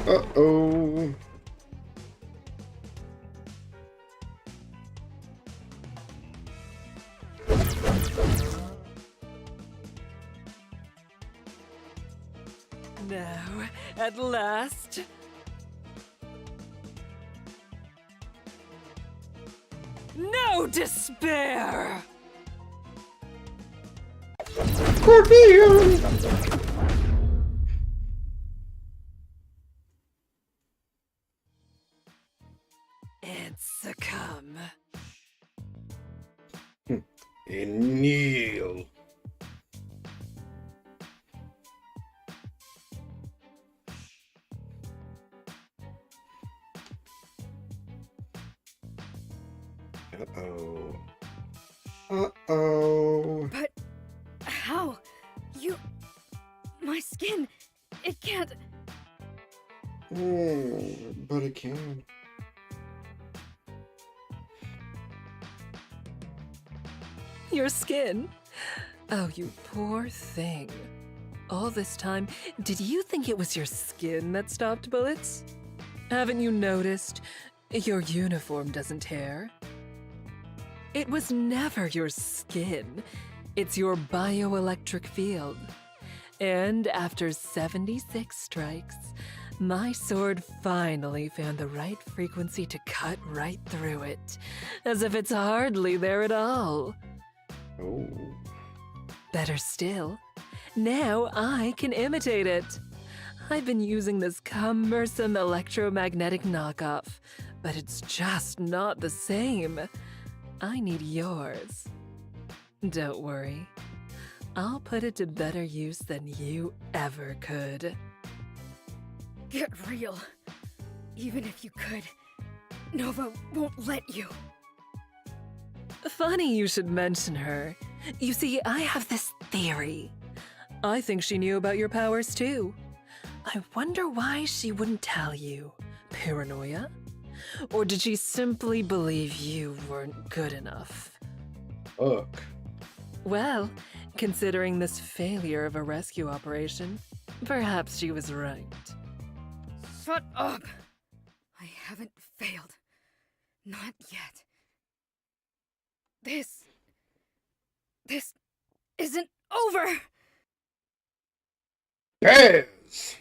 Uh-oh. Now, at last. No despair! Cornelius! And succumb. And kneel. Uh-oh. Uh-oh. But how? My skin, it can't. But it can. Your skin? Oh, you poor thing. All this time, did you think it was your skin that stopped bullets? Haven't you noticed? Your uniform doesn't tear. It was never your skin. It's your bioelectric field. And after 76 strikes, my sword finally found the right frequency to cut right through it, as if it's hardly there at all. Oh. Better still, now I can imitate it. I've been using this cumbersome electromagnetic knockoff, but it's just not the same. I need yours. Don't worry. I'll put it to better use than you ever could. Get real. Even if you could, Nova won't let you. Funny you should mention her. You see, I have this theory. I think she knew about your powers too. I wonder why she wouldn't tell you. Paranoia? Or did she simply believe you weren't good enough? Look. Well, considering this failure of a rescue operation, perhaps she was right. Shut up! I haven't failed. Not yet. This isn't over! Yes!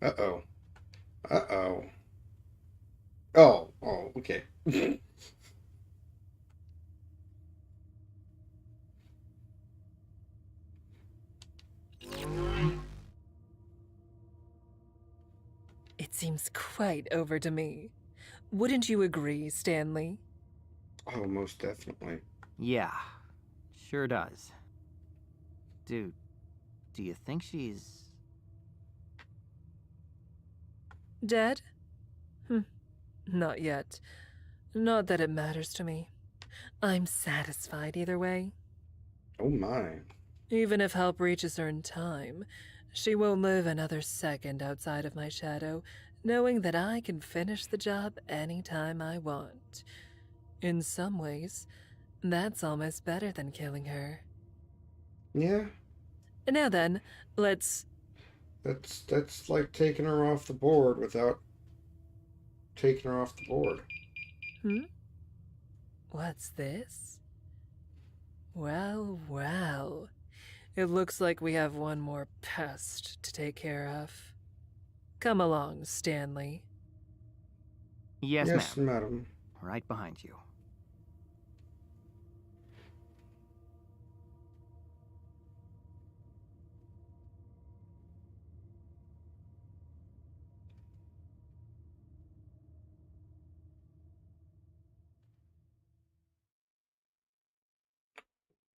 Uh-oh. Uh-oh. Oh, okay. It seems quite over to me. Wouldn't you agree, Stanley? Oh, most definitely. Yeah, sure does. Dude, do you think she's... Dead? Not yet. Not that it matters to me. I'm satisfied either way. Oh my. Even if help reaches her in time, she won't live another second outside of my shadow, knowing that I can finish the job anytime I want. In some ways, that's almost better than killing her. Yeah. Now then, let's... That's like taking her off the board without taking her off the board. What's this? Well, well. It looks like we have one more pest to take care of. Come along, Stanley. Yes, Yes, ma'am. madam. Right behind you.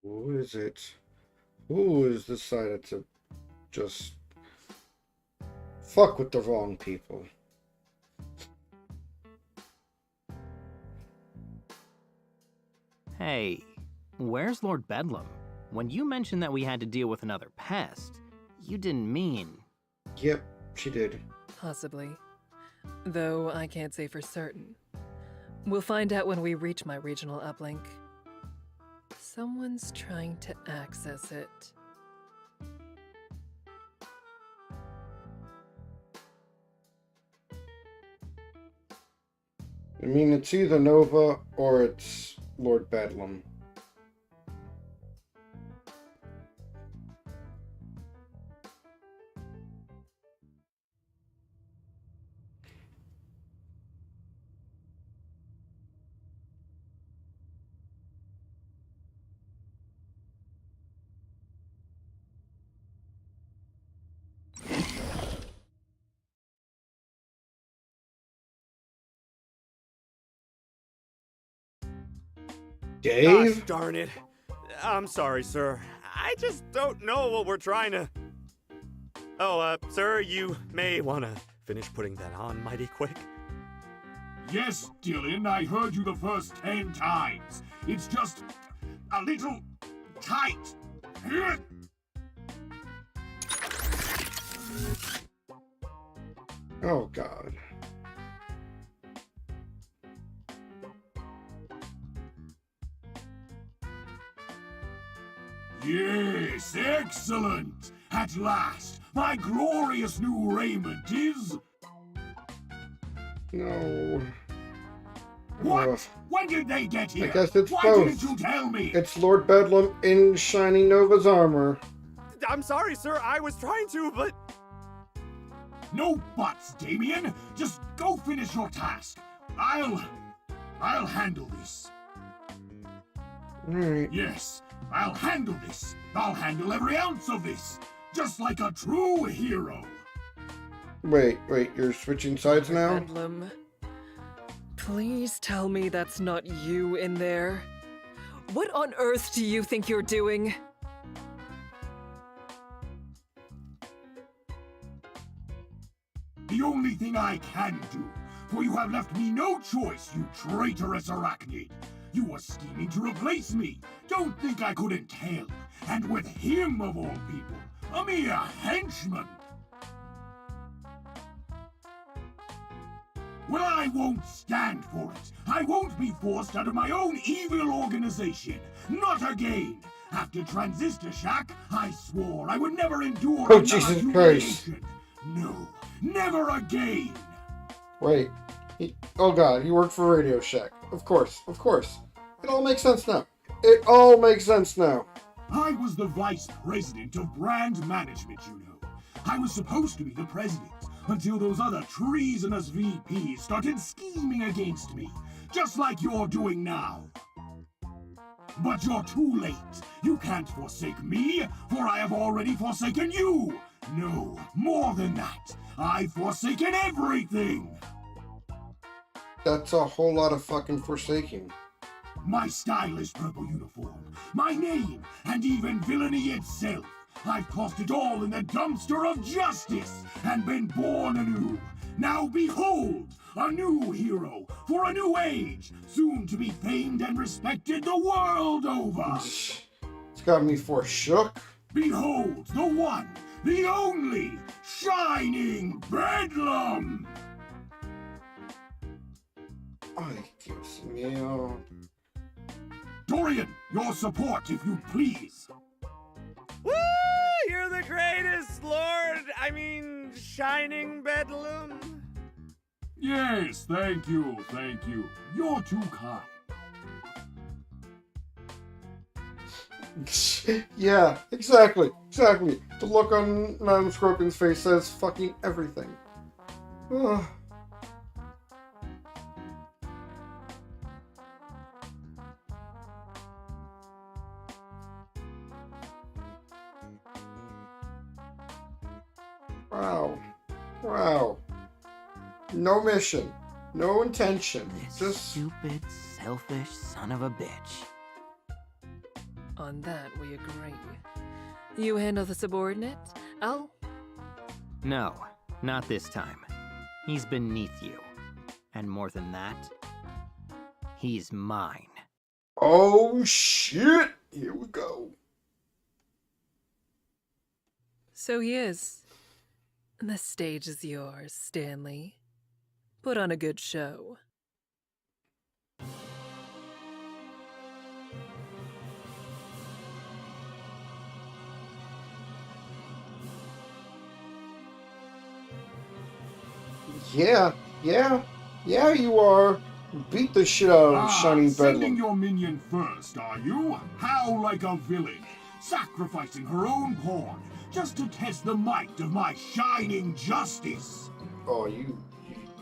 Who is it? Who has decided to just fuck with the wrong people? Hey, where's Lord Bedlam? When you mentioned that we had to deal with another pest, you didn't mean... Yep, she did. Possibly. Though I can't say for certain. We'll find out when we reach my regional uplink. Someone's trying to access it. I mean, it's either Nova or it's Lord Bedlam. Dave? Gosh darn it. I'm sorry, sir. I just don't know what we're trying to... Oh, sir, you may want to finish putting that on mighty quick. Yes, Dylan, I heard you the first 10 times. It's just a little tight. Oh, God. Yes, excellent. At last, my glorious new raiment is... No. What? Ugh. When did they get here? I guess it's Why both. didn't you tell me? It's Lord Bedlam in Shining Nova's armor. I'm sorry, sir. I was trying to, but... No buts, Damien. Just go finish your task. I'll handle this. Alright. Yes, I'll handle this. I'll handle every ounce of this. Just like a true hero. Wait, you're switching sides now? Bedlam. Please tell me that's not you in there. What on earth do you think you're doing? The only thing I can do, for you have left me no choice, you traitorous arachnid. You were scheming to replace me. Don't think I couldn't tell. And with him, of all people, a mere henchman. Well, I won't stand for it. I won't be forced out of my own evil organization. Not again. After Transistor Shack, I swore I would never endure Oh, another Jesus humiliation. No, never again. Wait. Oh, God, he worked for Radio Shack. Of course. It all makes sense now. I was the vice president of brand management, you know. I was supposed to be the president until those other treasonous VPs started scheming against me, just like you're doing now. But you're too late. You can't forsake me, for I have already forsaken you. No, more than that. I've forsaken everything. That's a whole lot of fucking forsaking. My stylish purple uniform, my name, and even villainy itself. I've tossed it all in the dumpster of justice and been born anew. Now behold, a new hero for a new age, soon to be famed and respected the world over. It's got me forsook. Behold, the one, the only, Shining Bedlam! Ay, Dios mío. Dorian, your support, if you please. Woo! You're the greatest, Lord! Shining Bedlam. Yes, thank you. You're too kind. Yeah, exactly. The look on Madam Scorpion's face says fucking everything. Ugh. Wow. No mission. No intention. This Just... stupid, selfish son of a bitch. On that, we agree. You handle the subordinate? Oh, No, not this time. He's beneath you. And more than that, he's mine. Oh shit! Here we go. so he is. The stage is yours, Stanley. Put on a good show. Yeah, you are. Beat the shit out of Shining Sending Bedlam. your minion first, are you? How like a villain, sacrificing her own pawn just to test the might of my shining justice. Oh,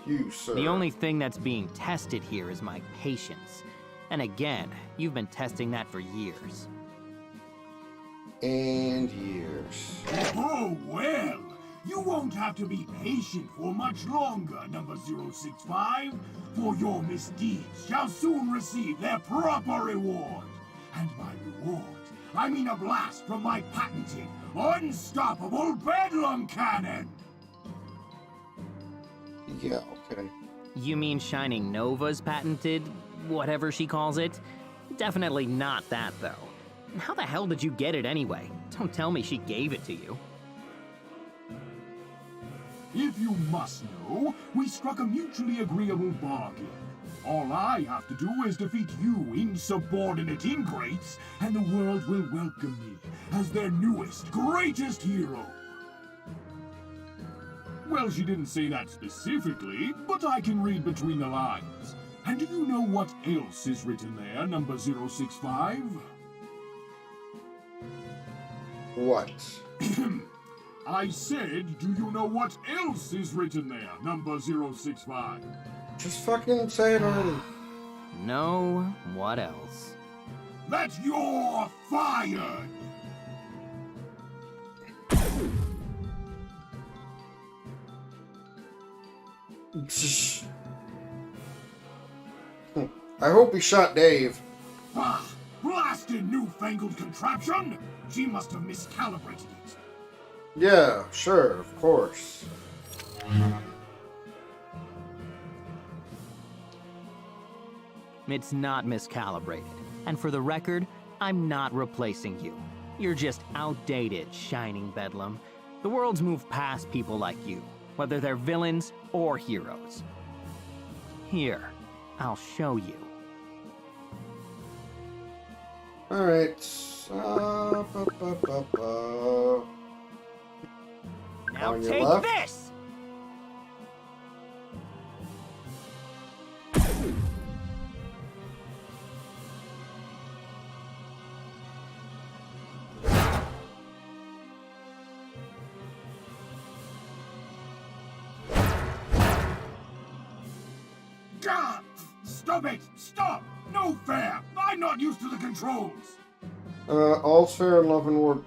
you, sir. The only thing that's being tested here is my patience. And again, you've been testing that for years. And years. Oh, well. You won't have to be patient for much longer, number 065, for your misdeeds shall soon receive their proper reward. And by reward, I mean a blast from my patented, unstoppable Bedlam Cannon! Yeah, okay. You mean Shining Nova's patented, whatever she calls it? Definitely not that, though. How the hell did you get it anyway? Don't tell me she gave it to you. If you must know, we struck a mutually agreeable bargain. All I have to do is defeat you insubordinate ingrates, and the world will welcome me as their newest, greatest hero. Well, she didn't say that specifically, but I can read between the lines. And do you know what else is written there, number 065? What? I said, do you know what else is written there, number 065? Just fucking say it already. No, what else? That you're fired! I hope he shot Dave. Ah, blasted newfangled contraption! She must have miscalibrated it. Yeah, sure, of course. It's not miscalibrated. And for the record, I'm not replacing you. You're just outdated, Shining Bedlam. The world's moved past people like you, whether they're villains or heroes. Here, I'll show you. Alright. Now On your take left. this! God! Stop it! Stop! No fair! I'm not used to the controls! All's fair in love and war.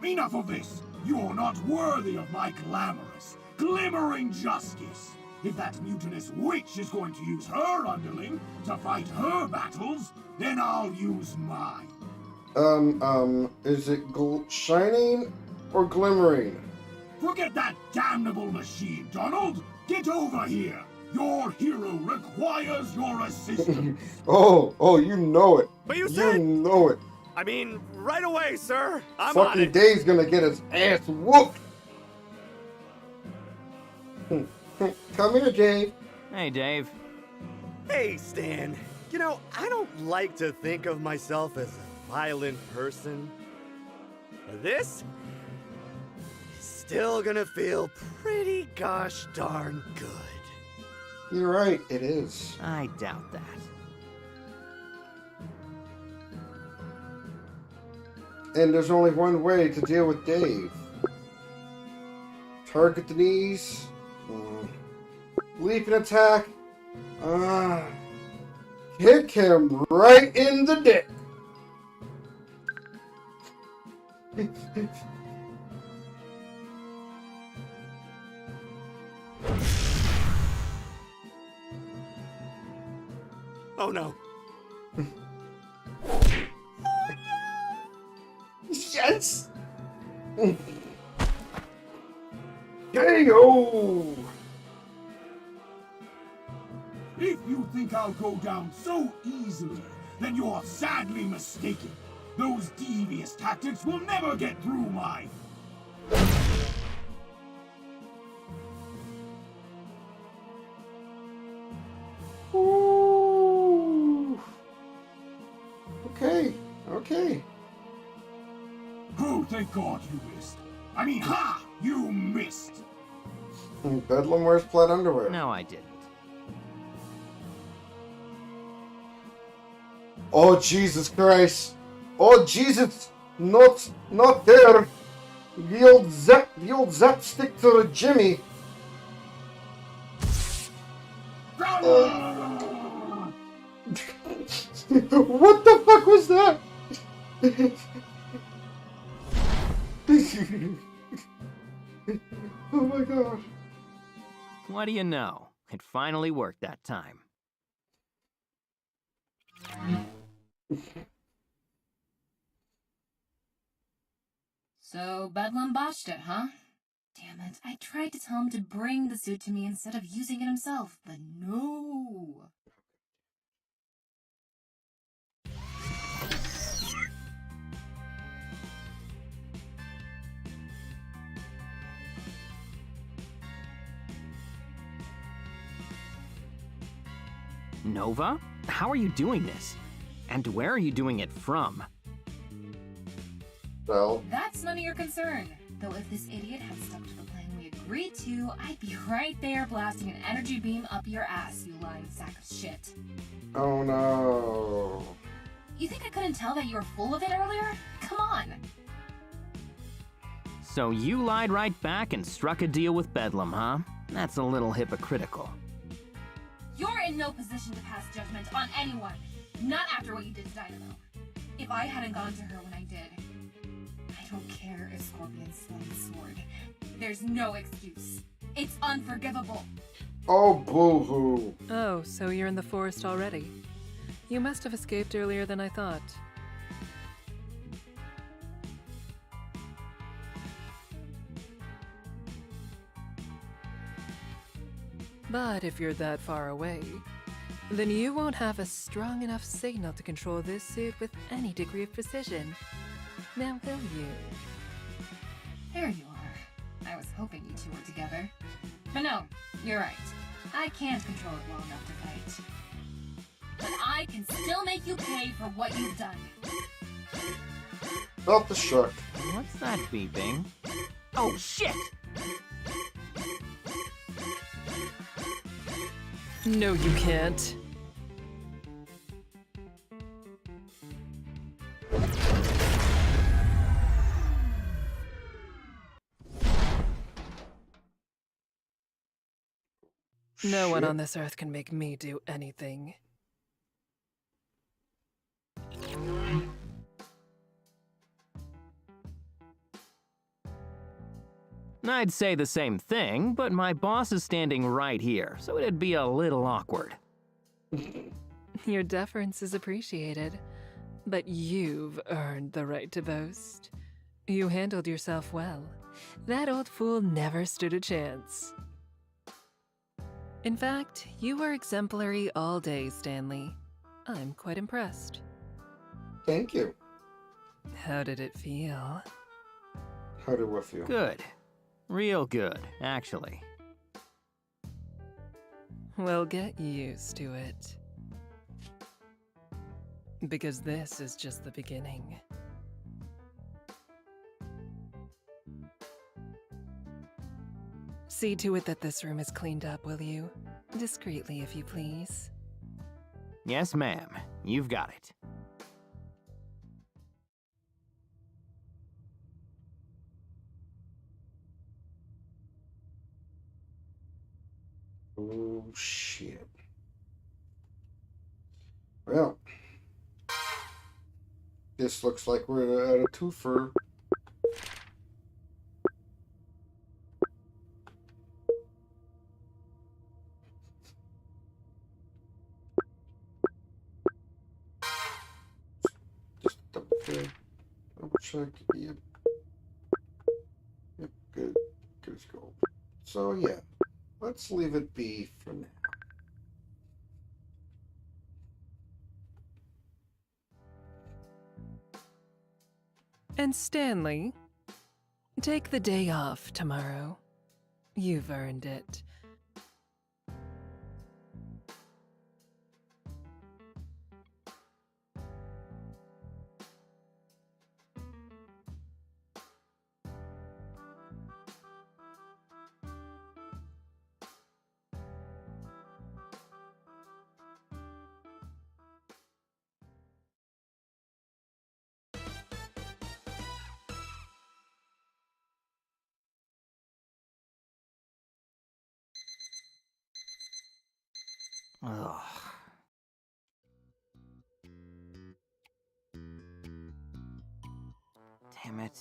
Enough of this! You're not worthy of my glamorous, glimmering justice! If that mutinous witch is going to use her underling to fight her battles, then I'll use mine. Is it shining or glimmering? Forget that damnable machine, Donald! Get over here! Your hero requires your assistance! Oh, you know it. But you You said... know it. I mean, right away, sir. I'm on Fucking it. Dave's gonna get his ass whooped. Come here, Dave. Hey, Dave. Hey, Stan. You know, I don't like to think of myself as a violent person. But this is still gonna feel pretty gosh darn good. You're right, it is. I doubt that. And there's only one way to deal with Dave. Target the knees. Leap and attack. Kick him right in the dick. Oh no. Yes! KO! If you think I'll go down so easily, then you're sadly mistaken. Those devious tactics will never get through my... Ooh. Okay, okay. Oh, thank God you missed. I mean, ha! You missed! Bedlam wears plaid underwear. No, I didn't. Oh, Jesus Christ. Oh, Jesus. Not there. The old zap stick to the Jimmy. What the fuck was that? Oh my god. What do you know? It finally worked that time. So Bedlam botched it, huh? Damn it, I tried to tell him to bring the suit to me instead of using it himself, but no. Nova? How are you doing this? And where are you doing it from? Well, That's none of your concern. Though if this idiot had stuck to the plan we agreed to, I'd be right there blasting an energy beam up your ass, you lying sack of shit. oh no. You think I couldn't tell that you were full of it earlier? Come on! So you lied right back and struck a deal with Bedlam, huh? That's a little hypocritical. You're in no position to pass judgment on anyone. Not after what you did to Dynamo. If I hadn't gone to her when I did, I don't care if Scorpion swung his sword. There's no excuse. It's unforgivable. Oh, boo-hoo. Oh, so you're in the forest already. You must have escaped earlier than I thought. But if you're that far away, then you won't have a strong enough signal to control this suit with any degree of precision. Now will you? There you are. I was hoping you two were together. But no, you're right. I can't control it well enough to fight. But I can still make you pay for what you've done. Not the shark. What's that beeping? Oh, shit! No, you can't. No one on this earth can make me do anything. I'd say the same thing, but my boss is standing right here, so it'd be a little awkward. Your deference is appreciated, but you've earned the right to boast. You handled yourself well. That old fool never stood a chance. In fact, you were exemplary all day, Stanley. I'm quite impressed. Thank you. How did it feel? How do I feel? Good. Real good, actually. Well, get used to it. Because this is just the beginning. See to it that this room is cleaned up, will you? Discreetly, if you please. Yes, ma'am. You've got it. Oh, shit. Well, this looks like we're at a twofer. Just double check. Yep. Yep, good. Good as gold. So, yeah, let's leave it be for now. And Stanley, take the day off tomorrow. You've earned it. Ugh. Damn it.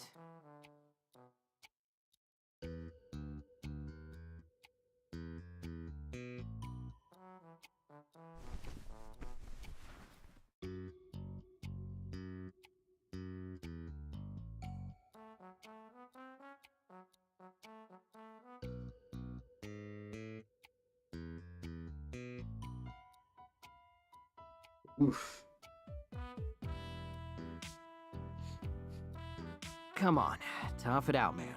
Oof. Come on, tough it out, man.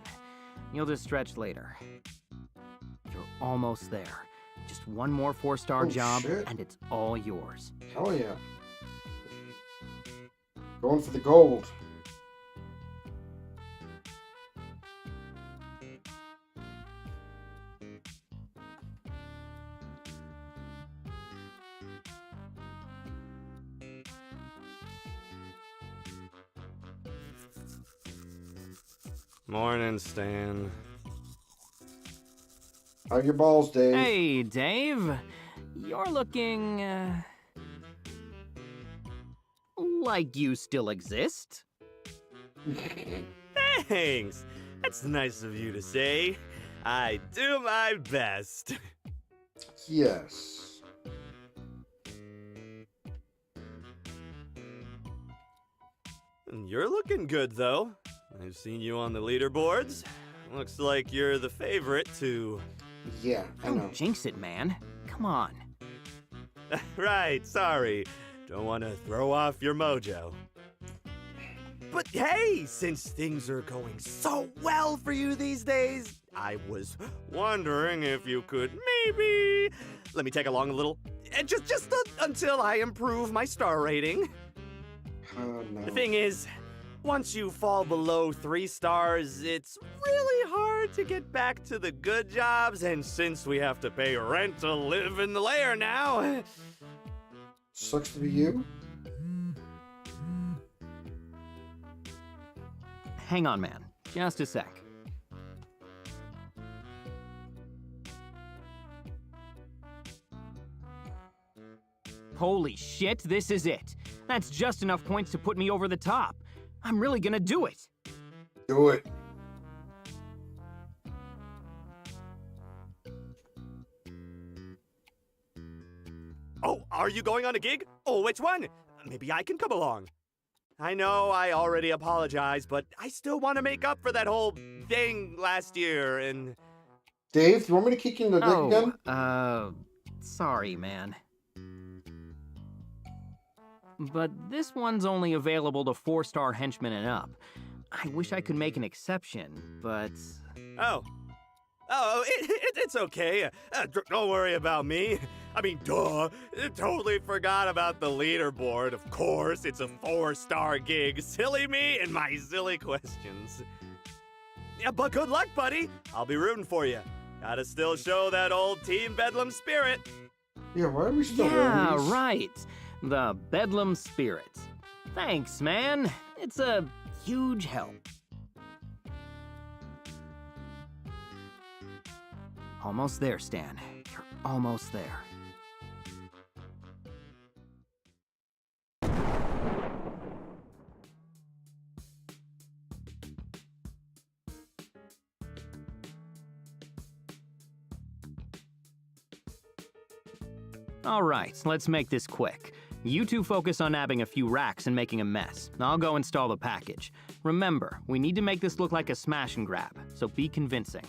You'll just stretch later. You're almost there. Just one more 4-star job, shit. and it's all yours. Hell yeah. Going for the gold. Morning, Stan. How are your balls, Dave? Hey, Dave. You're looking, like you still exist. Thanks. That's nice of you to say. I do my best. Yes. You're looking good, though. I've seen you on the leaderboards. Looks like you're the favorite to... Yeah, I know. Don't jinx it, man. Come on. Right, sorry. Don't want to throw off your mojo. But hey, since things are going so well for you these days, I was wondering if you could maybe let me tag along a little, just until I improve my star rating. No. The thing is, once you fall below 3 stars, it's really hard to get back to the good jobs, and since we have to pay rent to live in the lair now... Sucks to be you. Hang on, man. Just a sec. Holy shit, this is it. That's just enough points to put me over the top. I'm really gonna do it. Do it. Oh, are you going on a gig? Oh, which one? Maybe I can come along. I know I already apologized, but I still want to make up for that whole thing last year, and... Dave, you want me to kick you in the dick again? Sorry, man. But this one's only available to 4-star henchmen and up. I wish I could make an exception, but... Oh, it's okay. Don't worry about me. I mean, duh. Totally forgot about the leaderboard. Of course, it's a 4-star gig. Silly me and my silly questions. Yeah, but good luck, buddy. I'll be rooting for you. Gotta still show that old Team Bedlam spirit. Yeah, why are we still Yeah, wearing these? right. The Bedlam spirit. Thanks, man. It's a huge help. Almost there, Stan. You're almost there. Alright, let's make this quick. You two focus on nabbing a few racks and making a mess. I'll go install the package. Remember, we need to make this look like a smash and grab, so be convincing.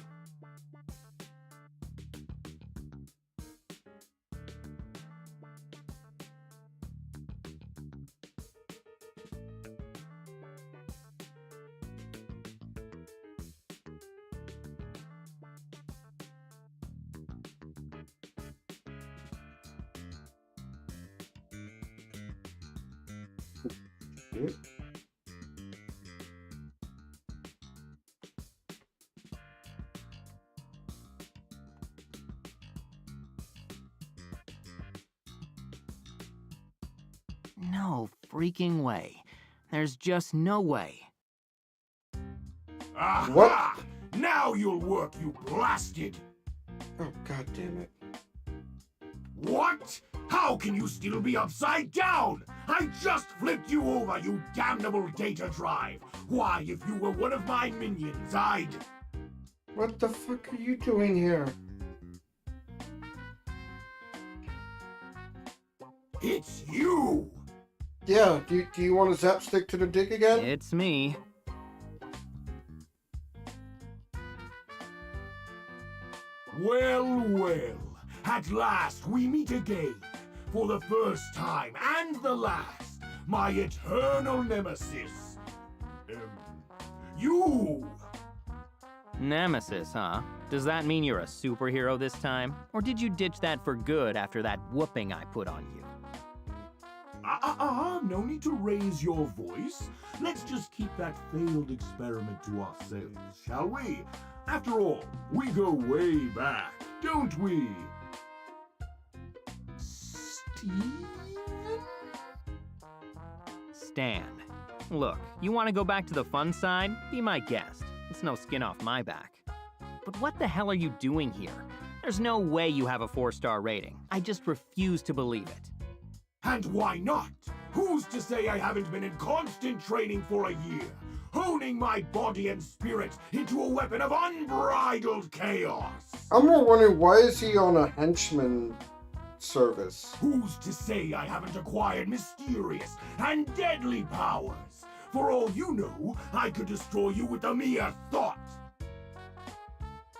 No freaking way. There's just no way. Aha! What? Now you'll work, you blasted! Oh, god damn it. What? How can you still be upside down? I just flipped you over, you damnable data drive! Why, if you were one of my minions, I'd... What the fuck are you doing here? It's you! Yeah, do you want to zap stick to the dick again? It's me. Well, well, at last we meet again. For the first time and the last, my eternal nemesis. You! Nemesis, huh? Does that mean you're a superhero this time? Or did you ditch that for good after that whooping I put on you? No need to raise your voice. Let's just keep that failed experiment to ourselves, shall we? After all, we go way back, don't we? Steve? Stan. Look, you want to go back to the fun side? Be my guest. It's no skin off my back. But what the hell are you doing here? There's no way you have a 4-star rating. I just refuse to believe it. And why not? Who's to say I haven't been in constant training for a year, honing my body and spirit into a weapon of unbridled chaos? I'm more wondering, why is he on a henchman service? Who's to say I haven't acquired mysterious and deadly powers? For all you know, I could destroy you with a mere thought.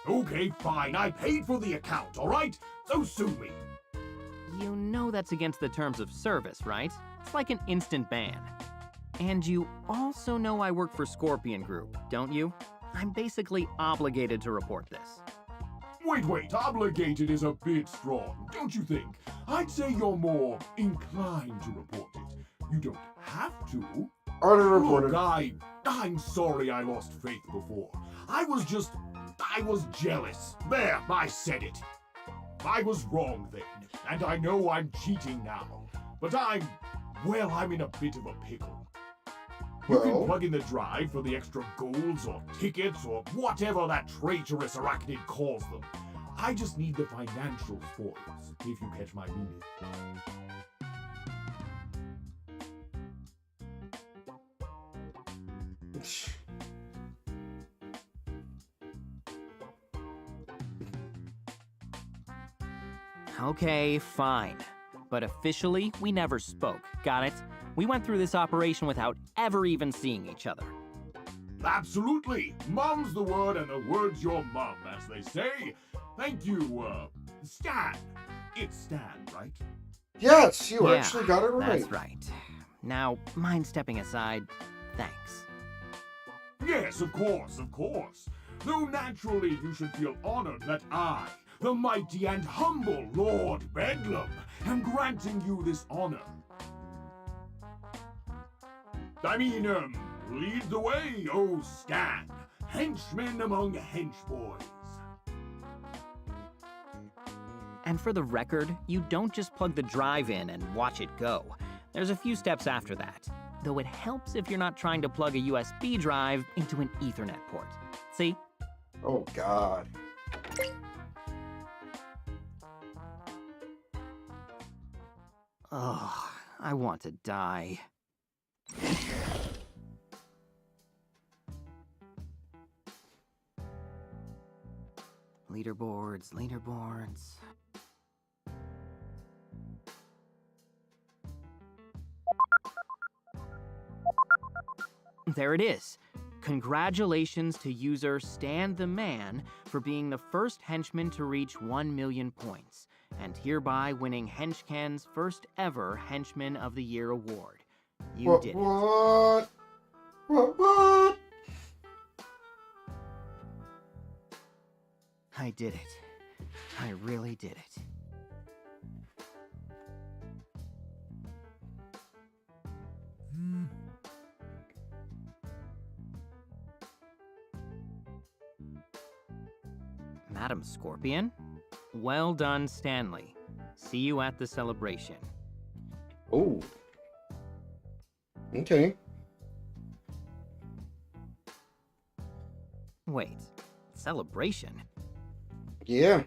Okay, fine, I paid for the account, alright? So sue me. You know that's against the terms of service, right? It's like an instant ban. And you also know I work for Scorpion Group, don't you? I'm basically obligated to report this. Wait, obligated is a bit strong, don't you think? I'd say you're more inclined to report it. You don't have to. Already reported. Look, I'm sorry I lost faith before. I was jealous. There, I said it. I was wrong then, and I know I'm cheating now. But I'm in a bit of a pickle. You can plug in the drive for the extra golds or tickets or whatever that traitorous arachnid calls them. I just need the financial spoils, if you catch my meaning. Okay, fine. But officially, we never spoke, got it? We went through this operation without ever even seeing each other. Absolutely! Mom's the word and the word's your mom, as they say. Thank you, Stan. It's Stan, right? Yes, you actually got it right. That's right. Now, mind stepping aside? Thanks. Yes, of course. Though naturally you should feel honored that I, the mighty and humble Lord Bedlam, am granting you this honor. I mean, lead the way, oh Stan, henchman among henchboys. And for the record, you don't just plug the drive in and watch it go. There's a few steps after that, though it helps if you're not trying to plug a USB drive into an Ethernet port. See? Oh, God. Ugh, I want to die. Leaderboards, leaderboards. There it is. Congratulations to user Stan the Man for being the first henchman to reach 1 million points, and hereby winning Henchcan's first ever Henchman of the Year award. You did it. What? I did it. I really did it. Madam Scorpion? Well done, Stanley. See you at the celebration. Oh. Okay. Wait, celebration? Yeah.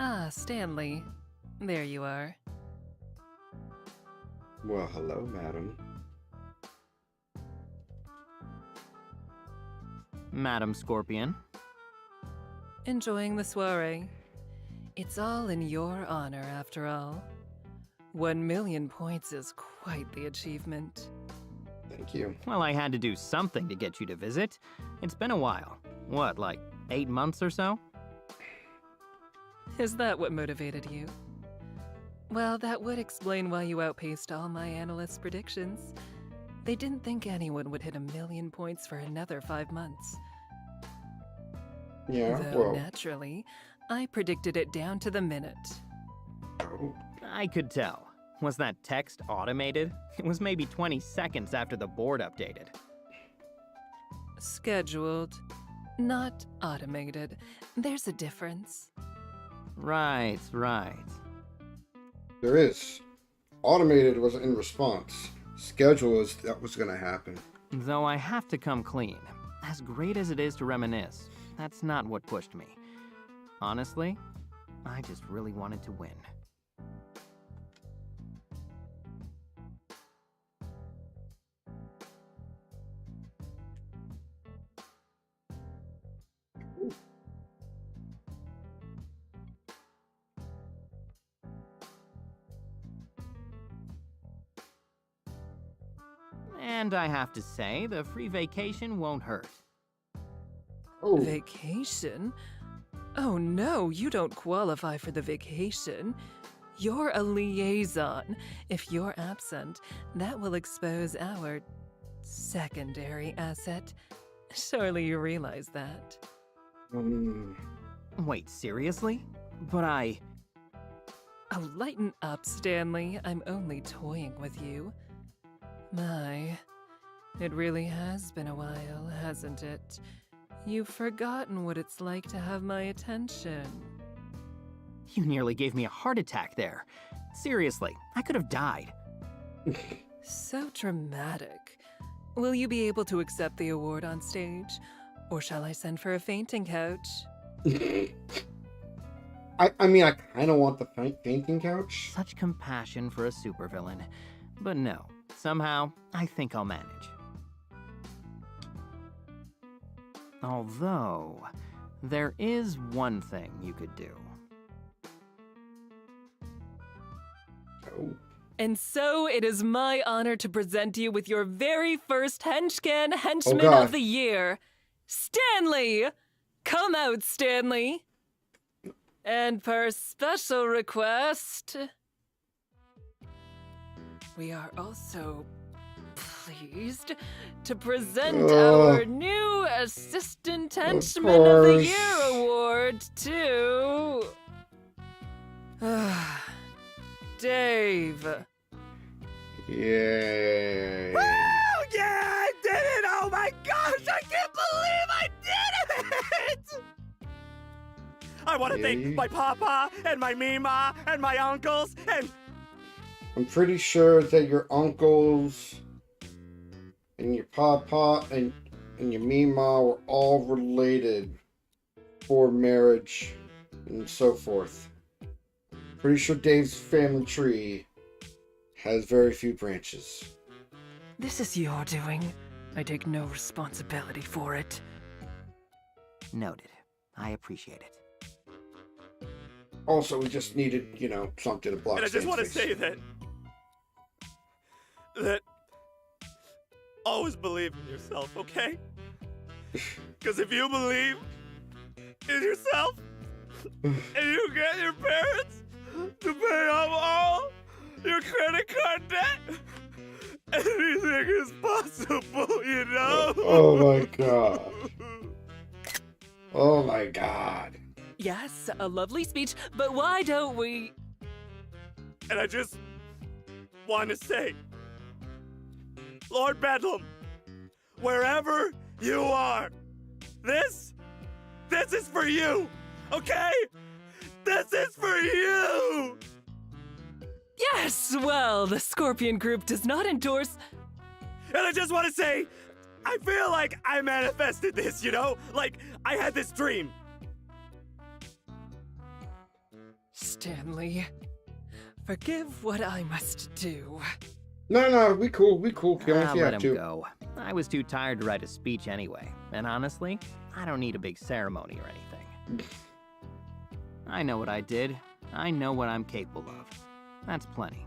Ah, Stanley. There you are. Well, hello, madam. Madam Scorpion? Enjoying the soiree? It's all in your honor, after all. 1 million points is quite the achievement. Thank you. Well, I had to do something to get you to visit. It's been a while. What, like 8 months or so? Is that what motivated you? Well, that would explain why you outpaced all my analysts' predictions. They didn't think anyone would hit 1 million points for another 5 months. Yeah, Though, well. naturally, I predicted it down to the minute. Oh. I could tell. Was that text automated? It was maybe 20 seconds after the board updated. Scheduled, not automated. There's a difference. Right. There is. Automated was in response. Schedule is that was gonna happen. Though I have to come clean. As great as it is to reminisce, that's not what pushed me. Honestly, I just really wanted to win. And I have to say, the free vacation won't hurt. Oh. Vacation? Oh no, you don't qualify for the vacation. You're a liaison. If you're absent, that will expose our secondary asset. Surely you realize that. Wait, seriously? But Oh, lighten up, Stanley. I'm only toying with you. My, it really has been a while, hasn't it? You've forgotten what it's like to have my attention. You nearly gave me a heart attack there. Seriously, I could have died. So dramatic. Will you be able to accept the award on stage? Or shall I send for a fainting couch? I mean, I kind of want the fainting couch. Such compassion for a supervillain. But no, somehow, I think I'll manage. Although, there is one thing you could do. Oh. And so it is my honor to present you with your very first Henchman God. of the Year, Stanley! Come out, Stanley! And per special request, we are also pleased to present our new Assistant Henchman of the Year award to Dave. Yay. Woo! Yeah, I did it! Oh my gosh, I can't believe did it! I want to thank my papa and my mima and my uncles and... I'm pretty sure that your uncles and your papa and your mima were all related for marriage and so forth. Pretty sure Dave's family tree has very few branches. This is your doing. I take no responsibility for it. Noted. I appreciate it. Also, we just needed, you know, something to block. And I just want to say that always believe in yourself, okay? Because if you believe in yourself and you get your parents to pay off all your credit card debt, anything is possible, you know? Oh my god. Oh my god. Yes, a lovely speech, but why don't we... And I just want to say, Lord Bedlam, wherever you are, this is for you, okay? This is for you! Yes, well, the Scorpion Group does not endorse... And I just want to say, I feel like I manifested this, you know? Like, I had this dream. Stanley, forgive what I must do. No, we cool. Kill if you let have him to. go. I was too tired to write a speech anyway, and honestly, I don't need a big ceremony or anything. I know what I did. I know what I'm capable of. That's plenty.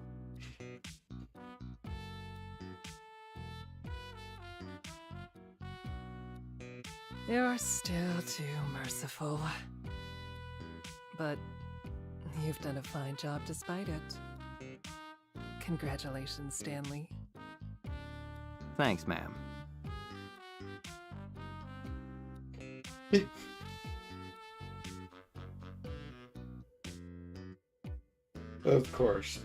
You're still too merciful. But you've done a fine job despite it. Congratulations, Stanley. Thanks, ma'am. Of course.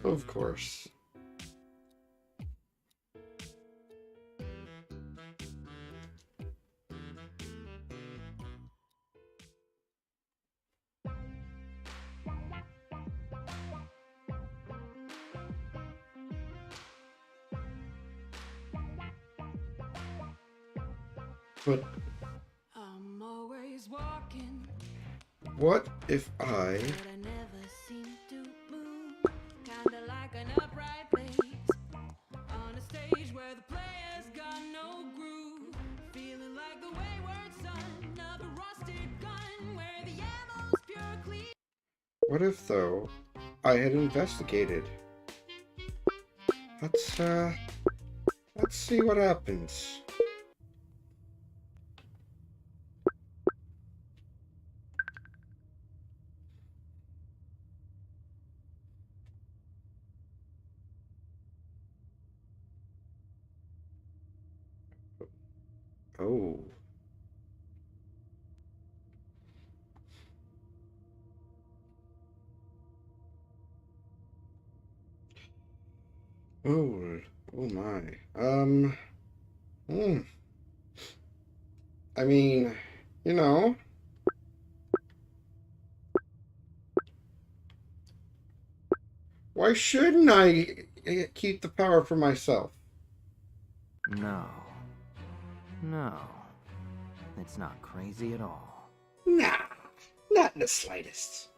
But I'm always walking, what if I... but I never seem to move. Kinda like an upright place on a stage where the players got no groove. Feeling like the wayward son of a rusted gun, where the ammo's pure clean. What if, though, I had investigated? Let's see what happens. Oh. Oh my. I mean, you know. Why shouldn't I keep the power for myself? No. It's not crazy at all. Nah, not in the slightest.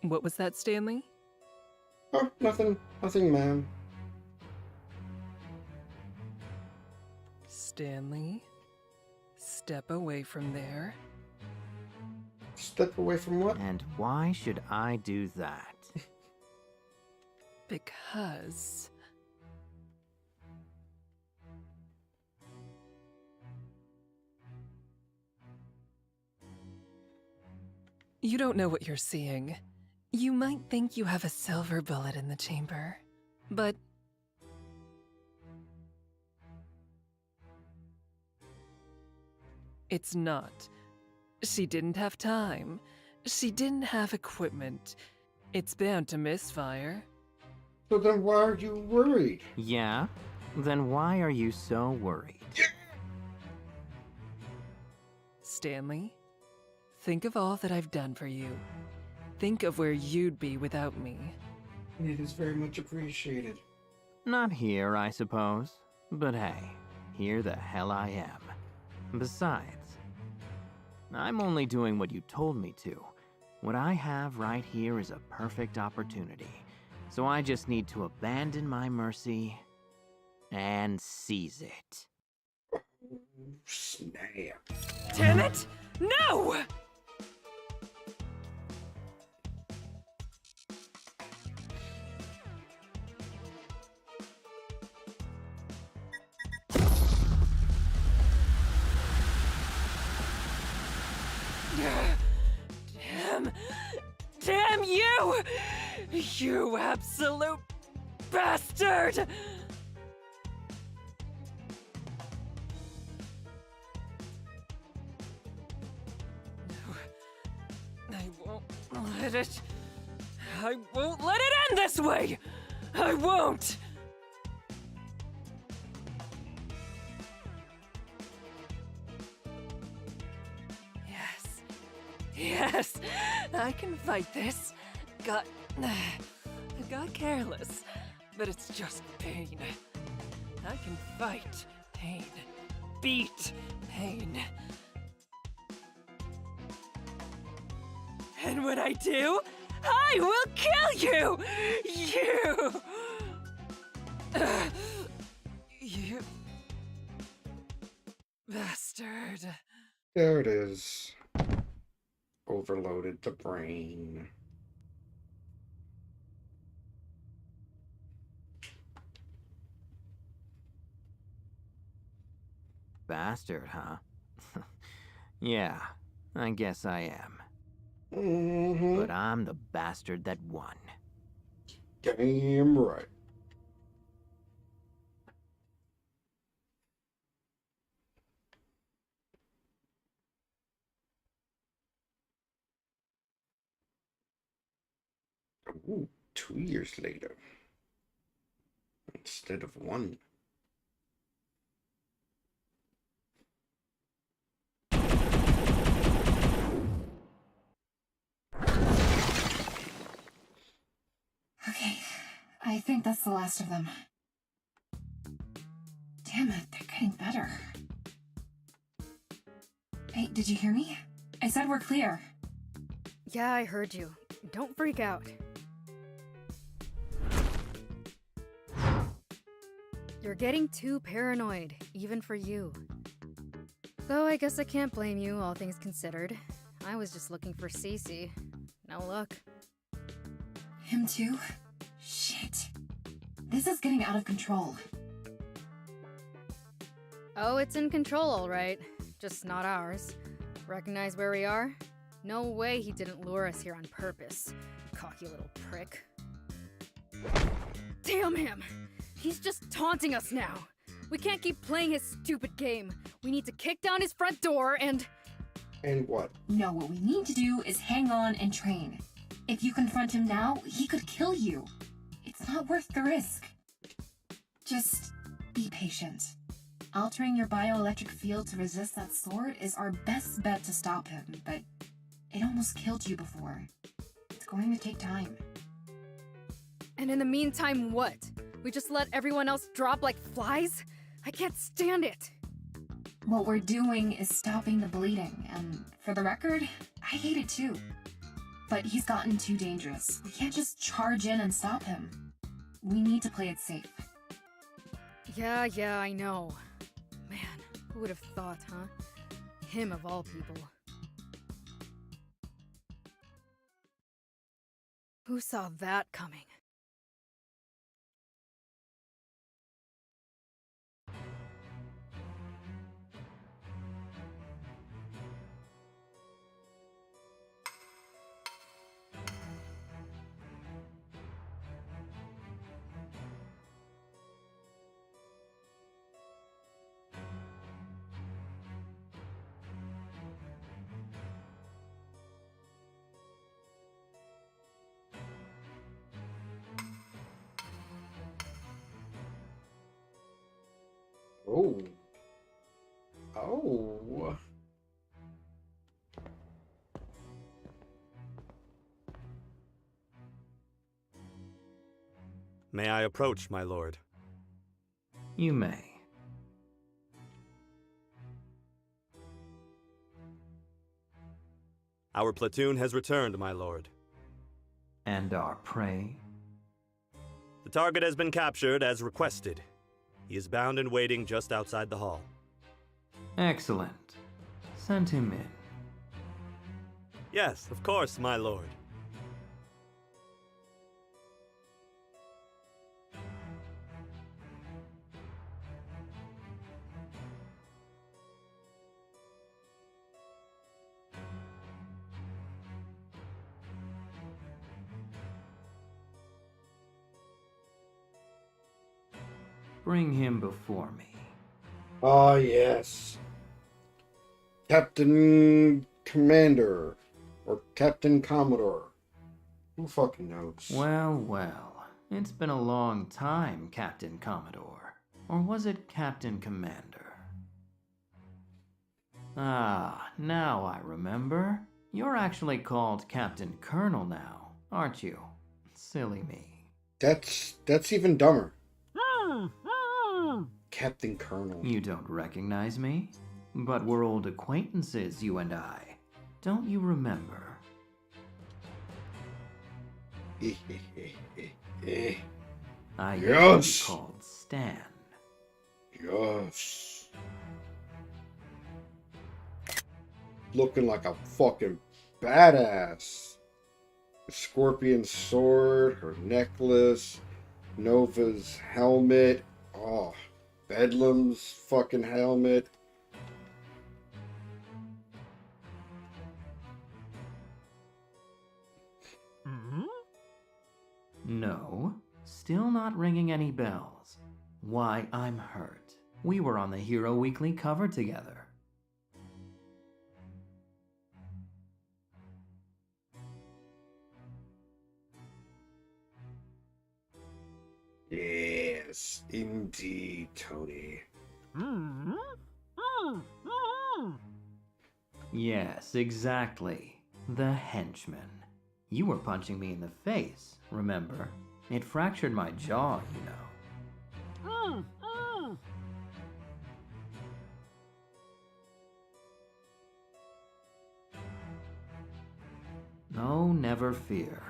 What was that, Stanley? Oh, nothing, ma'am. Stanley, step away from there. Step away from what? And why should I do that? Because... you don't know what you're seeing. You might think you have a silver bullet in the chamber, but... it's not. She didn't have time. She didn't have equipment. It's bound to misfire. So then why are you worried? Yeah? Then why are you so worried? Stanley, think of all that I've done for you. Think of where you'd be without me. It is very much appreciated. Not here, I suppose. But hey, here the hell I am. Besides, I'm only doing what you told me to. What I have right here is a perfect opportunity. So I just need to abandon my mercy and seize it. Snap. Damn it! No! Damn you! You absolute bastard! I won't let it end this way! I won't! Yes, I can fight this. I got careless, but it's just pain. I can fight pain, beat pain. And when I do, I will kill you! You bastard. There it is. Overloaded the brain. Bastard, huh? Yeah, I guess I am. But I'm the bastard that won. Damn right. Ooh, 2 years later. Instead of 1. Okay, I think that's the last of them. Damn it, they're getting better. Hey, did you hear me? I said we're clear. Yeah, I heard you. Don't freak out. You're getting too paranoid, even for you. Though I guess I can't blame you, all things considered. I was just looking for Cece. No luck. Him too? Shit. This is getting out of control. Oh, it's in control, all right. Just not ours. Recognize where we are? No way he didn't lure us here on purpose. Cocky little prick. Damn him! He's just taunting us now. We can't keep playing his stupid game. We need to kick down his front door and... And what? No, what we need to do is hang on and train. If you confront him now, he could kill you. It's not worth the risk. Just be patient. Altering your bioelectric field to resist that sword is our best bet to stop him, but it almost killed you before. It's going to take time. And in the meantime, what? We just let everyone else drop like flies? I can't stand it! What we're doing is stopping the bleeding, and for the record, I hate it too. But he's gotten too dangerous. We can't just charge in and stop him. We need to play it safe. Yeah, I know. Man, who would have thought, huh? Him of all people. Who saw that coming? Oh. Oh. May I approach, my lord? You may. Our platoon has returned, my lord. And our prey? The target has been captured as requested. He is bound and waiting just outside the hall. Excellent. Send him in. Yes, of course, my lord. Bring him before me. Ah, yes. Captain Commander. Or Captain Commodore. Who fucking knows? Well, well. It's been a long time, Captain Commodore. Or was it Captain Commander? Ah, now I remember. You're actually called Captain Colonel now, aren't you? Silly me. That's even dumber. Captain Colonel. You don't recognize me? But we're old acquaintances, you and I. Don't you remember? I used Yes. to be called Stan. Yes. Looking like a fucking badass. Scorpion's sword, her necklace, Nova's helmet. Oh, Bedlam's fucking helmet. No, still not ringing any bells. Why, I'm hurt. We were on the Hero Weekly cover together. Yes, indeed, Tony. Yes, exactly. The Henchman. You were punching me in the face, remember? It fractured my jaw, you know. Oh, never fear.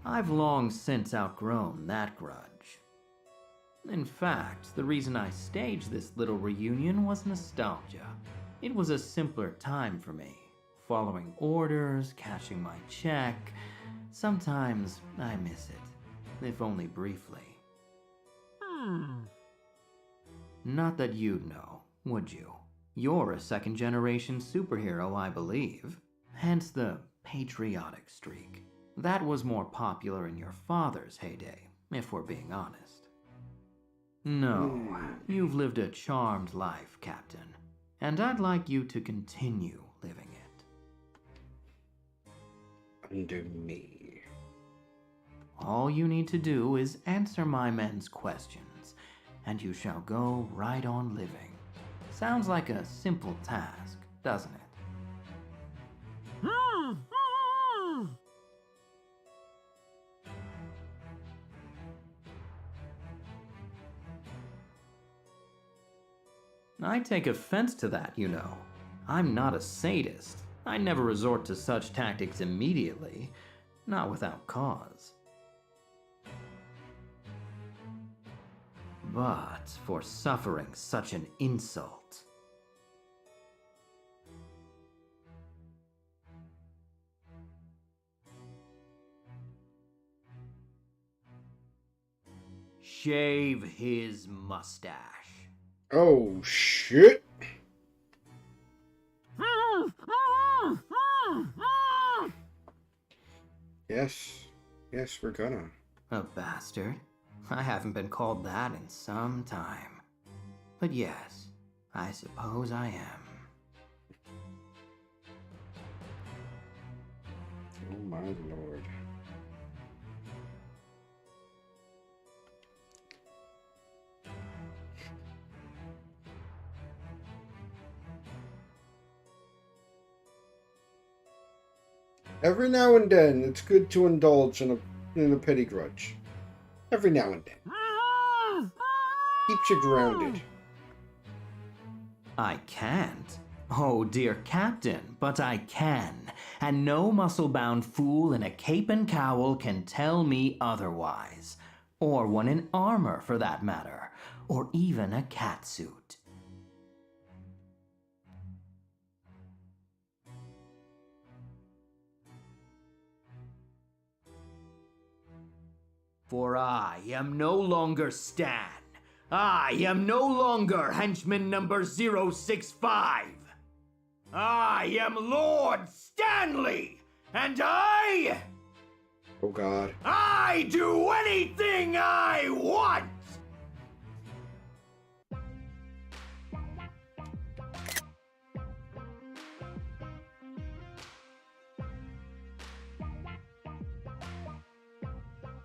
I've long since outgrown that grudge. In fact, the reason I staged this little reunion was nostalgia. It was a simpler time for me. Following orders, cashing my check. Sometimes I miss it, if only briefly. Not that you'd know, would you? You're a second-generation superhero, I believe. Hence the patriotic streak. That was more popular in your father's heyday, if we're being honest. No, you've lived a charmed life, Captain. And I'd like you to continue living it. Under me. All you need to do is answer my men's questions, and you shall go right on living. Sounds like a simple task, doesn't it? I take offense to that, you know. I'm not a sadist. I never resort to such tactics immediately, not without cause. But for suffering such an insult. Shave his mustache. Oh, shit. Yes, we're gonna. A bastard? I haven't been called that in some time. But yes, I suppose I am. Oh my lord. Every now and then, it's good to indulge in a petty grudge. Every now and then. Keeps you grounded. I can't. Oh, dear Captain, but I can. And no muscle-bound fool in a cape and cowl can tell me otherwise. Or one in armor, for that matter. Or even a catsuit. For I am no longer Stan. I am no longer henchman number 065. I am Lord Stanley, and I Oh God. do anything I want!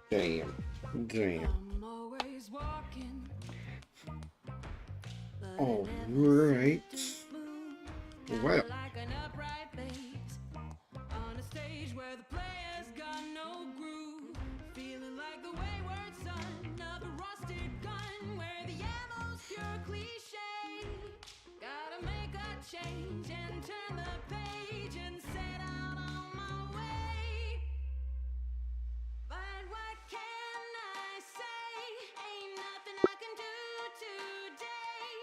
Damn. I'm always walking. All right. Well. Like an upright bass on a stage where the players got no groove. Feeling like the wayward son of a rusted gun, where the ammo's pure cliche. Gotta make a change and turn the page and set out on my way. But what can I say? Ain't nothing I can do today.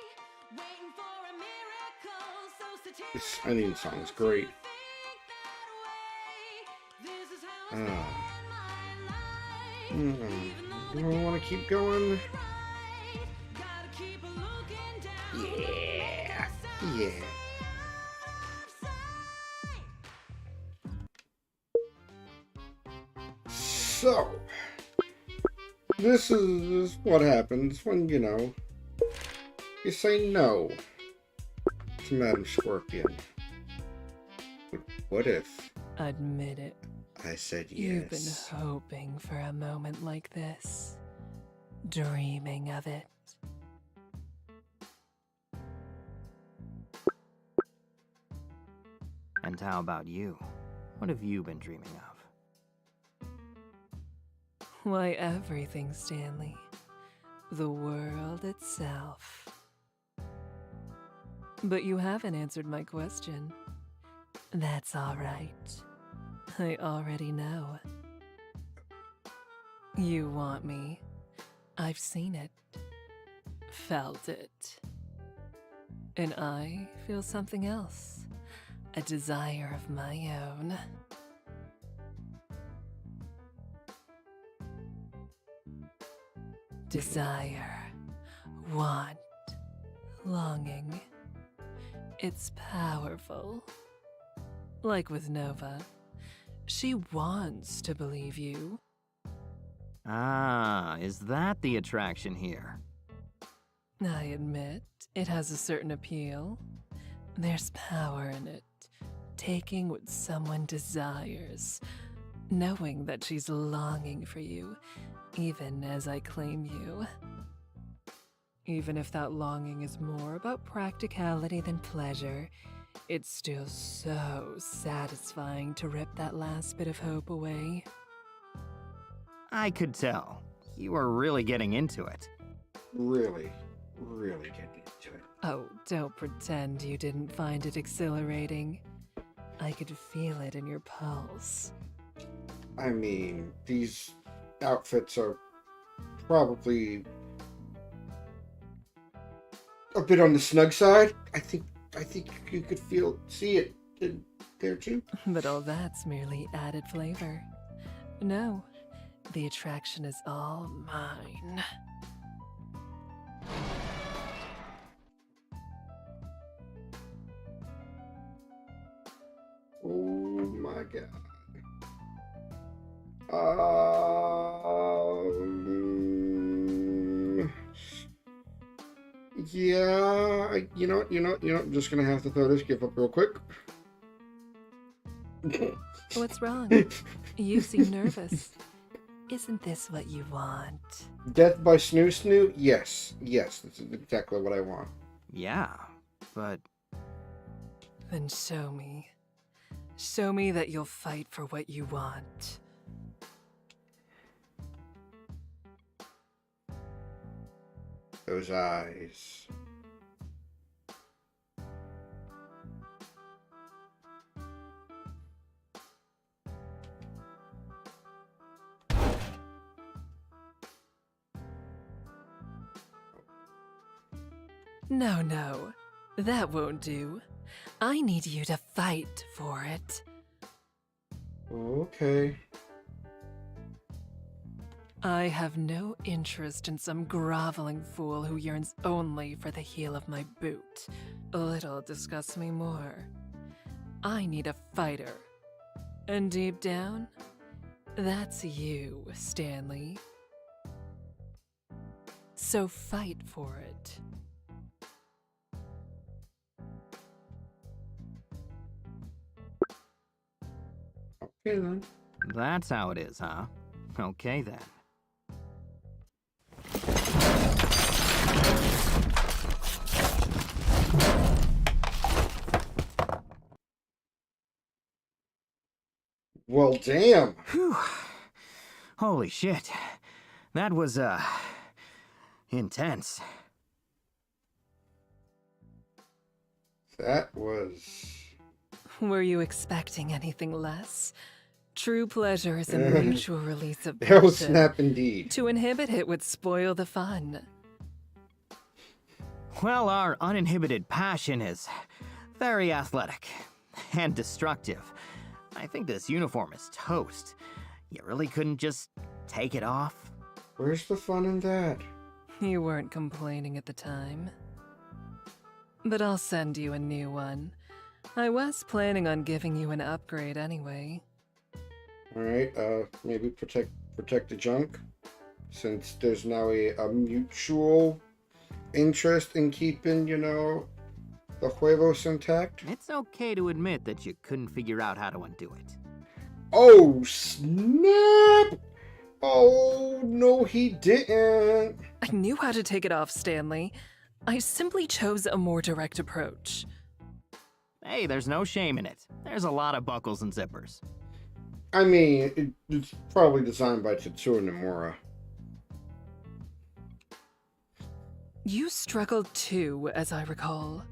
Waiting for a miracle, so This Onion song is great. Do I want to keep going? Yeah. Yeah. So, this is what happens when, you say no to Madam Scorpion. But what if Admit it. I said You've been yes? hoping for a moment like this. Dreaming of it. And how about you? What have you been dreaming of? Why, everything, Stanley. The world itself. But you haven't answered my question. That's all right. I already know. You want me. I've seen it. Felt it. And I feel something else. A desire of my own. Desire. Want. Longing. It's powerful. Like with Nova. She wants to believe you. Ah, is that the attraction here? I admit, it has a certain appeal. There's power in it. Taking what someone desires. Knowing that she's longing for you, even as I claim you. Even if that longing is more about practicality than pleasure, it's still so satisfying to rip that last bit of hope away. I could tell. You were really getting into it. Really getting into it. Oh, don't pretend you didn't find it exhilarating. I could feel it in your pulse. I mean, these outfits are probably a bit on the snug side. I think you could see it in there too. But all that's merely added flavor. No, the attraction is all mine. Oh my god. Yeah, you know, I'm just gonna have to throw this gift up real quick. What's wrong? You seem nervous. Isn't this what you want? Death by Snoo Snoo? Yes, this is exactly what I want. Yeah, but... Then show me. Show me that you'll fight for what you want. Those eyes. No, no. That won't do. I need you to fight for it. Okay. I have no interest in some groveling fool who yearns only for the heel of my boot. Little disgusts me more. I need a fighter. And deep down, that's you, Stanley. So fight for it. Okay then. That's how it is, huh? Okay then. Well, damn. Whew. Holy shit. That was, intense. That was... Were you expecting anything less? True pleasure is a mutual release of Hell passion. snap indeed. To inhibit it would spoil the fun. Well, our uninhibited passion is very athletic and destructive. I think this uniform is toast. You really couldn't just take it off? Where's the fun in that? You weren't complaining at the time. But I'll send you a new one. I was planning on giving you an upgrade anyway. Alright, maybe protect the junk. Since there's now a mutual interest in keeping, you know, the huevos intact. It's okay to admit that you couldn't figure out how to undo it. Oh, snap! Oh, no, he didn't. I knew how to take it off, Stanley. I simply chose a more direct approach. Hey, there's no shame in it. There's a lot of buckles and zippers. I mean, it's probably designed by Tetsuo Nomura. You struggled too, as I recall.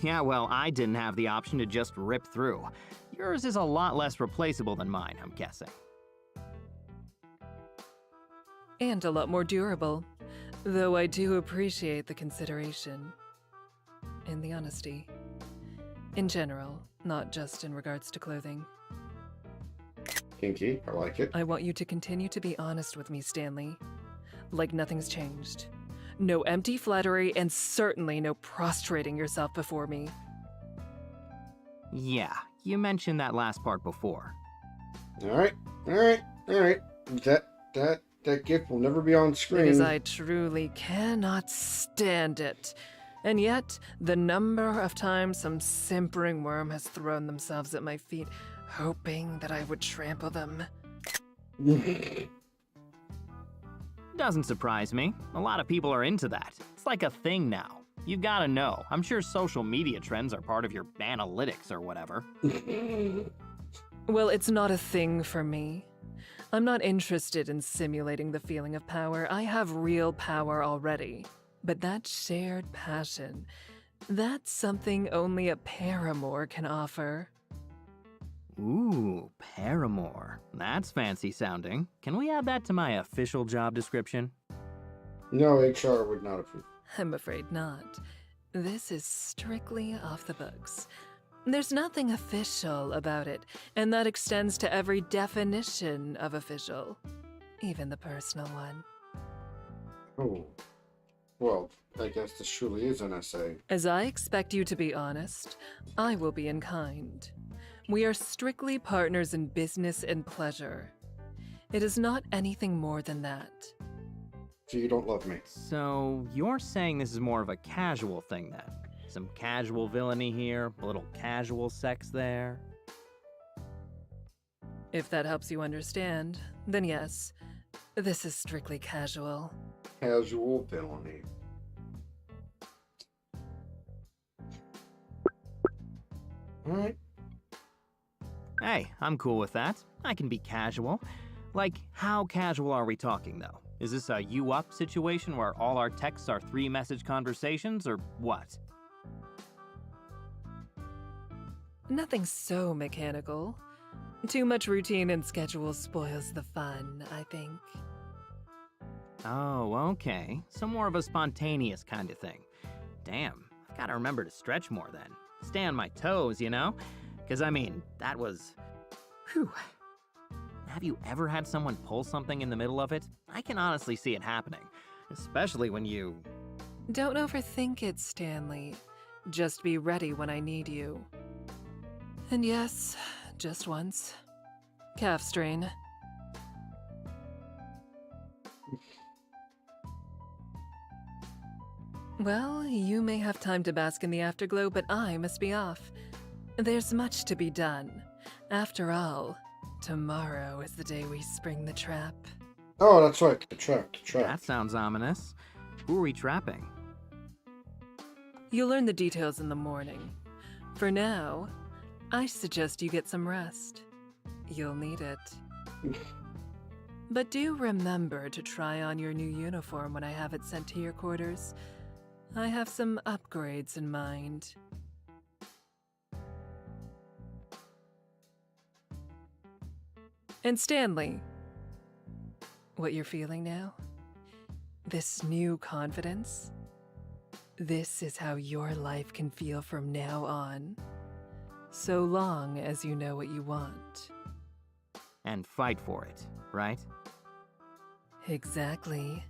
Yeah, well, I didn't have the option to just rip through. Yours is a lot less replaceable than mine, I'm guessing. And a lot more durable. Though I do appreciate the consideration. And the honesty. In general, not just in regards to clothing. Kinky, I like it. I want you to continue to be honest with me, Stanley. Like nothing's changed. No empty flattery, and certainly no prostrating yourself before me. Yeah, you mentioned that last part before. Alright. That gift will never be on screen. Because I truly cannot stand it. And yet, the number of times some simpering worm has thrown themselves at my feet, hoping that I would trample them. Doesn't surprise me. A lot of people are into that. It's like a thing now. You gotta know. I'm sure social media trends are part of your analytics or whatever. Well, it's not a thing for me. I'm not interested in simulating the feeling of power. I have real power already. But that shared passion, that's something only a paramour can offer. Ooh, paramour. That's fancy sounding. Can we add that to my official job description? No, HR would not approve. I'm afraid not. This is strictly off the books. There's nothing official about it, and that extends to every definition of official, even the personal one. Oh. Well, I guess this truly is an essay. As I expect you to be honest, I will be in kind. We are strictly partners in business and pleasure. It is not anything more than that. So you don't love me. So, you're saying this is more of a casual thing then? Some casual villainy here, a little casual sex there? If that helps you understand, then yes, this is strictly casual. Casual felony. Alright. Hey, I'm cool with that. I can be casual. Like, how casual are we talking, though? Is this a you-up situation where all our texts are 3-message conversations, or what? Nothing so mechanical. Too much routine and schedule spoils the fun, I think. Oh, okay. So more of a spontaneous kind of thing. Damn, I've gotta remember to stretch more then. Stay on my toes, you know? Because, I mean, that was... Whew. Have you ever had someone pull something in the middle of it? I can honestly see it happening. Especially when you... Don't overthink it, Stanley. Just be ready when I need you. And yes, just once. Calf strain. Well, you may have time to bask in the afterglow, but I must be off. There's much to be done. After all, tomorrow is the day we spring the trap. Oh, that's right. The trap. That sounds ominous. Who are we trapping? You'll learn the details in the morning. For now, I suggest you get some rest. You'll need it. But do remember to try on your new uniform when I have it sent to your quarters. I have some upgrades in mind. And Stanley, what you're feeling now? This new confidence? This is how your life can feel from now on. So long as you know what you want. And fight for it, right? Exactly.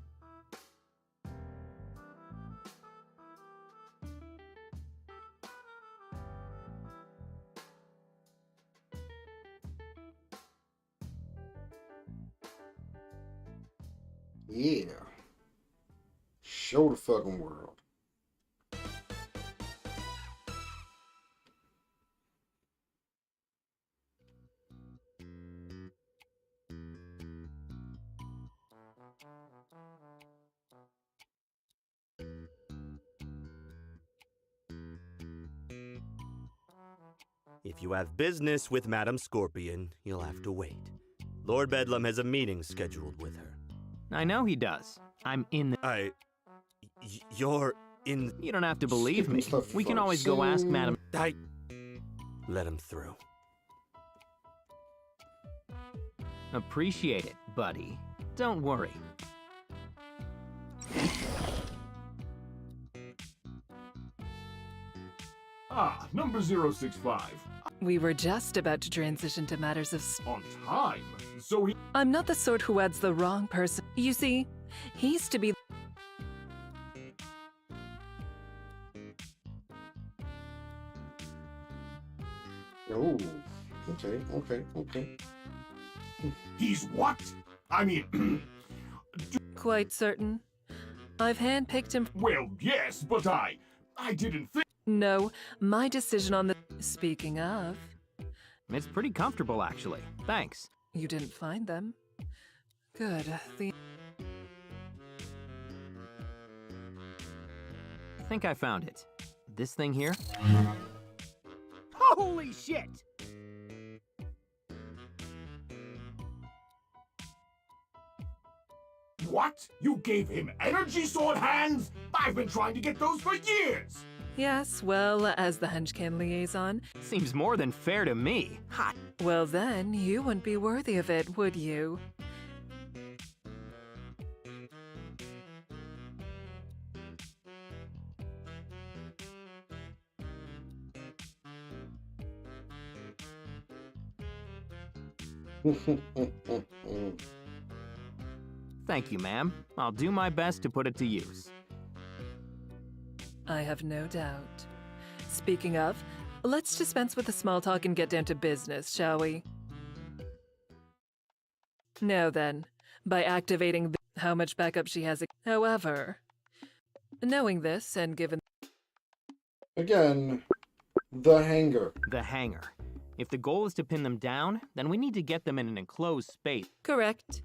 Yeah. Show the fucking world. If you have business with Madam Scorpion, you'll have to wait. Lord Bedlam has a meeting scheduled with her. I know he does. I'm in the... You're in... You don't have to believe me. Stuff We can I've always go ask seen. Madam... Let him through. Appreciate it, buddy. Don't worry. Ah, number 065. We were just about to transition to matters of... On time? So he... I'm not the sort who adds the wrong person. You see, he's to be... Oh, okay. He's what? I mean... Quite certain. I've handpicked him... Well, yes, but I didn't think... No, my decision on the... Speaking of... It's pretty comfortable, actually. Thanks. You didn't find them? Good. I think I found it. This thing here? Holy shit! What? You gave him energy sword hands? I've been trying to get those for years! Yes, well, as the henchman liaison... Seems more than fair to me. Hot. Well then, you wouldn't be worthy of it, would you? Thank you, ma'am. I'll do my best to put it to use. I have no doubt. Speaking of, let's dispense with the small talk and get down to business, shall we? Now then, by activating how much backup she has. However, knowing this and given... Again, the hangar. The hangar. If the goal is to pin them down, then we need to get them in an enclosed space. Correct.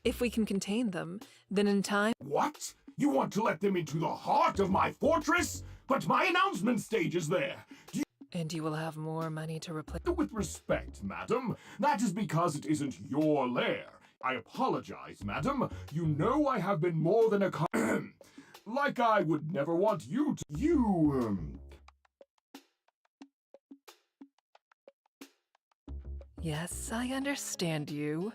If we can contain them, then in time. What? You want to let them into the heart of my fortress? But my announcement stage is there. And you will have more money to replace. With respect, madam, that is because it isn't your lair. I apologize, madam. You know I have been more than a like I would never want you to. Yes, I understand you.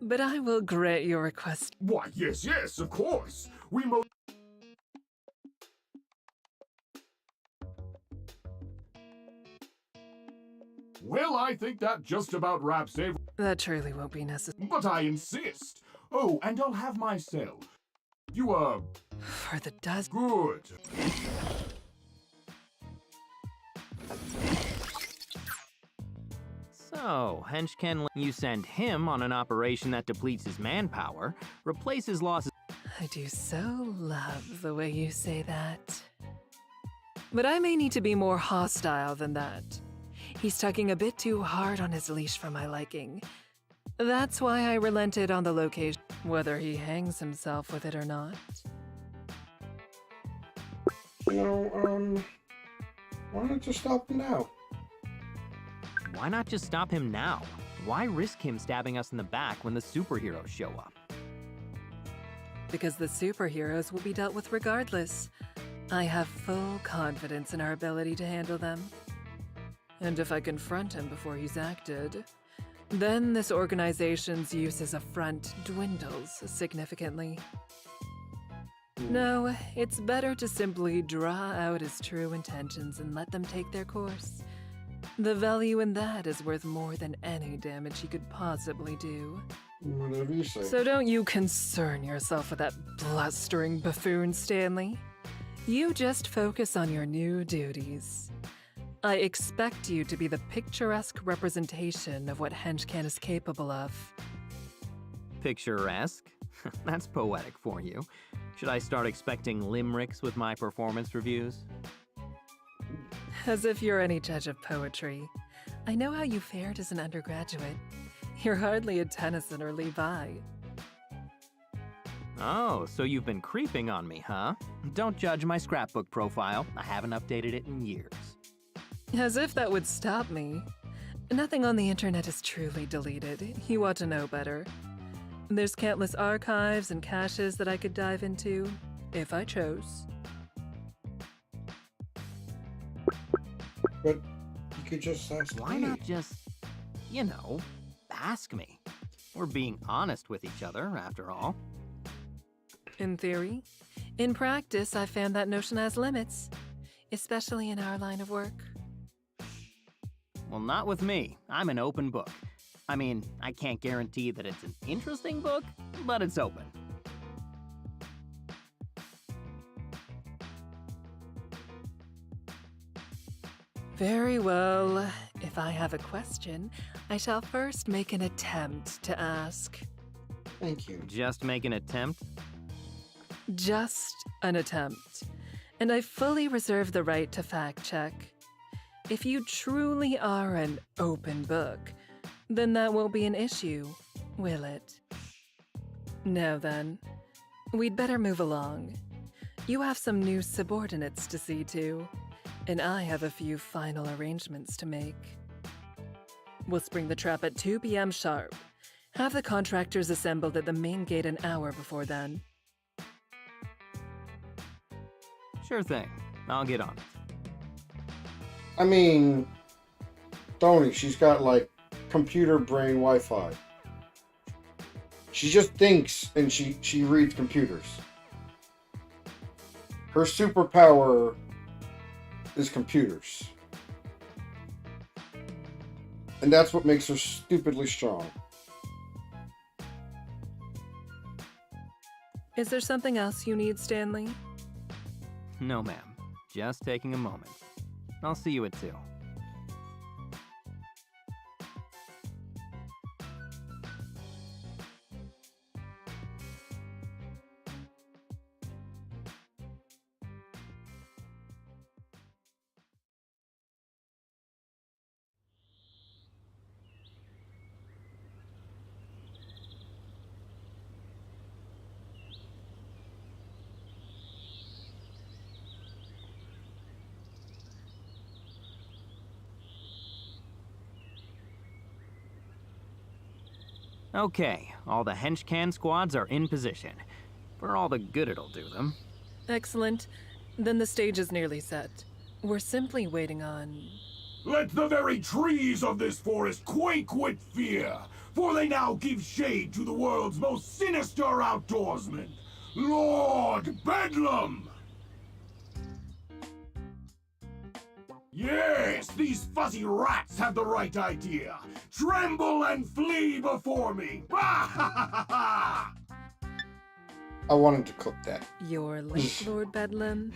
But I will grant your request. Why, yes, of course. Well, I think that just about wraps everything. That truly won't be necessary. But I insist. Oh, and I'll have my cell. You, For the dozen. Good. So, Henchman, you send him on an operation that depletes his manpower, replaces losses. I do so love the way you say that. But I may need to be more hostile than that. He's tugging a bit too hard on his leash for my liking. That's why I relented on the location, whether he hangs himself with it or not. You know, why not just stop him now? Why not just stop him now? Why risk him stabbing us in the back when the superheroes show up? Because the superheroes will be dealt with regardless. I have full confidence in our ability to handle them. And if I confront him before he's acted, then this organization's use as a front dwindles significantly. No, it's better to simply draw out his true intentions and let them take their course. The value in that is worth more than any damage he could possibly do. Whatever you say. So don't you concern yourself with that blustering buffoon, Stanley. You just focus on your new duties. I expect you to be the picturesque representation of what Henchman is capable of. Picturesque? That's poetic for you. Should I start expecting limericks with my performance reviews? As if you're any judge of poetry. I know how you fared as an undergraduate. You're hardly a Tennyson or Levi. Oh, so you've been creeping on me, huh? Don't judge my scrapbook profile. I haven't updated it in years. As if that would stop me. Nothing on the internet is truly deleted. You ought to know better. There's countless archives and caches that I could dive into, if I chose. But you could just ask Why me. not just, ask me? We're being honest with each other, after all. In theory. In practice, I found that notion has limits, especially in our line of work. Well, not with me. I'm an open book. I mean, I can't guarantee that it's an interesting book, but it's open. Very well. If I have a question, I shall first make an attempt to ask. Thank you. Just make an attempt? Just an attempt. And I fully reserve the right to fact check. If you truly are an open book, then that won't be an issue, will it? Now then, we'd better move along. You have some new subordinates to see to, and I have a few final arrangements to make. We'll spring the trap at 2 p.m. sharp. Have the contractors assembled at the main gate an hour before then. Sure thing. I'll get on it. I mean, Tony, she's got like computer brain Wi-Fi. She just thinks and she reads computers. Her superpower is computers. And that's what makes her stupidly strong. Is there something else you need, Stanley? No, ma'am. Just taking a moment. I'll see you at 2. Okay, all the henchcan squads are in position. For all the good it'll do them. Excellent. Then the stage is nearly set. We're simply waiting on... Let the very trees of this forest quake with fear, for they now give shade to the world's most sinister outdoorsman, Lord Bedlam! Yes, these fuzzy rats have the right idea. Tremble and flee before me! I wanted to clip that. You're late, Lord Bedlam.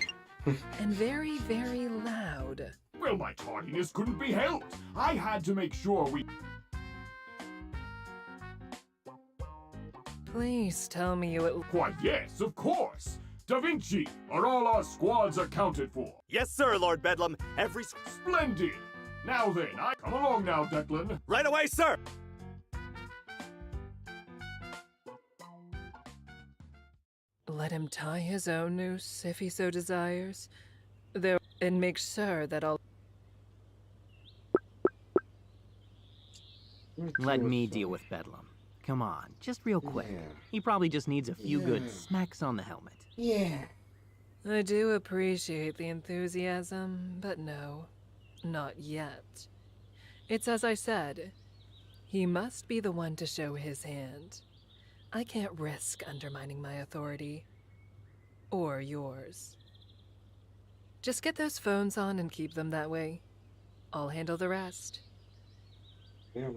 And very, very loud. Well, my tardiness couldn't be helped. I had to make sure we... Please tell me you at... Why, yes, of course. Da Vinci, are all our squads accounted for? Yes, sir, Lord Bedlam. Every... Splendid! Now then, come along now, Declan. Right away, sir! Let him tie his own noose if he so desires. There, and make sure that I'll... Let me deal with Bedlam. Come on, just real quick. Yeah. He probably just needs a few good Yeah. smacks on the helmet. Yeah. I do appreciate the enthusiasm, but no, not yet. It's as I said. He must be the one to show his hand. I can't risk undermining my authority. Or yours. Just get those phones on and keep them that way. I'll handle the rest. Yeah.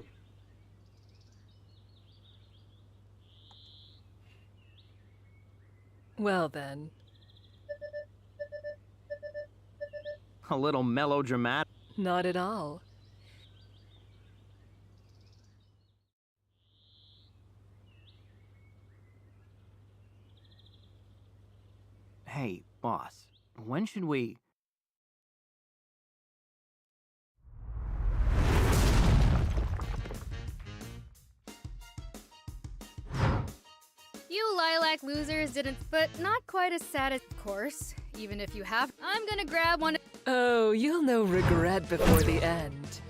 Well then. A little melodramatic. Not at all. Hey, boss, when should we... You lilac losers didn't, but not quite as sad as, of course. Even if you have, I'm gonna grab one. Oh, you'll know regret before the end.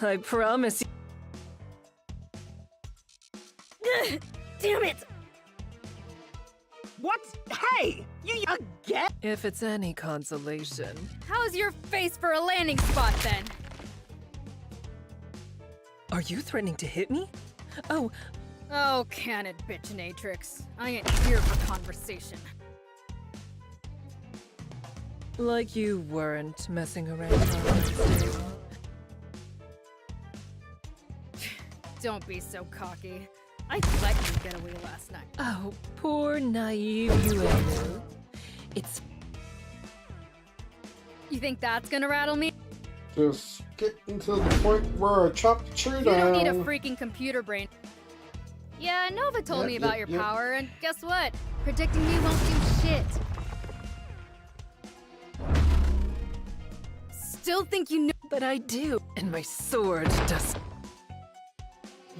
I promise you. Damn it! What? Hey! You again? If it's any consolation. How's your face for a landing spot then? Are you threatening to hit me? Oh, Oh, can it, bitchinatrix. I ain't here for conversation. like you weren't messing around on Wednesday. Don't be so cocky. I let you get away last night. Oh, poor naive Ueno. It's... You think that's gonna rattle me? Just getting to the point where I chop the tree You down. don't need a freaking computer brain. Yeah, Nova told me about your power, and guess what? Predicting me won't do shit. Still think you know, But I do, and my sword does...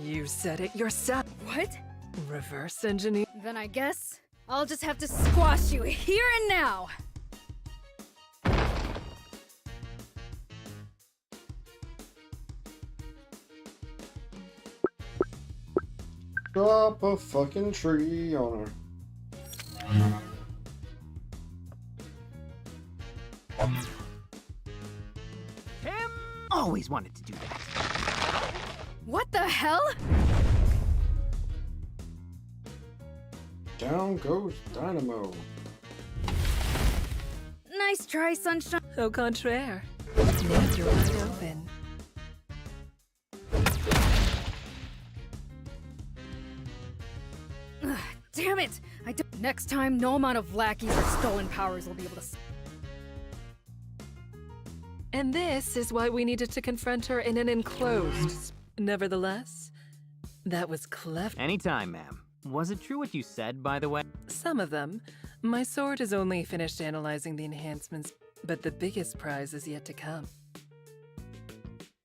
You said it yourself. what? Reverse engineer. Then I guess I'll just have to squash you here and now. Drop a fucking tree on her. Him? Always wanted to do that. What the hell? Down goes Dynamo. Nice try, Sunshine. Au contraire. Now you're wide open. Ugh, damn it! Next time, no amount of lackeys or stolen powers will be able to. And this is why we needed to confront her in an enclosed... Nevertheless, that was clever. Anytime, ma'am. Was it true what you said, by the way? Some of them. My sword has only finished analyzing the enhancements, but the biggest prize is yet to come.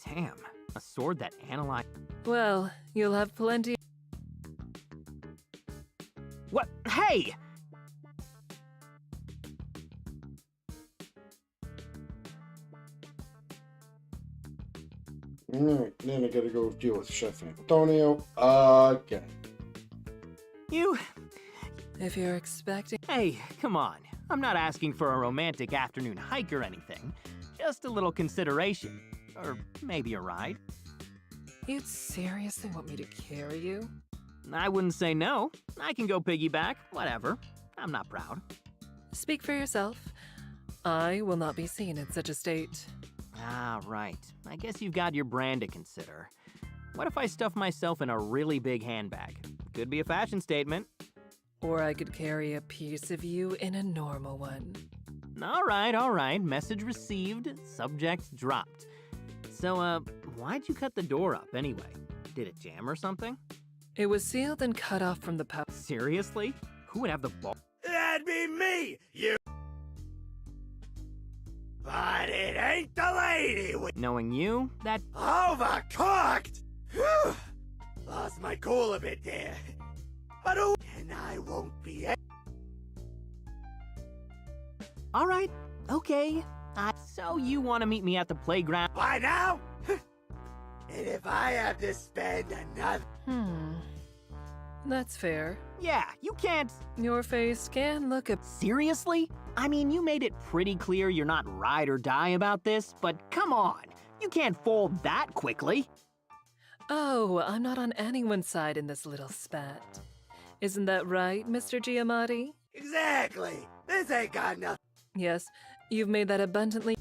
Damn, a sword that analyzed... Well, you'll have plenty... What? Hey! Alright, then I gotta go deal with Chef Antonio again. You... If you're expecting. Hey, come on. I'm not asking for a romantic afternoon hike or anything. Just a little consideration. Or maybe a ride. You'd seriously want me to carry you? I wouldn't say no. I can go piggyback, whatever. I'm not proud. Speak for yourself. I will not be seen in such a state. Ah, right. I guess you've got your brand to consider. What if I stuff myself in a really big handbag? Could be a fashion statement. Or I could carry a piece of you in a normal one. All right. Message received, subject dropped. So, why'd you cut the door up anyway? Did it jam or something? It was sealed and cut off from the power. Seriously? Who would have the ball? That'd be me, you. But it ain't the lady we. Knowing you, that... Overcooked! Whew. Lost my cool a bit there. But who? And I won't be. All right, okay. So you want to meet me at the playground? Why now? And if I have to spend another. That's fair. Yeah, you can't... Your face can look a. Seriously? I mean, you made it pretty clear you're not ride or die about this, but come on. You can't fold that quickly. Oh, I'm not on anyone's side in this little spat. Isn't that right, Mr. Giamatti? Exactly. This ain't got nothing. Yes, you've made that abundantly.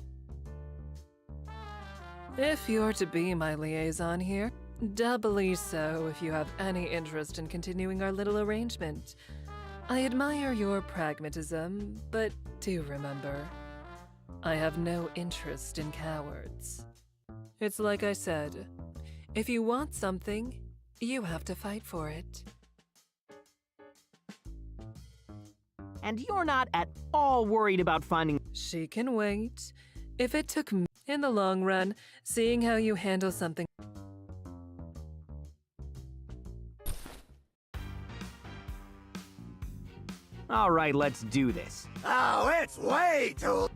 If you're to be my liaison here, doubly so if you have any interest in continuing our little arrangement. I admire your pragmatism, but do remember, I have no interest in cowards. It's like I said, if you want something, you have to fight for it. And you're not at all worried about finding... She can wait. If it took me in the long run, seeing how you handle something... All right, let's do this. Oh, it's way too.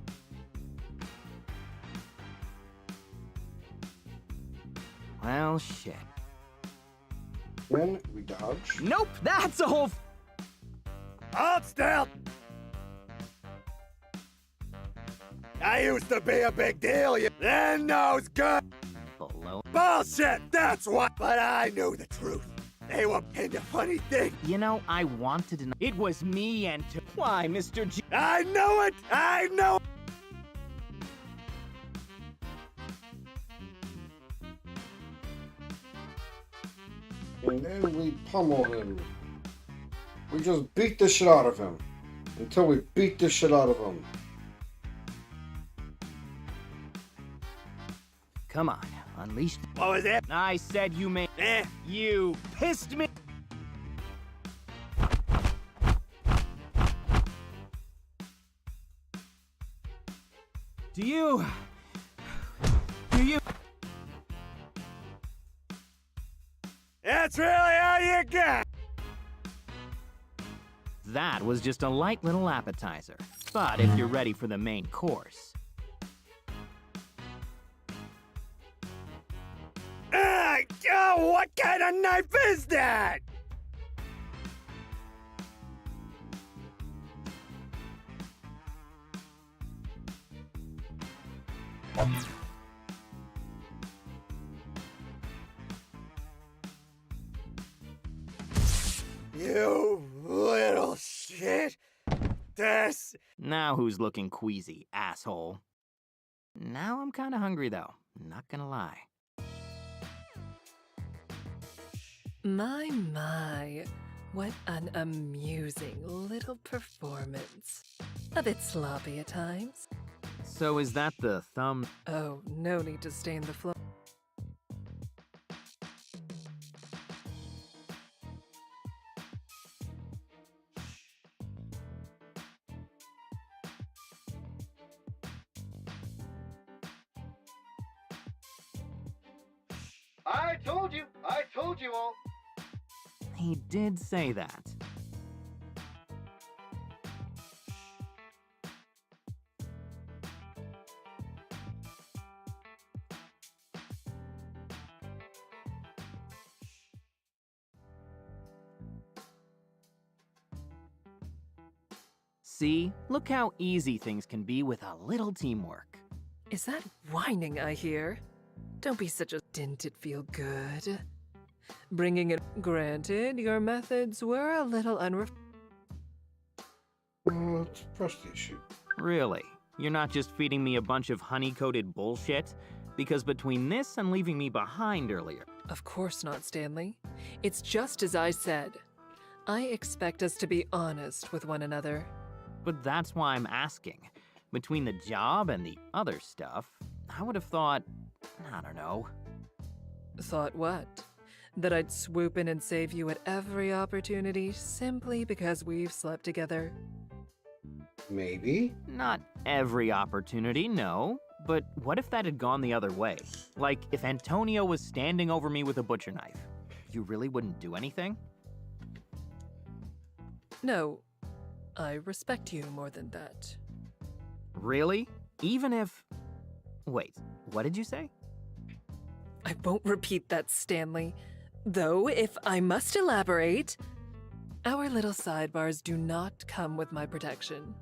Well, shit. Then we dodge. Nope, that's a whole... Hold still. I used to be a big deal, you. Then those good. Below. Bullshit, that's what. But I knew the truth. They were in the funny thing. You know, I wanted to know. It was me and... Why, Mr. G... I know it! I know. And then we pummel him. We just beat the shit out of him. Until we beat the shit out of him. Come on, unleash... What was that? I said you may... You pissed me... Do you... That's really all you got. That was just a light little appetizer. But if you're ready for the main course... Oh, what kind of knife is that? You little shit. This. Now who's looking queasy, asshole? Now I'm kinda hungry though, not gonna lie. My, what an amusing little performance. A bit sloppy at times. So is that the thumb? Oh, no need to stain the floor. I told you all. He did say that. See? Look how easy things can be with a little teamwork. Is that whining I hear? Don't be such a... Didn't it feel good? Bringing it... Granted, your methods were a little Well, let's press the issue. Really? You're not just feeding me a bunch of honey-coated bullshit? Because between this and leaving me behind earlier... Of course not, Stanley. It's just as I said. I expect us to be honest with one another. But that's why I'm asking. Between the job and the other stuff, I would have thought... I don't know. Thought what? That I'd swoop in and save you at every opportunity simply because we've slept together? Maybe. Not every opportunity, no. But what if that had gone the other way? Like, if Antonio was standing over me with a butcher knife, you really wouldn't do anything? No. I respect you more than that. Really? Even if... Wait, what did you say? I won't repeat that, Stanley. Though, if I must elaborate, our little sidebars do not come with my protection.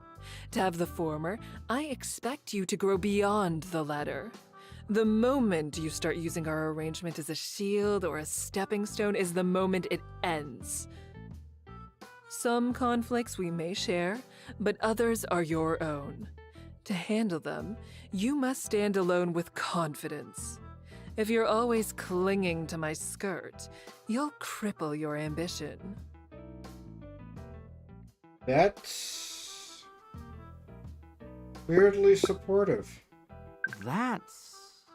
To have the former, I expect you to grow beyond the latter. The moment you start using our arrangement as a shield or a stepping stone is the moment it ends. Some conflicts we may share, but others are your own. To handle them, you must stand alone with confidence. If you're always clinging to my skirt, you'll cripple your ambition. That's weirdly supportive. That's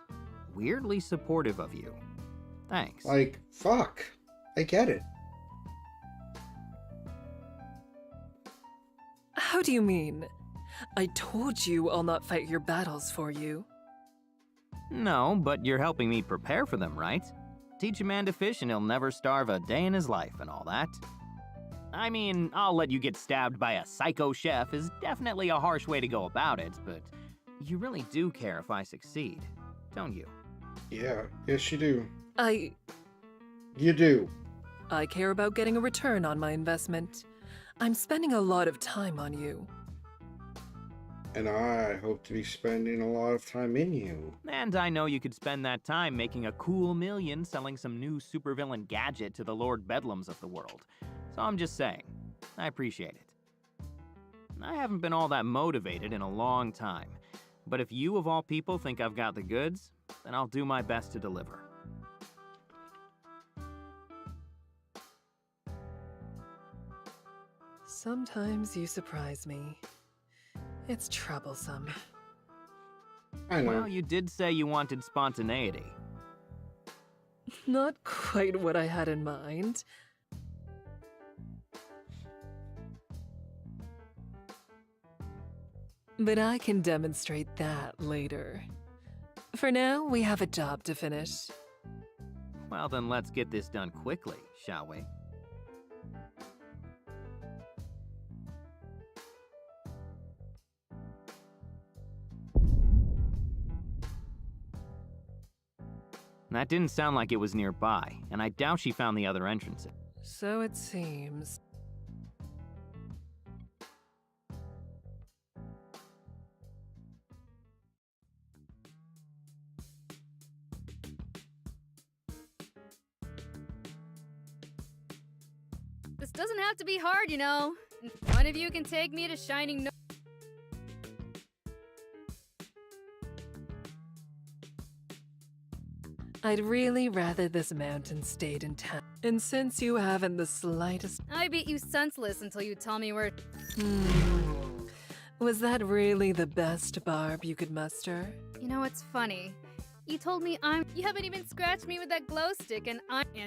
weirdly supportive of you. Thanks. Like, fuck. I get it. How do you mean? I told you I'll not fight your battles for you. No, but you're helping me prepare for them, right? Teach a man to fish and he'll never starve a day in his life and all that. I mean, I'll let you get stabbed by a psycho chef is definitely a harsh way to go about it, but you really do care if I succeed, don't you? Yeah, yes you do. You do. I care about getting a return on my investment. I'm spending a lot of time on you. And I hope to be spending a lot of time in you. And I know you could spend that time making a cool million selling some new supervillain gadget to the Lord Bedlams of the world. So I'm just saying, I appreciate it. I haven't been all that motivated in a long time, but if you of all people think I've got the goods, then I'll do my best to deliver. Sometimes you surprise me. It's troublesome. I know. Well, you did say you wanted spontaneity. Not quite what I had in mind. But I can demonstrate that later. For now, we have a job to finish. Well, then let's get this done quickly, shall we? That didn't sound like it was nearby, and I doubt she found the other entrances. So it seems. This doesn't have to be hard, you know. One of you can take me to Shining No- I'd really rather this mountain stayed in town. And since you haven't the slightest... I beat you senseless until you tell me where... Was that really the best barb you could muster? You know, it's funny. You told me You haven't even scratched me with that glow stick, and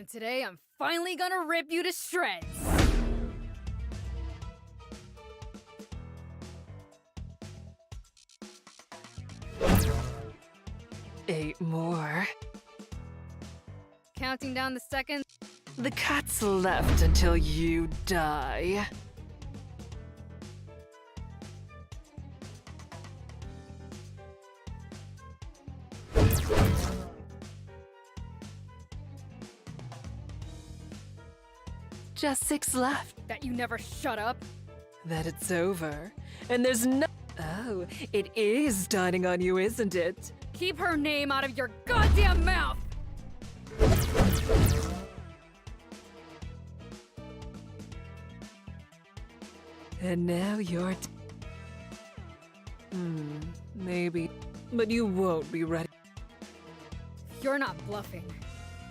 today I'm finally gonna rip you to shreds! 8 more. Counting down the seconds. The cat's left until you die. Just 6 left. Bet you never shut up. that it's over, and there's no. Oh, it is dawning on you, isn't it? Keep her name out of your goddamn mouth! And now you're. Maybe. But you won't be ready. If you're not bluffing,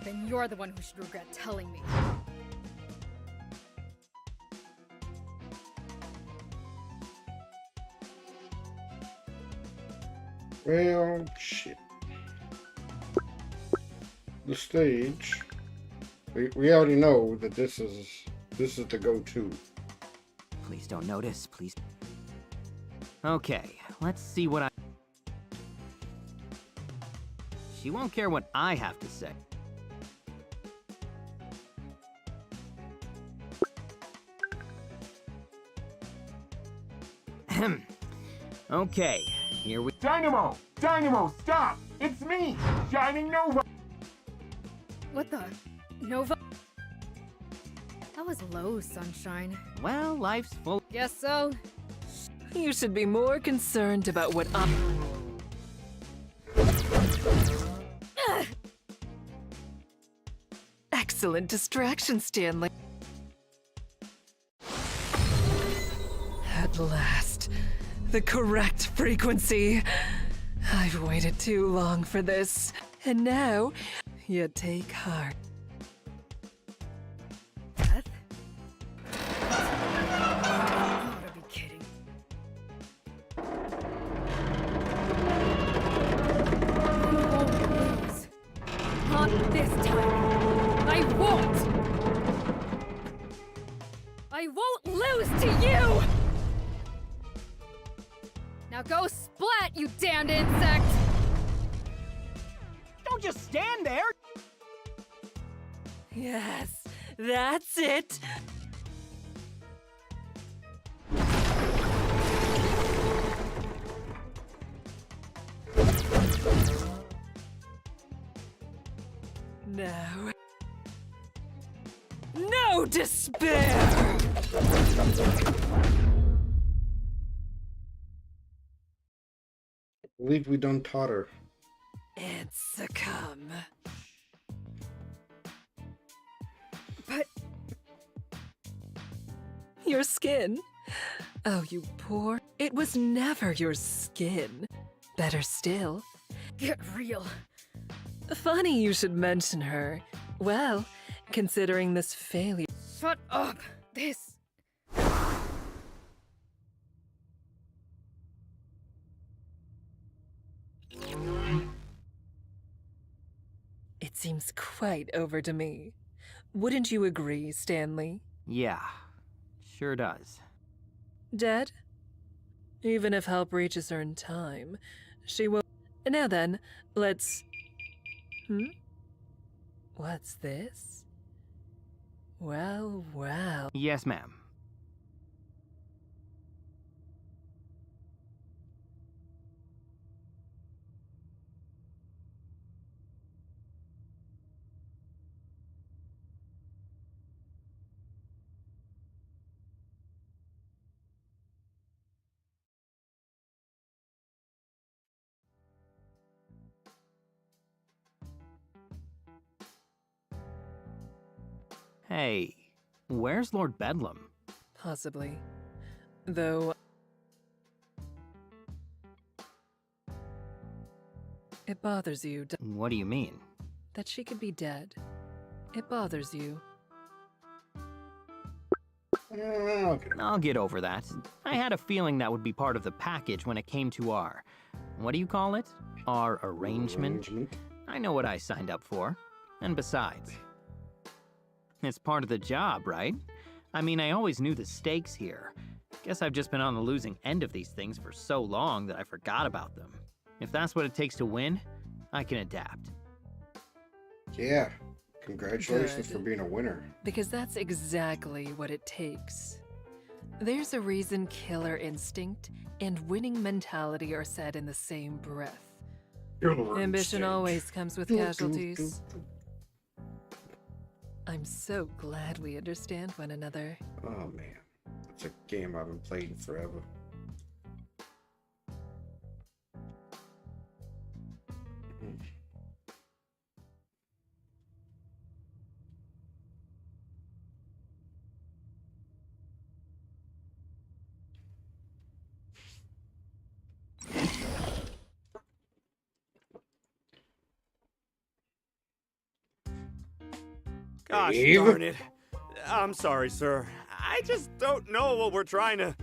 then you're the one who should regret telling me. Well, shit. The stage. We already know that this is the go-to. Please don't notice, please. Okay, let's see what I... She won't care what I have to say. Okay, here we... Dynamo! Dynamo, stop! It's me, Shining Nova! What the? Nova? That was low, Sunshine. Well, life's full... Guess so. You should be more concerned about what I'm. Excellent distraction, Stanley. At last, the correct frequency. I've waited too long for this, and now you take heart. Beth? You gotta be kidding. You won't lose. Not this time. I won't! I won't lose to you! Now go splat, you damned insect! Don't just stand there! Yes, that's it. Now, no despair! I believe we done taught her. And succumb. But your skin. Oh, you poor. It was never your skin. Better still. get real. Funny you should mention her. Well, considering this failure. Shut up! This... It seems quite over to me. Wouldn't you agree, Stanley? Yeah, sure does. Dead? Even if help reaches her in time, she will... Now then, let's... What's this? Well, well... Yes, ma'am. Hey, where's Lord Bedlam? Possibly. Though... It bothers you, What do you mean? that she could be dead. It bothers you. Okay. I'll get over that. I had a feeling that would be part of the package when it came to our... What do you call it? Our arrangement? I know what I signed up for. And besides... It's part of the job, right? I mean, I always knew the stakes here. Guess I've just been on the losing end of these things for so long that I forgot about them. If that's what it takes to win, I can adapt. Yeah. Congratulations Good. for being a winner. Because that's exactly what it takes. There's a reason killer instinct and winning mentality are said in the same breath. Ambition always comes with casualties. I'm so glad we understand one another. Oh man. It's a game I haven't played in forever. Gosh Dave? darn it. I'm sorry, sir. I just don't know what we're trying to...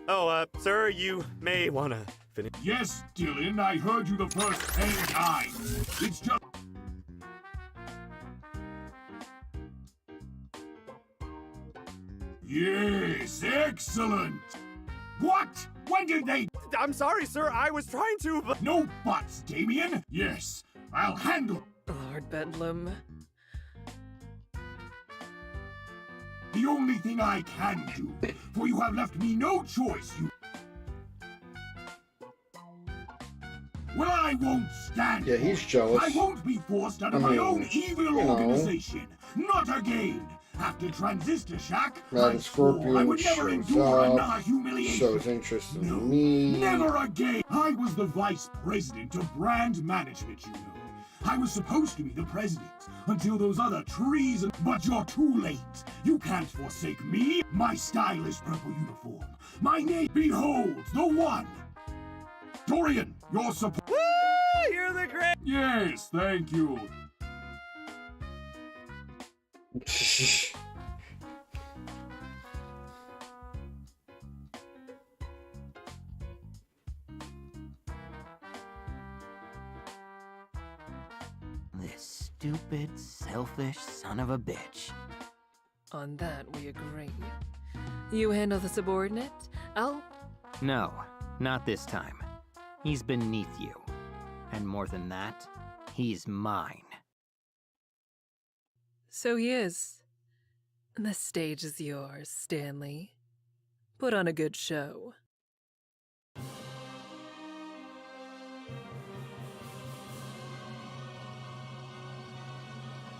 Oh, sir, you may want to finish. Yes, Dylan, I heard you the first 10 times. It's just... Yes, excellent! What? When did they... I'm sorry, sir. I was trying to, but... No buts, Damien. Yes, I'll handle... Lord Bedlam. The only thing I can do, for you have left me no choice, you... Well, I won't stand Yeah, he's jealous. I won't be forced out of my own evil organization. Not again. After Transistor Shack, Madam I swore I Scorpion would never shows endure up, another humiliation. shows interest in No, me. never again. I was the vice president of brand management, you know. I was supposed to be the president until those other treason. But you're too late. You can't forsake me, my stylish purple uniform. My name, behold, the one. Dorian, your support. Woo! You're the great... Yes, thank you. This stupid, selfish son of a bitch. On that, we agree. You handle the subordinate, I'll... No, not this time. He's beneath you. And more than that, he's mine. So he is. The stage is yours, Stanley. Put on a good show.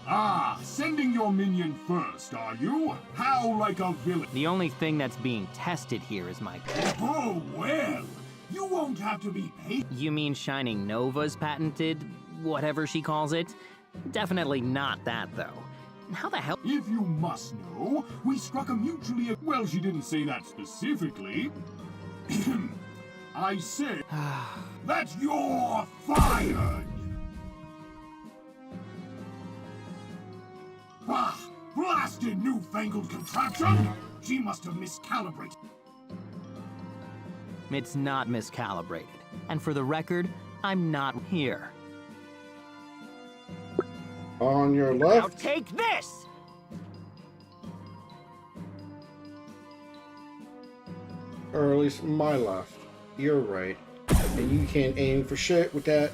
Ah, sending your minion first, are you? How like a villain. The only thing that's being tested here is my... Oh, well. You won't have to be paid. You mean Shining Nova's patented, whatever she calls it? Definitely not that, though. How the hell... If you must know, we struck a mutually... Well, she didn't say that specifically. I said that you're fired! Ah, blasted newfangled contraption! She must have miscalibrated. It's not miscalibrated. And for the record, I'm not here. On your Now left, take this! or at least my left. You're right. And you can't aim for shit with that.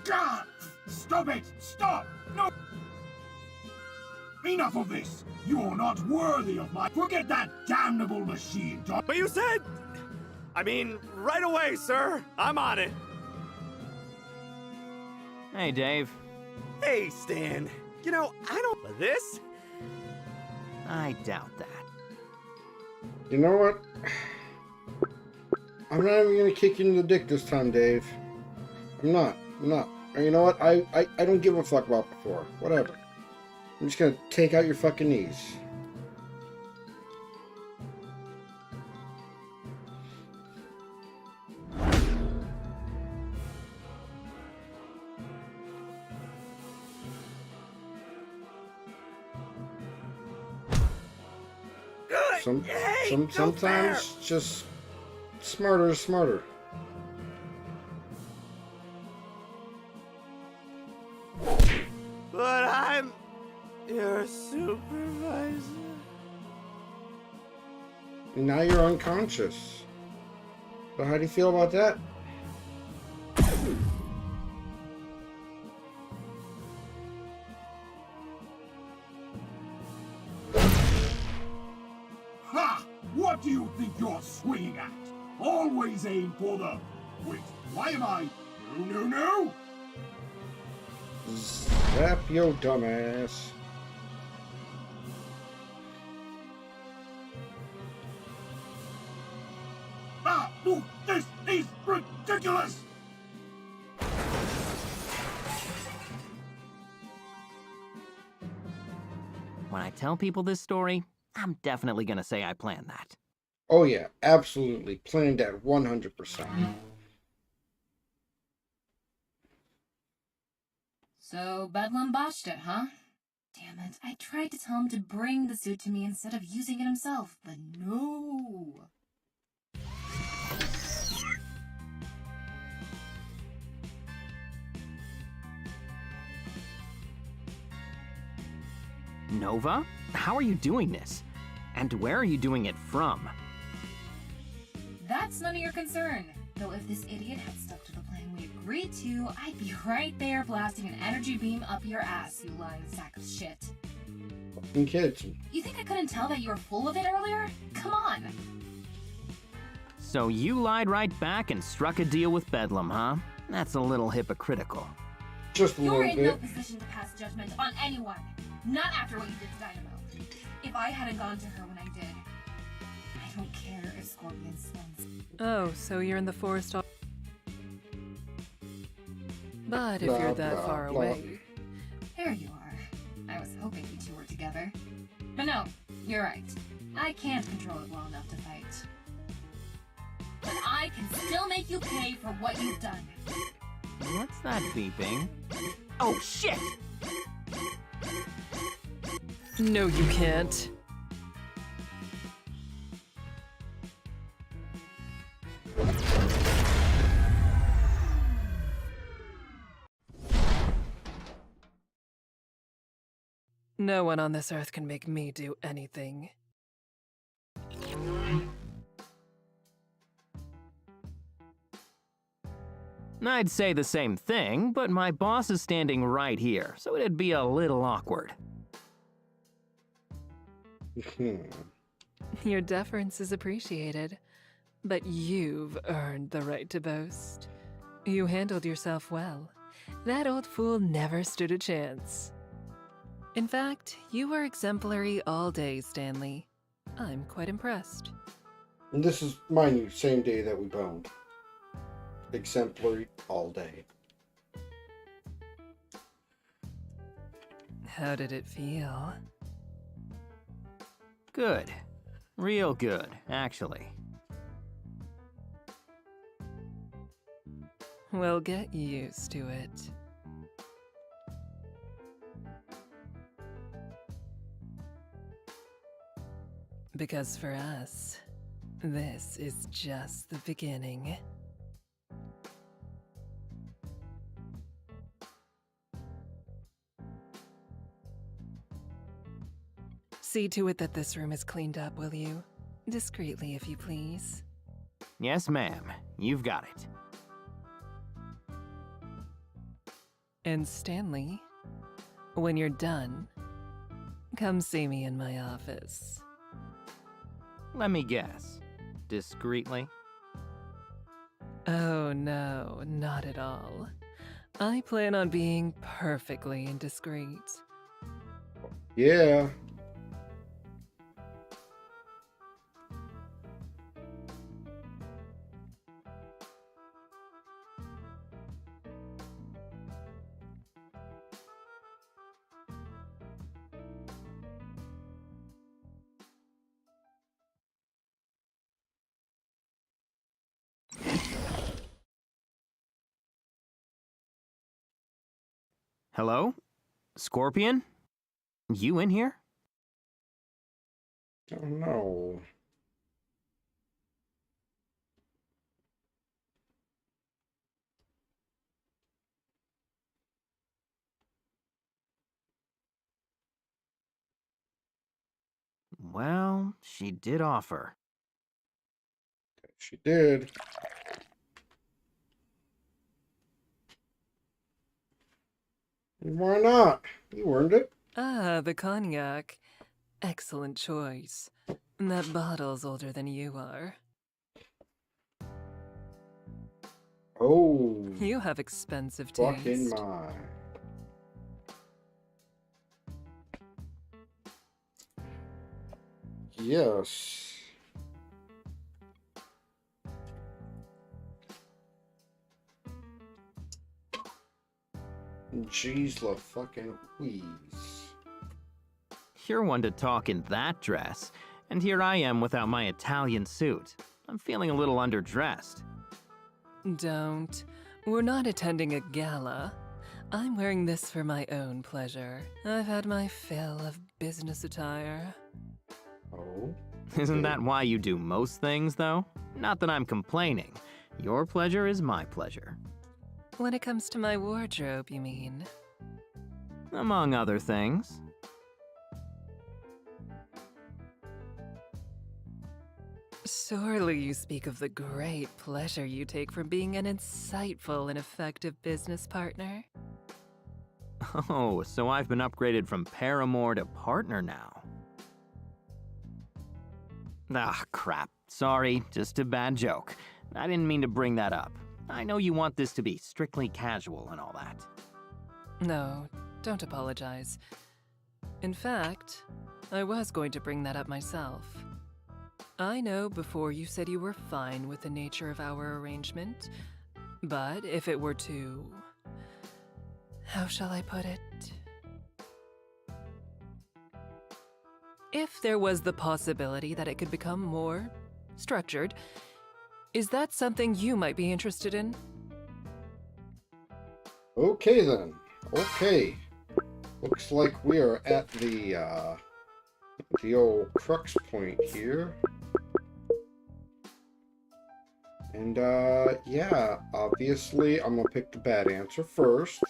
God! Stop it! Stop! No! Enough of this! You're not worthy of my... Forget that damnable machine, Doc. But you said... I mean, right away, sir. I'm on it. Hey, Dave. Hey, Stan. You know, I don't... But this? I doubt that. You know what? I'm not even gonna kick you in the dick this time, Dave. I'm not. And you know what? I don't give a fuck about before. Whatever. I'm just gonna take out your fucking knees. Sometimes just smarter is smarter. But I'm your supervisor. And now you're unconscious. So how do you feel about that? Ha! What do you think you're swinging at? Always aim for the... Wait, why am I... No. Zap your dumbass. Ah, no, this is ridiculous! When I tell people this story, I'm definitely gonna say I planned that. Oh yeah, absolutely. Planned that 100%. So Bedlam botched it, huh? Damn it, I tried to tell him to bring the suit to me instead of using it himself, but no. Nova? How are you doing this? And where are you doing it from? That's none of your concern. Though if this idiot had stuck to the plan we agreed to, I'd be right there blasting an energy beam up your ass, you lying sack of shit. Fucking kids. You think I couldn't tell that you were full of it earlier? Come on! So you lied right back and struck a deal with Bedlam, huh? That's a little hypocritical. Just a You're little in bit. no position to pass judgment on anyone. Not after what you did to Dynamo. If I hadn't gone to her when I did, I don't care if Scorpion swims. Oh, so you're in the forest all... But if Blah, you're that blah, far blah. away... There you are. I was hoping you two were together. But no, you're right. I can't control it well enough to fight. But I can still make you pay for what you've done. What's that beeping? Oh, shit! No, you can't. No one on this earth can make me do anything. I'd say the same thing, but my boss is standing right here, so it'd be a little awkward. Your deference is appreciated, but you've earned the right to boast. You handled yourself well. That old fool never stood a chance. In fact, you were exemplary all day, Stanley. I'm quite impressed. And this is, mind you, same day that we boned. Exemplary all day. How did it feel? Good. Real good, actually. Well, get used to it. Because for us, this is just the beginning. See to it that this room is cleaned up, will you? Discreetly, if you please. Yes, ma'am. You've got it. And Stanley, when you're done, come see me in my office. Let me guess. Discreetly? Oh no, not at all. I plan on being perfectly indiscreet. Yeah. Hello? Scorpion? You in here? Oh no. Well, she did offer. She did. Why not? You earned it. Ah, the cognac. Excellent choice. That bottle's older than you are. Oh, You have expensive fucking taste. my. Yes. Jeez la fucking wheeze. You're one to talk in that dress, and here I am without my Italian suit. I'm feeling a little underdressed. Don't. We're not attending a gala. I'm wearing this for my own pleasure. I've had my fill of business attire. Oh. Isn't that why you do most things, though? Not that I'm complaining. Your pleasure is my pleasure. When it comes to my wardrobe, you mean? Among other things. Surely you speak of the great pleasure you take from being an insightful and effective business partner. Oh, so I've been upgraded from paramour to partner now. Ah, crap. Sorry, just a bad joke. I didn't mean to bring that up. I know you want this to be strictly casual and all that. No, don't apologize. In fact, I was going to bring that up myself. I know before you said you were fine with the nature of our arrangement, but if it were to... how shall I put it? If there was the possibility that it could become more structured, is that something you might be interested in? Okay then. Okay. Looks like we are at the old crux point here. And yeah, obviously I'm gonna pick the bad answer first.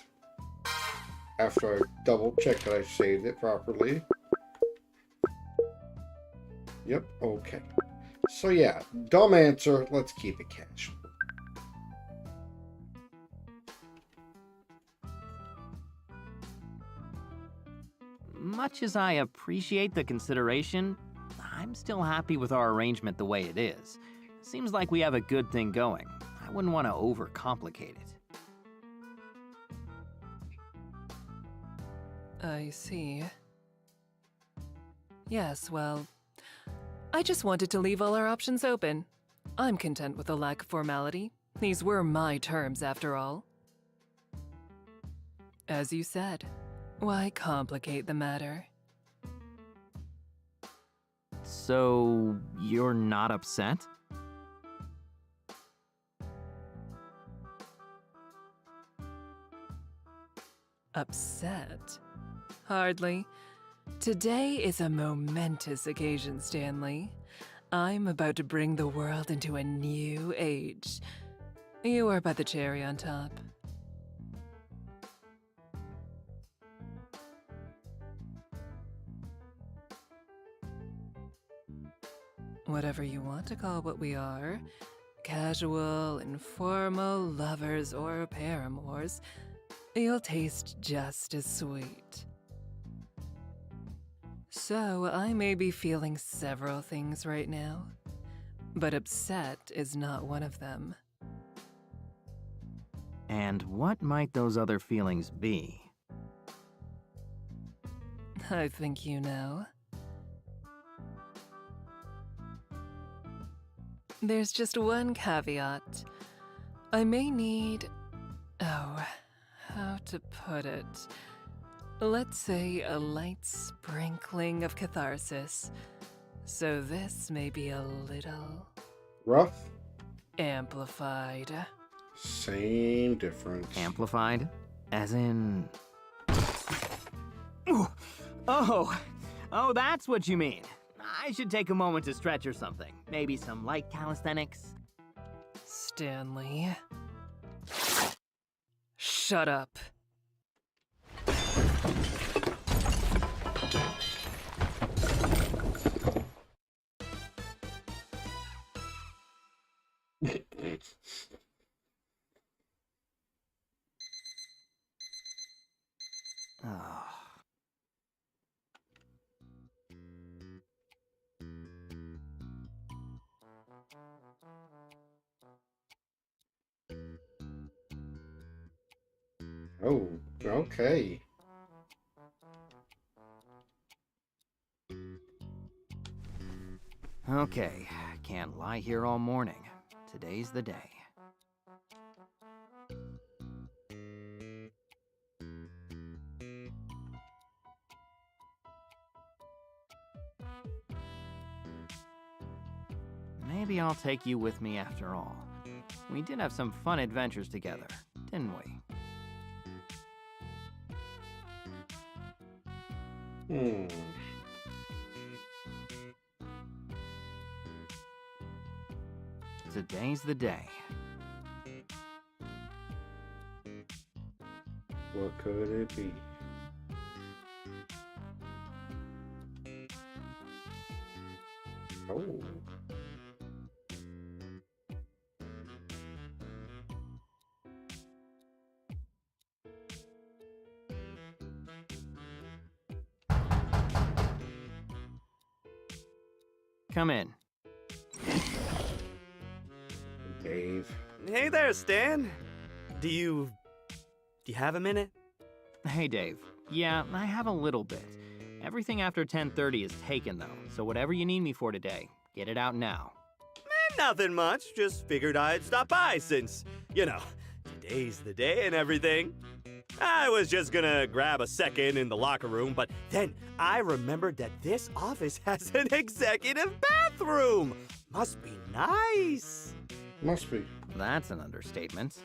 After I double check that I saved it properly. Yep, okay. So yeah, dumb answer, let's keep it casual. Much as I appreciate the consideration, I'm still happy with our arrangement the way it is. Seems like we have a good thing going. I wouldn't want to overcomplicate it. I see. Yes, well, I just wanted to leave all our options open. I'm content with the lack of formality. These were my terms, after all. As you said, why complicate the matter? So, you're not upset? Upset? Hardly. Today is a momentous occasion, Stanley. I'm about to bring the world into a new age. You are but the cherry on top. Whatever you want to call what we are, casual, informal, lovers, or paramours, you'll taste just as sweet. So, I may be feeling several things right now, but upset is not one of them. And what might those other feelings be? I think you know. There's just one caveat. I may need... oh, how to put it? Let's say a light sprinkling of catharsis. So this may be a little... Rough? amplified. Same difference. Amplified? As in... Ooh. Oh, that's what you mean. I should take a moment to stretch or something. Maybe some light calisthenics. Stanley. Shut up. Oh. Oh, okay. Okay, can't lie here all morning. Today's the day. Maybe I'll take you with me after all. We did have some fun adventures together, didn't we? Today's the day. What could it be? Oh. Come in. Dave. Hey there, Stan. Do you have a minute? Hey, Dave. Yeah, I have a little bit. Everything after 10:30 is taken, though, so whatever you need me for today, get it out now. Nothing much. Just figured I'd stop by since, today's the day and everything. I was just gonna grab a second in the locker room, but then I remembered that this office has an executive bathroom. Must be nice. Must be. That's an understatement.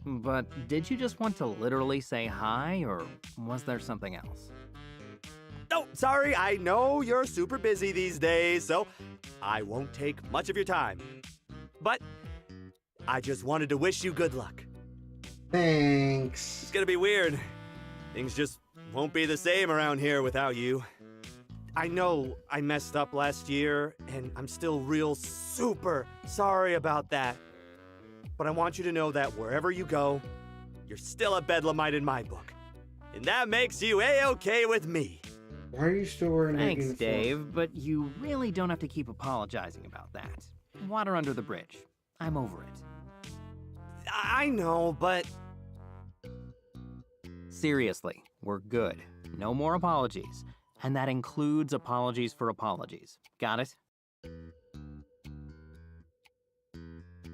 But did you just want to literally say hi, or was there something else? Oh, sorry, I know you're super busy these days, so I won't take much of your time. But I just wanted to wish you good luck. Thanks. It's gonna be weird. Things just won't be the same around here without you. I know I messed up last year, and I'm still real super sorry about that. But I want you to know that wherever you go, you're still a bedlamite in my book. And that makes you A-okay with me. Why are you still wearing that Thanks, uniform? Dave, but you really don't have to keep apologizing about that. Water under the bridge. I'm over it. I know, but... Seriously, we're good. No more apologies. And that includes apologies for apologies. Got it?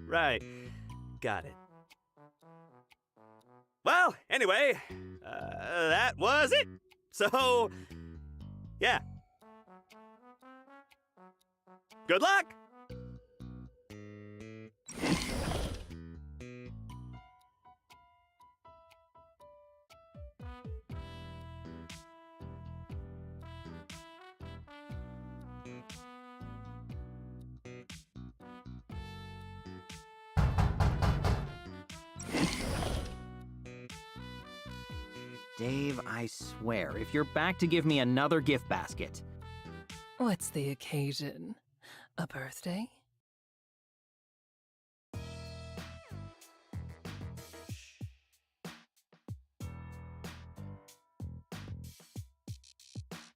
Right. Got it. Well, anyway, that was it. So, yeah. Good luck! Dave, I swear, if you're back to give me another gift basket. What's the occasion? A birthday?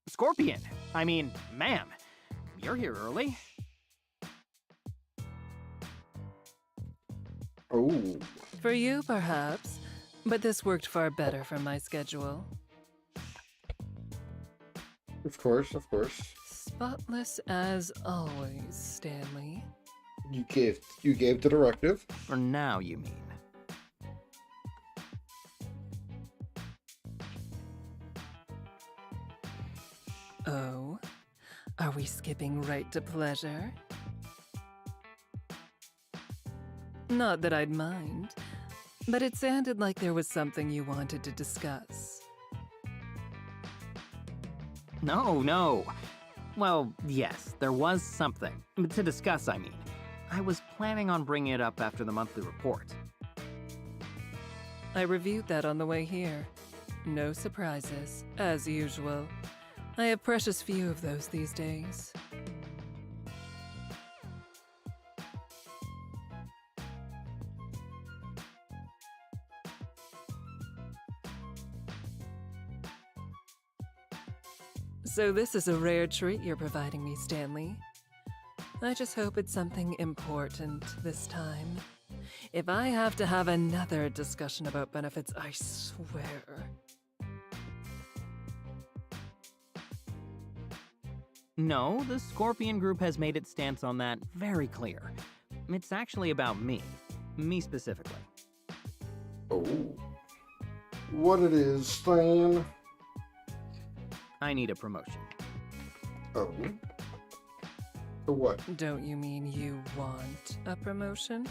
Scorpion! I mean, ma'am, you're here early. Oh. For you, perhaps, but this worked far better for my schedule. Of course, of course. Spotless as always, Stanley. You gave the directive. For now, you mean. Oh, are we skipping right to pleasure? Not that I'd mind, but it sounded like there was something you wanted to discuss. No. Well, yes, there was something. To discuss, I mean. I was planning on bringing it up after the monthly report. I reviewed that on the way here. No surprises, as usual. I have precious few of those these days. So this is a rare treat you're providing me, Stanley. I just hope it's something important this time. If I have to have another discussion about benefits, I swear. No, the Scorpion Group has made its stance on that very clear. It's actually about me. Me specifically. Oh. What it is, Stan? I need a promotion. Oh. For what? Don't you mean you want a promotion?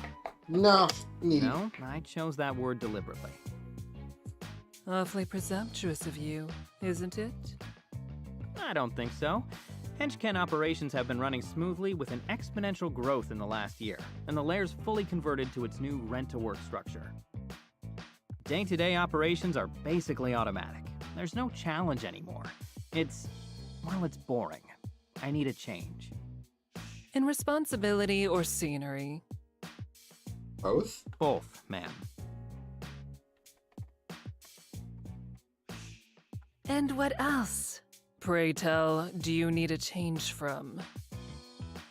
No, need. No, I chose that word deliberately. Awfully presumptuous of you, isn't it? I don't think so. Henchken operations have been running smoothly with an exponential growth in the last year, and the lair's fully converted to its new rent-to-work structure. Day-to-day operations are basically automatic. There's no challenge anymore. It's boring. I need a change. In responsibility or scenery? Both? Both, ma'am. And what else, pray tell, do you need a change from?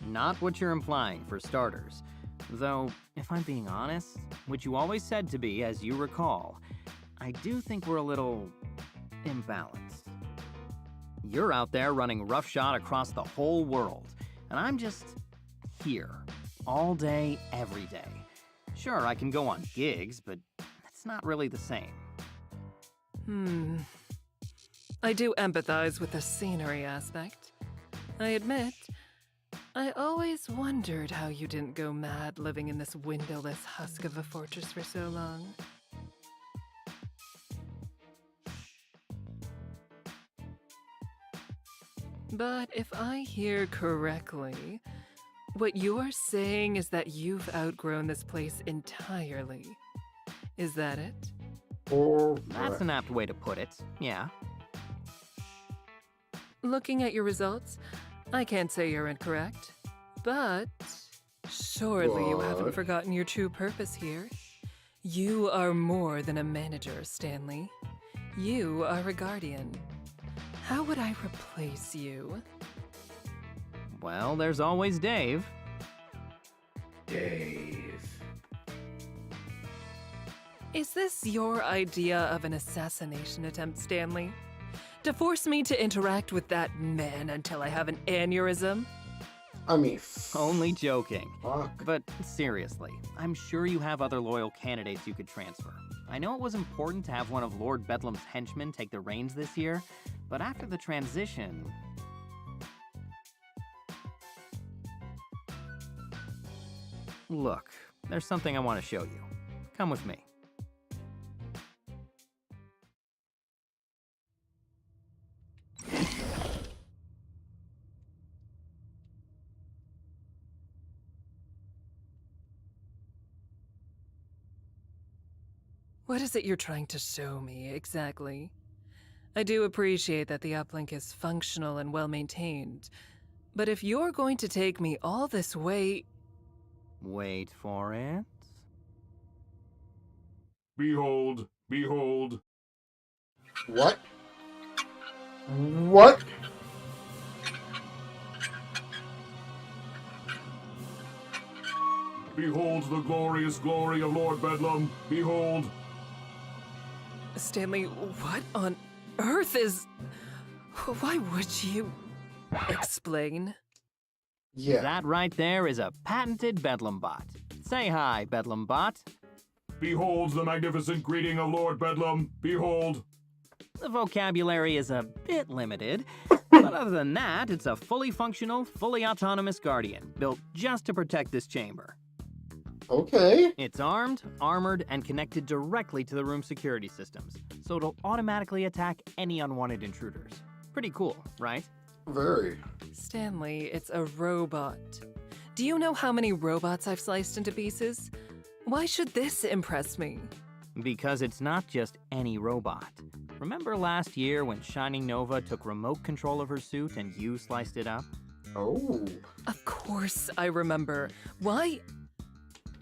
Not what you're implying, for starters. Though, if I'm being honest, which you always said to be, as you recall, I do think we're a little imbalanced. You're out there running roughshod across the whole world, and I'm just here, all day, every day. Sure, I can go on gigs, but it's not really the same. I do empathize with the scenery aspect. I admit, I always wondered how you didn't go mad living in this windowless husk of a fortress for so long. But if I hear correctly, what you're saying is that you've outgrown this place entirely. Is that it? That's an apt way to put it, yeah. Looking at your results, I can't say you're incorrect. But surely you haven't forgotten your true purpose here. You are more than a manager, Stanley. You are a guardian. How would I replace you? Well, there's always Dave. Dave. Is this your idea of an assassination attempt, Stanley? To force me to interact with that man until I have an aneurysm? I mean, Only joking. fuck. But seriously, I'm sure you have other loyal candidates you could transfer. I know it was important to have one of Lord Bedlam's henchmen take the reins this year, but after the transition... Look, there's something I want to show you. Come with me. What is it you're trying to show me, exactly? I do appreciate that the uplink is functional and well-maintained, but if you're going to take me all this way... Wait for it. Behold, behold. What? What? Behold the glorious glory of Lord Bedlam. Behold. Stanley, what on earth is... Why would you... explain? Yeah. That right there is a patented Bedlam bot. Say hi, Bedlam bot. Behold the magnificent greeting of Lord Bedlam. Behold. The vocabulary is a bit limited, but other than that, it's a fully functional, fully autonomous guardian, built just to protect this chamber. Okay. It's armed, armored, and connected directly to the room's security systems, so it'll automatically attack any unwanted intruders. Pretty cool, right? Very. Stanley, it's a robot. Do you know how many robots I've sliced into pieces? Why should this impress me? Because it's not just any robot. Remember last year when Shining Nova took remote control of her suit and you sliced it up? Oh. Of course I remember. Why?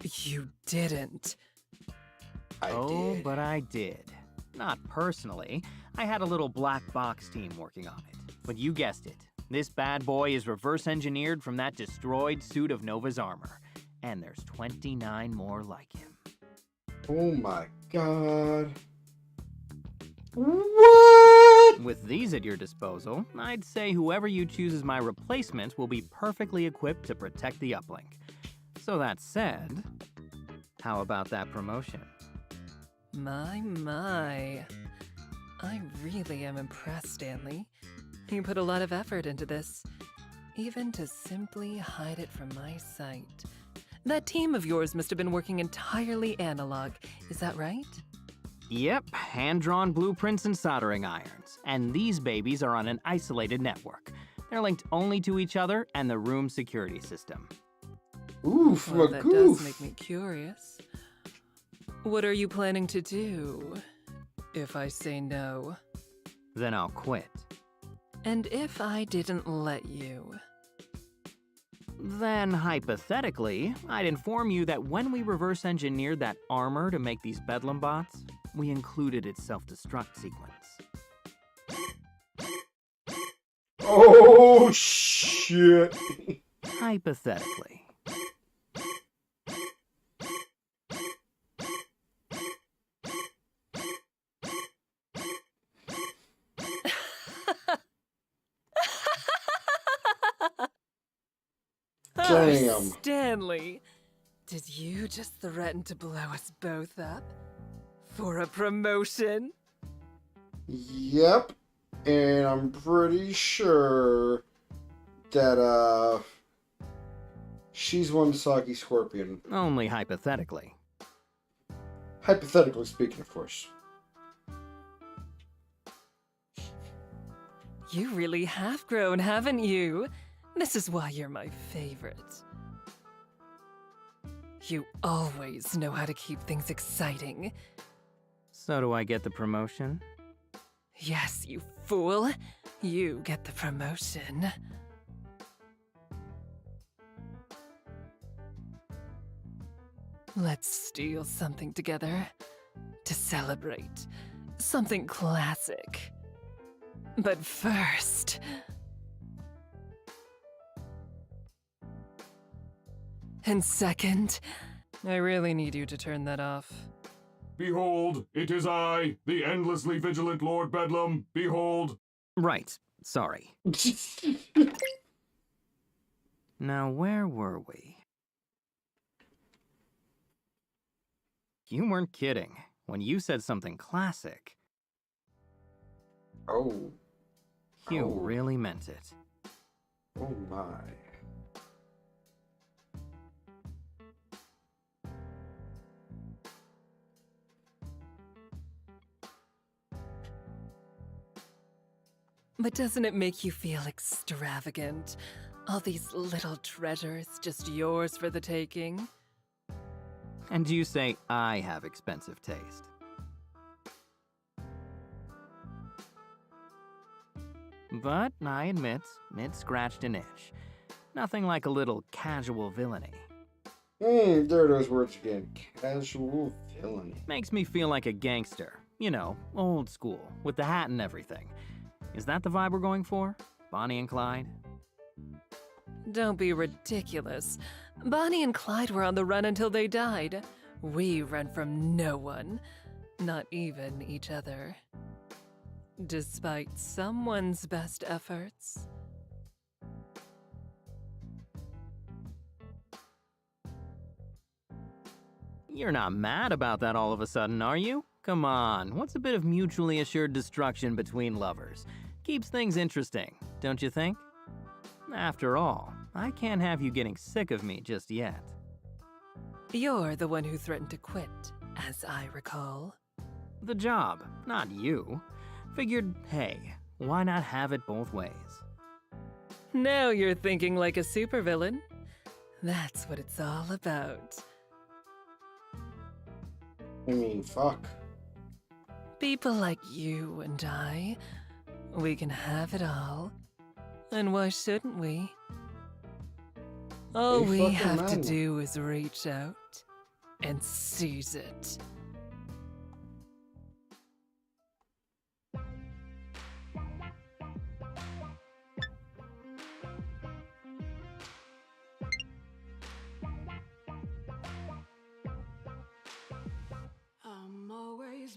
You didn't. I did. But I did. Not personally. I had a little black box team working on it. But you guessed it. This bad boy is reverse engineered from that destroyed suit of Nova's armor. and there's 29 more like him. Oh my god. What? With these at your disposal, I'd say whoever you choose as my replacement will be perfectly equipped to protect the uplink. So that said, how about that promotion? My. I really am impressed, Stanley. You put a lot of effort into this, even to simply hide it from my sight. That team of yours must have been working entirely analog, is that right? Yep, hand-drawn blueprints and soldering irons. And these babies are on an isolated network. They're linked only to each other and the room security system. Oof, Well, my that goof. does make me curious. What are you planning to do, if I say no? Then I'll quit. And if I didn't let you? Then, hypothetically, I'd inform you that when we reverse engineered that armor to make these Bedlam bots, we included its self-destruct sequence. Oh, shit. Hypothetically. Damn. Oh, Stanley, did you just threaten to blow us both up? For a promotion? Yep. And I'm pretty sure that, she's one Soggy Scorpion. Only hypothetically. Hypothetically speaking, of course. You really have grown, haven't you? This is why you're my favorite. You always know how to keep things exciting. So do I get the promotion? Yes, you fool. You get the promotion. Let's steal something together to celebrate. Something classic. But first... And second, I really need you to turn that off. Behold, it is I, the endlessly vigilant Lord Bedlam. Behold. Right. Sorry. Now, where were we? You weren't kidding when you said something classic. Oh. You Oh. really meant it. Oh my. But doesn't it make you feel extravagant? All these little treasures just yours for the taking? And you say I have expensive taste. But I admit, it scratched an itch. Nothing like a little casual villainy. There are those words again. Casual villainy. Makes me feel like a gangster. You know, old school, with the hat and everything. Is that the vibe we're going for? Bonnie and Clyde? Don't be ridiculous. Bonnie and Clyde were on the run until they died. We run from no one. Not even each other. Despite someone's best efforts. You're not mad about that all of a sudden, are you? Come on, what's a bit of mutually assured destruction between lovers? Keeps things interesting, don't you think? After all, I can't have you getting sick of me just yet. You're the one who threatened to quit, as I recall. The job, not you. Figured, hey, why not have it both ways? Now you're thinking like a supervillain. That's what it's all about. I mean, fuck. People like you and I, we can have it all. And why shouldn't we? All Hey, we fucking have to man. do is reach out and seize it.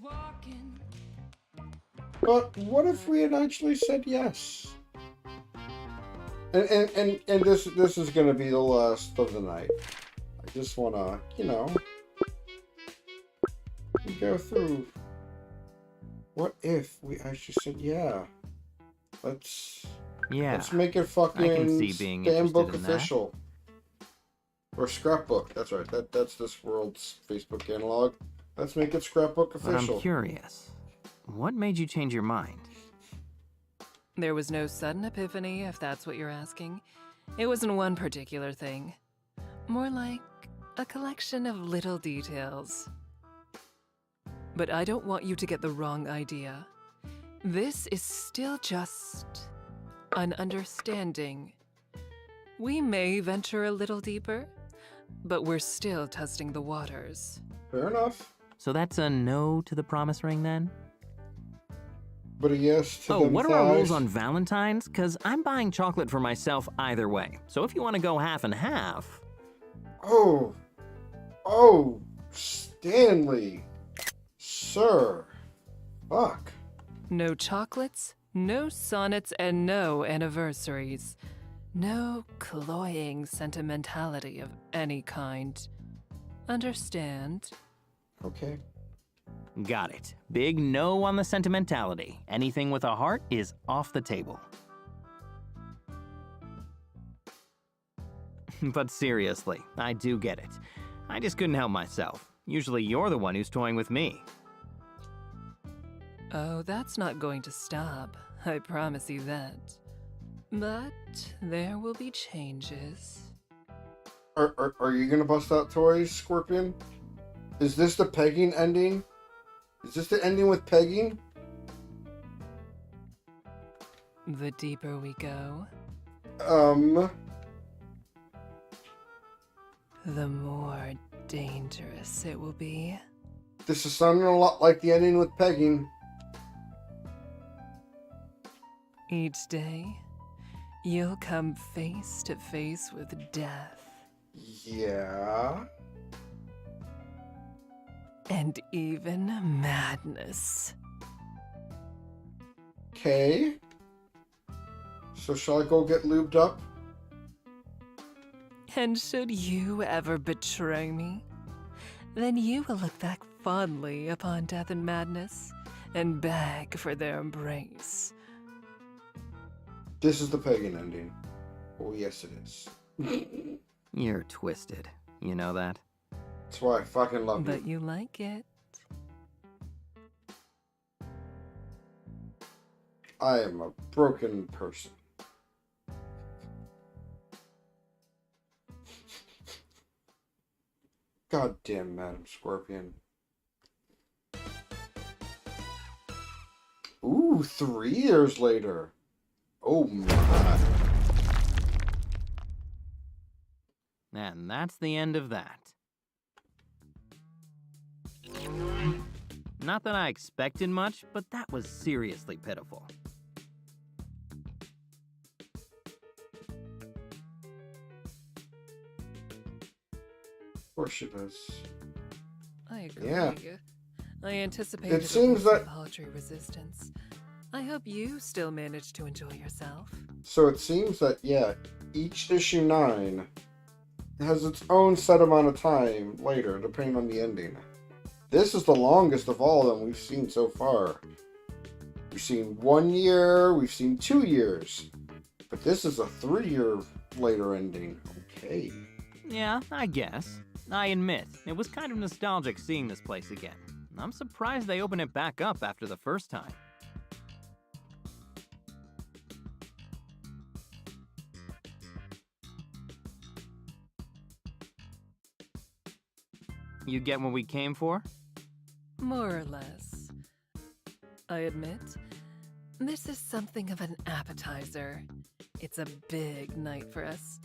was walking. But what if we had actually said yes? And this is gonna be the last of the night. I just wanna, you know, go through. What if we actually said yeah? Let's make it fucking I can see being stand book interested in official. Or scrapbook. That's right. That's this world's Facebook analog. Let's make it scrapbook But official. I'm curious. What made you change your mind? There was no sudden epiphany, if that's what you're asking. It wasn't one particular thing. More like a collection of little details. But I don't want you to get the wrong idea. This is still just an understanding. We may venture a little deeper, but we're still testing the waters. Fair enough. So that's a no to the promise ring then? But a yes to Oh, them what are our rules thighs. on Valentine's? Because I'm buying chocolate for myself either way. So if you want to go half and half... Oh, Stanley, sir, fuck. No chocolates, no sonnets, and no anniversaries. No cloying sentimentality of any kind. Understand? Okay. Got it. Big no on the sentimentality. Anything with a heart is off the table. But seriously, I do get it. I just couldn't help myself. Usually you're the one who's toying with me. Oh, that's not going to stop. I promise you that. But there will be changes. Are you gonna bust out toys, Scorpion? Is this the pegging ending? Is this the ending with pegging? The deeper we go, the more dangerous it will be. This is sounding a lot like the ending with pegging. Each day, you'll come face to face with death. Yeah. And even madness. Okay. So shall I go get lubed up? And should you ever betray me, then you will look back fondly upon death and madness and beg for their embrace. This is the pagan ending. Oh, yes, it is. You're twisted. You know that? That's why I fucking love But you. you like it. I am a broken person. Goddamn, Madam Scorpion. Ooh, 3 years later. Oh my. And that's the end of that. Not that I expected much, but that was seriously pitiful. Of course she does. I agree. Yeah. I anticipated It seems a that- paltry resistance. I hope you still managed to enjoy yourself. So it seems that, yeah, each issue 9 has its own set amount of time later, depending on the ending. This is the longest of all of them we've seen so far. We've seen 1 year, we've seen 2 years. But this is a 3-year later ending. Okay. Yeah, I guess. I admit, it was kind of nostalgic seeing this place again. I'm surprised they opened it back up after the first time. You get what we came for? More or less. I admit, this is something of an appetizer. It's a big night for us.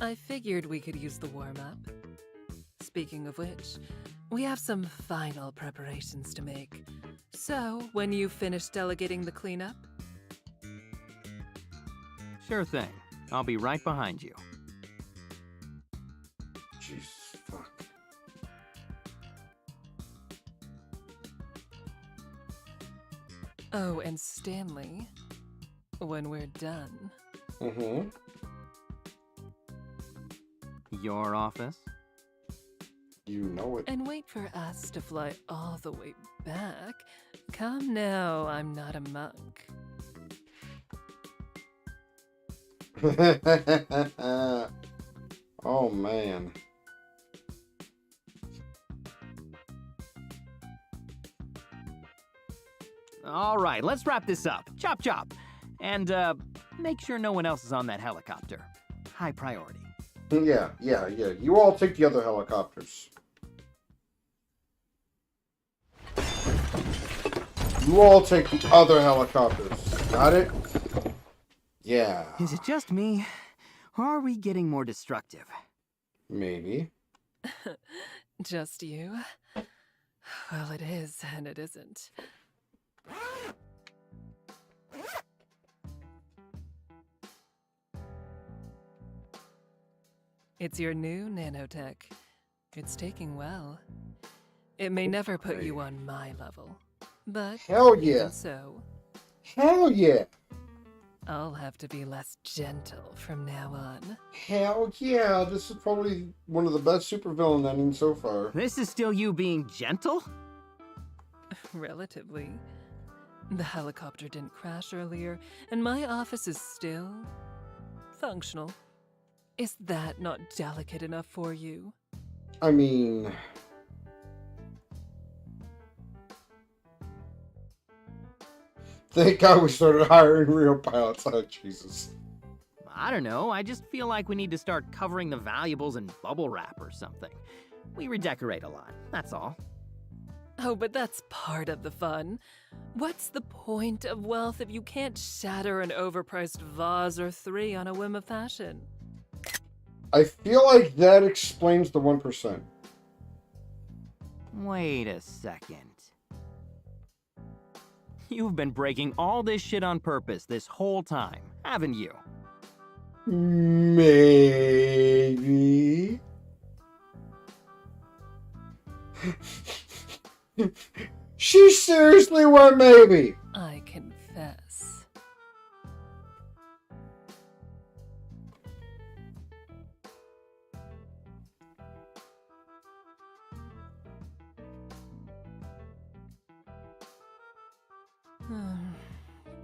I figured we could use the warm-up. Speaking of which, we have some final preparations to make. So, when you finish delegating the cleanup, Sure thing. I'll be right behind you. Jesus fuck. Oh, and Stanley, when we're done. Mm-hmm. Your office? You know it. And wait for us to fly all the way back. Come now, I'm not a monk. Oh, man. All right, let's wrap this up. Chop chop. And, make sure no one else is on that helicopter. High priority. Yeah. You all take the other helicopters. You all take the other helicopters. Got it? Yeah. Is it just me? Or are we getting more destructive? Maybe. Just you? Well, it is, and it isn't. It's your new nanotech. It's taking well. It may never put you on my level, but Hell yeah. even so, Hell yeah. I'll have to be less gentle from now on. Hell yeah. This is probably one of the best supervillain endings so far. This is still you being gentle? Relatively. The helicopter didn't crash earlier, and my office is still functional. Is that not delicate enough for you? I mean... Thank God we started hiring real pilots. Oh, Jesus. I don't know, I just feel like we need to start covering the valuables in bubble wrap or something. We redecorate a lot, that's all. Oh, but that's part of the fun. What's the point of wealth if you can't shatter an overpriced vase or three on a whim of fashion? I feel like that explains the 1%. Wait a second. You've been breaking all this shit on purpose this whole time, haven't you? Maybe. She seriously went maybe. I confess.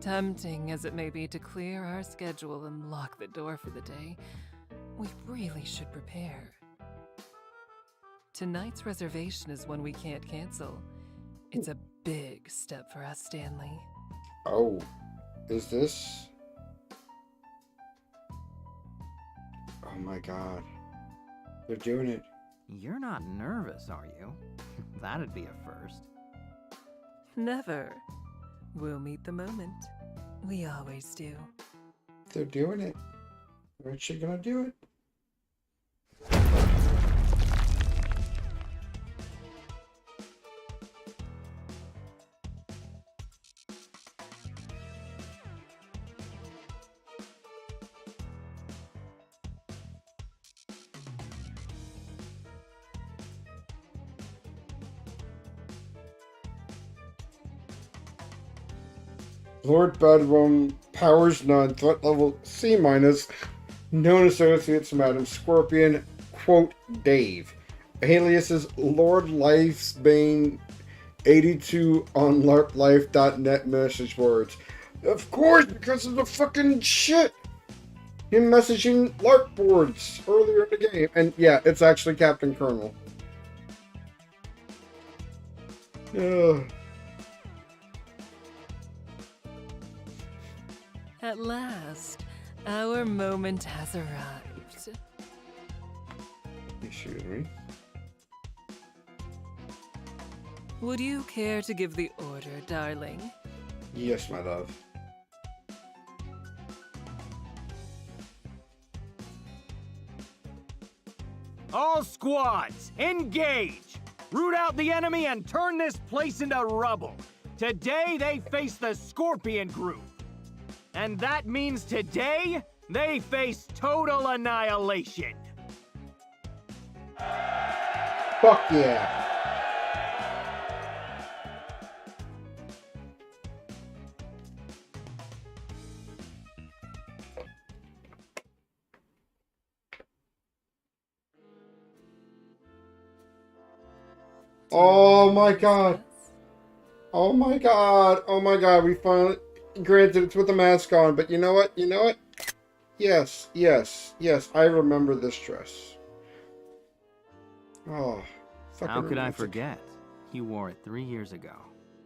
Tempting as it may be to clear our schedule and lock the door for the day, we really should prepare. Tonight's reservation is one we can't cancel. It's a big step for us, Stanley. Oh, is this? Oh my God. They're doing it. You're not nervous, are you? That'd be a first. Never. We'll meet the moment. We always do. They're doing it. Aren't you gonna do it? Lord Bedlam, powers none, threat level C-, known associates Madam Scorpion, quote, Dave. Alias is Lord Lifesbane 82 on larplife.net message boards. Of course, because of the fucking shit! Him messaging LARP boards earlier in the game. And yeah, it's actually Captain Colonel. Ugh. At last, our moment has arrived. Excuse me. Would you care to give the order, darling? Yes, my love. All squads, engage! Root out the enemy and turn this place into rubble. Today they face the Scorpion Group. And that means today, they face total annihilation. Fuck yeah. Oh my god. Oh my god. Oh my god. We finally... Granted, it's with the mask on, but you know what? You know what? Yes, yes, yes. I remember this dress. Oh, fucking How could I romantic. forget? You wore it 3 years ago.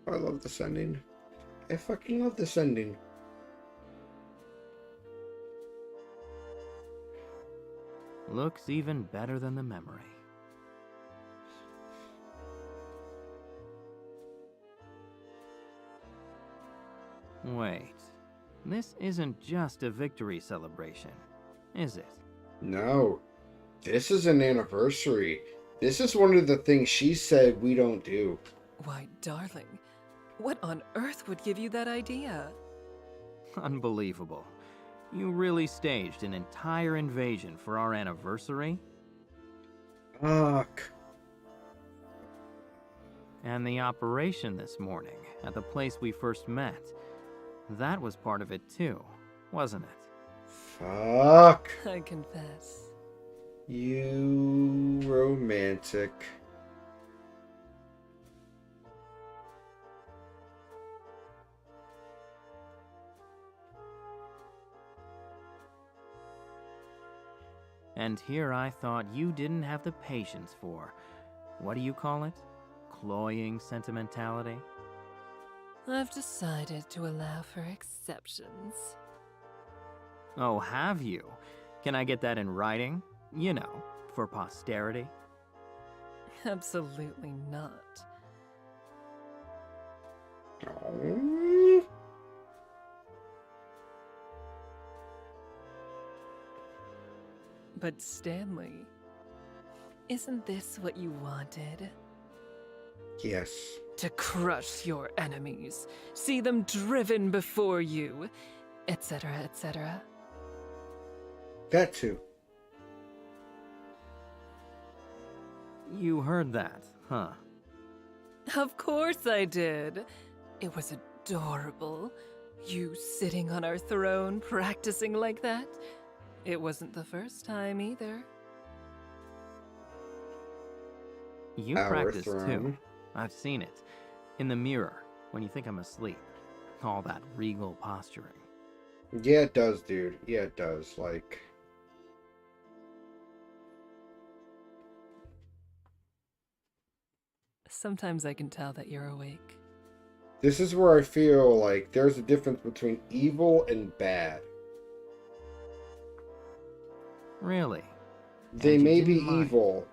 I love this ending. I fucking love this ending. Looks even better than the memory. Wait, this isn't just a victory celebration, is it? No, this is an anniversary. This is one of the things she said we don't do. Why, darling, what on earth would give you that idea? Unbelievable. You really staged an entire invasion for our anniversary? Fuck. And the operation this morning, at the place we first met, that was part of it too, wasn't it? Fuck. I confess. You romantic. And here I thought you didn't have the patience for, what do you call it? Cloying sentimentality? I've decided to allow for exceptions. Oh, have you? Can I get that in writing? You know, for posterity? Absolutely not. Oh. But Stanley, isn't this what you wanted? Yes. To crush your enemies, see them driven before you, etc., etc. That too. You heard that, huh? Of course I did. It was adorable. You sitting on our throne, practicing like that. It wasn't the first time either. You Our practice throne. too. I've seen it. In the mirror, when you think I'm asleep. All that regal posturing. Yeah, it does, dude. Yeah, it does. Like... Sometimes I can tell that you're awake. This is where I feel like there's a difference between evil and bad. Really? They And you may be didn't mind. evil,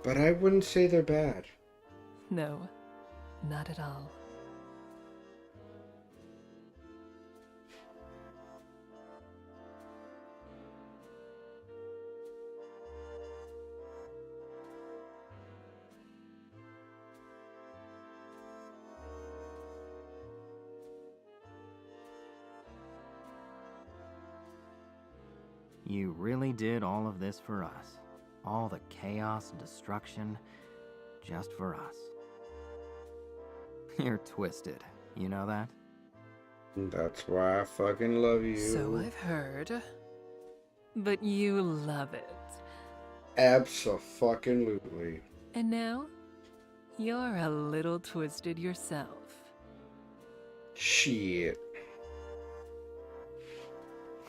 but I wouldn't say they're bad. No, not at all. You really did all of this for us. All the chaos and destruction, just for us. You're twisted, you know that? That's why I fucking love you. So I've heard. But you love it. Abso-fucking-lutely. And now, you're a little twisted yourself. Shit.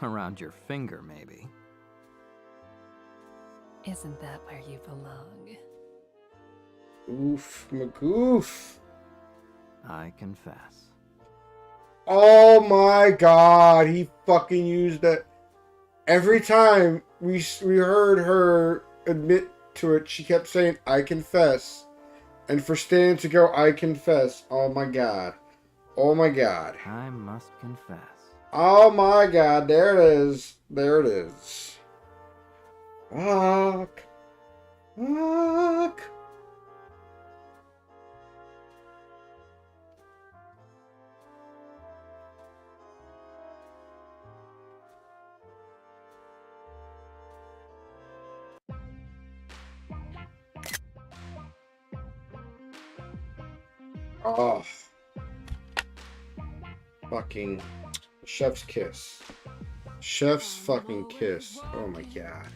Around your finger, maybe. Isn't that where you belong? Oof, magoof. I confess. Oh my god, he fucking used that. Every time we heard her admit to it, she kept saying, I confess. And for Stan to go, I confess. Oh my god. Oh my god. I must confess. Oh my god, there it is. There it is. Fuck. Fuck. Oh. Fucking chef's kiss. Chef's fucking kiss. Oh my god.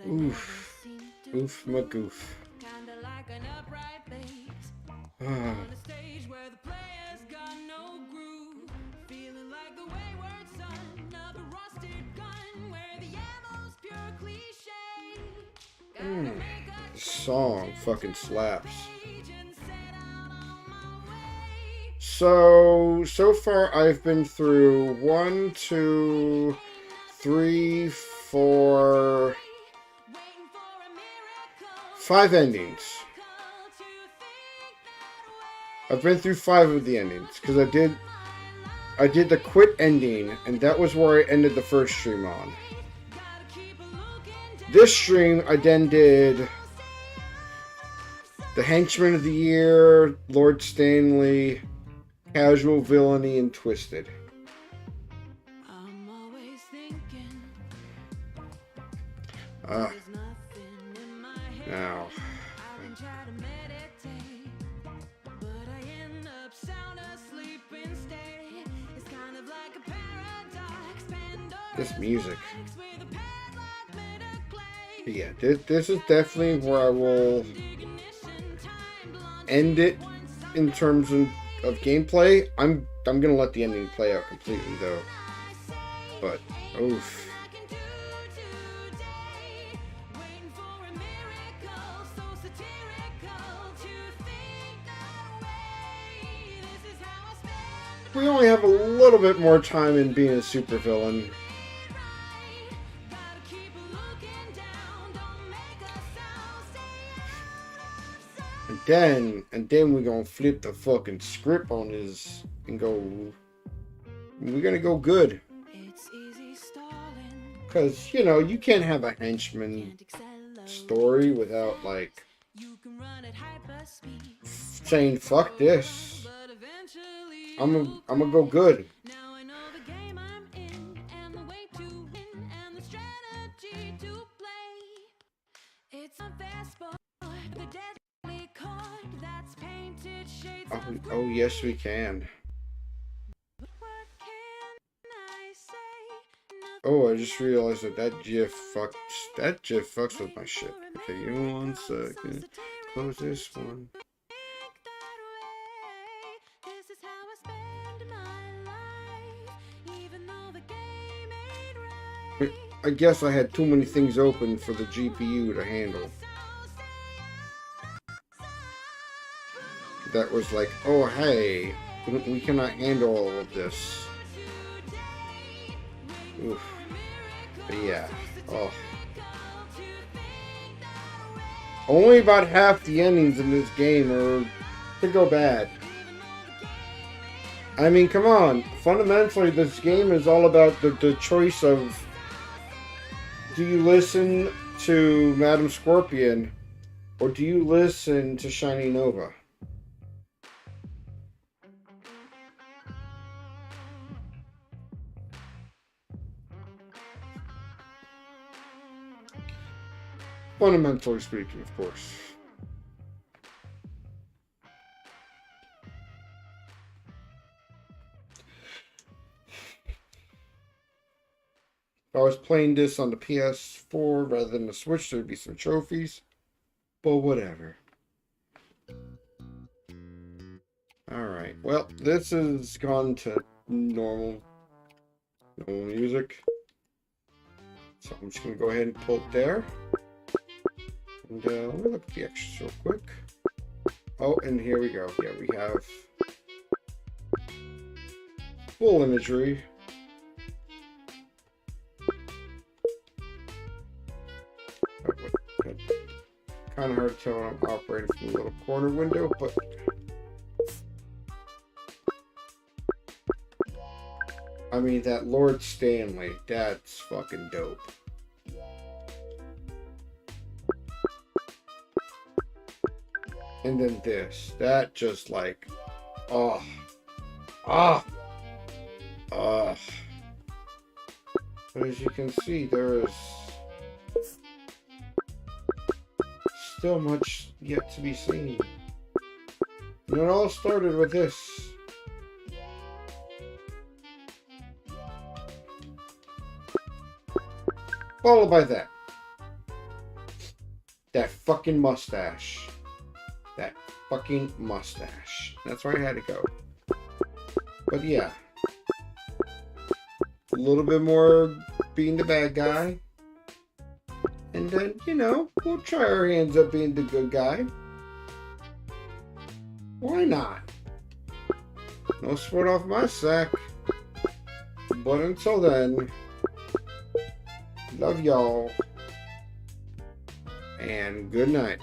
Oof. Oof magoof. Kinda like an upright blaze. Ah, On a stage where the players got no groove. Feeling like the wayward son of a rusted gun, where the ammo's pure cliche. Gotta make a this song fucking slaps. change and set out on my way. So far I've been through 1, 2, 3, 4, Waiting for a miracle. 5 endings. To think that I've been through 5 of the endings because I did the quit ending, and that was where I ended the first stream on. gotta keep a looking This stream I then did the Henchman of the Year, Lord Stanley, Casual Villainy, and Twisted. I'm always thinking Ah, there's nothing in my head. now. I've been trying to meditate, but I end up sound asleep instead. It's kind of like a paradox. This music. Pandora's with a padlock made of clay. But yeah, this is definitely where I will Ignition time blunt end it in terms of gameplay. I'm gonna let the ending play out completely though. But oof. I can do today. Waiting for a miracle, so satirical to think that way. This is how I spend We only have a little bit more time in being a supervillain. gotta keep looking down, don't make a sound, stay out of sight. And then we're gonna flip the fucking script on his and go. We're gonna go good. It's easy stalling, Cause you can't have a henchman can't accelerate. story without like You can run at hyperspeed, saying fuck this. but eventually I'm gonna go good. now I know the game I'm in, and the way to win, and the strategy to play. It's a fast sport, the deadly chord that's painted shades of Oh yes we can. What can I say? Oh, I just realized that GIF fucks with my shit. Okay, give me 1 second. Close this one. This is how I spend my life, even though the game ain't right. I guess I had too many things open for the GPU to handle. That was like, oh hey, we cannot handle all of this. Oof. But yeah. Oh. Only about half the endings in this game are to go bad. I mean, come on. Fundamentally, this game is all about the choice of, do you listen to Madam Scorpion or do you listen to Shiny Nova? Fundamentally speaking, of course. If I was playing this on the PS4 rather than the Switch, there'd be some trophies. But whatever. Alright, well, this has gone to normal music. So I'm just going to go ahead and pull it there. And let me look at the extras real quick. Oh, and here we go. Yeah, we have full imagery. Kind of hard to tell when I'm operating from the little corner window, but I mean, that Lord Stanley, that's fucking dope. And then this, that just like, oh, but as you can see, there is still much yet to be seen. And it all started with this. Followed by that. That fucking mustache. That fucking mustache. That's where I had to go. But yeah. A little bit more being the bad guy. And then, you know, we'll try our hands at being the good guy. Why not? No sweat off my sack. But until then, love y'all. And good night.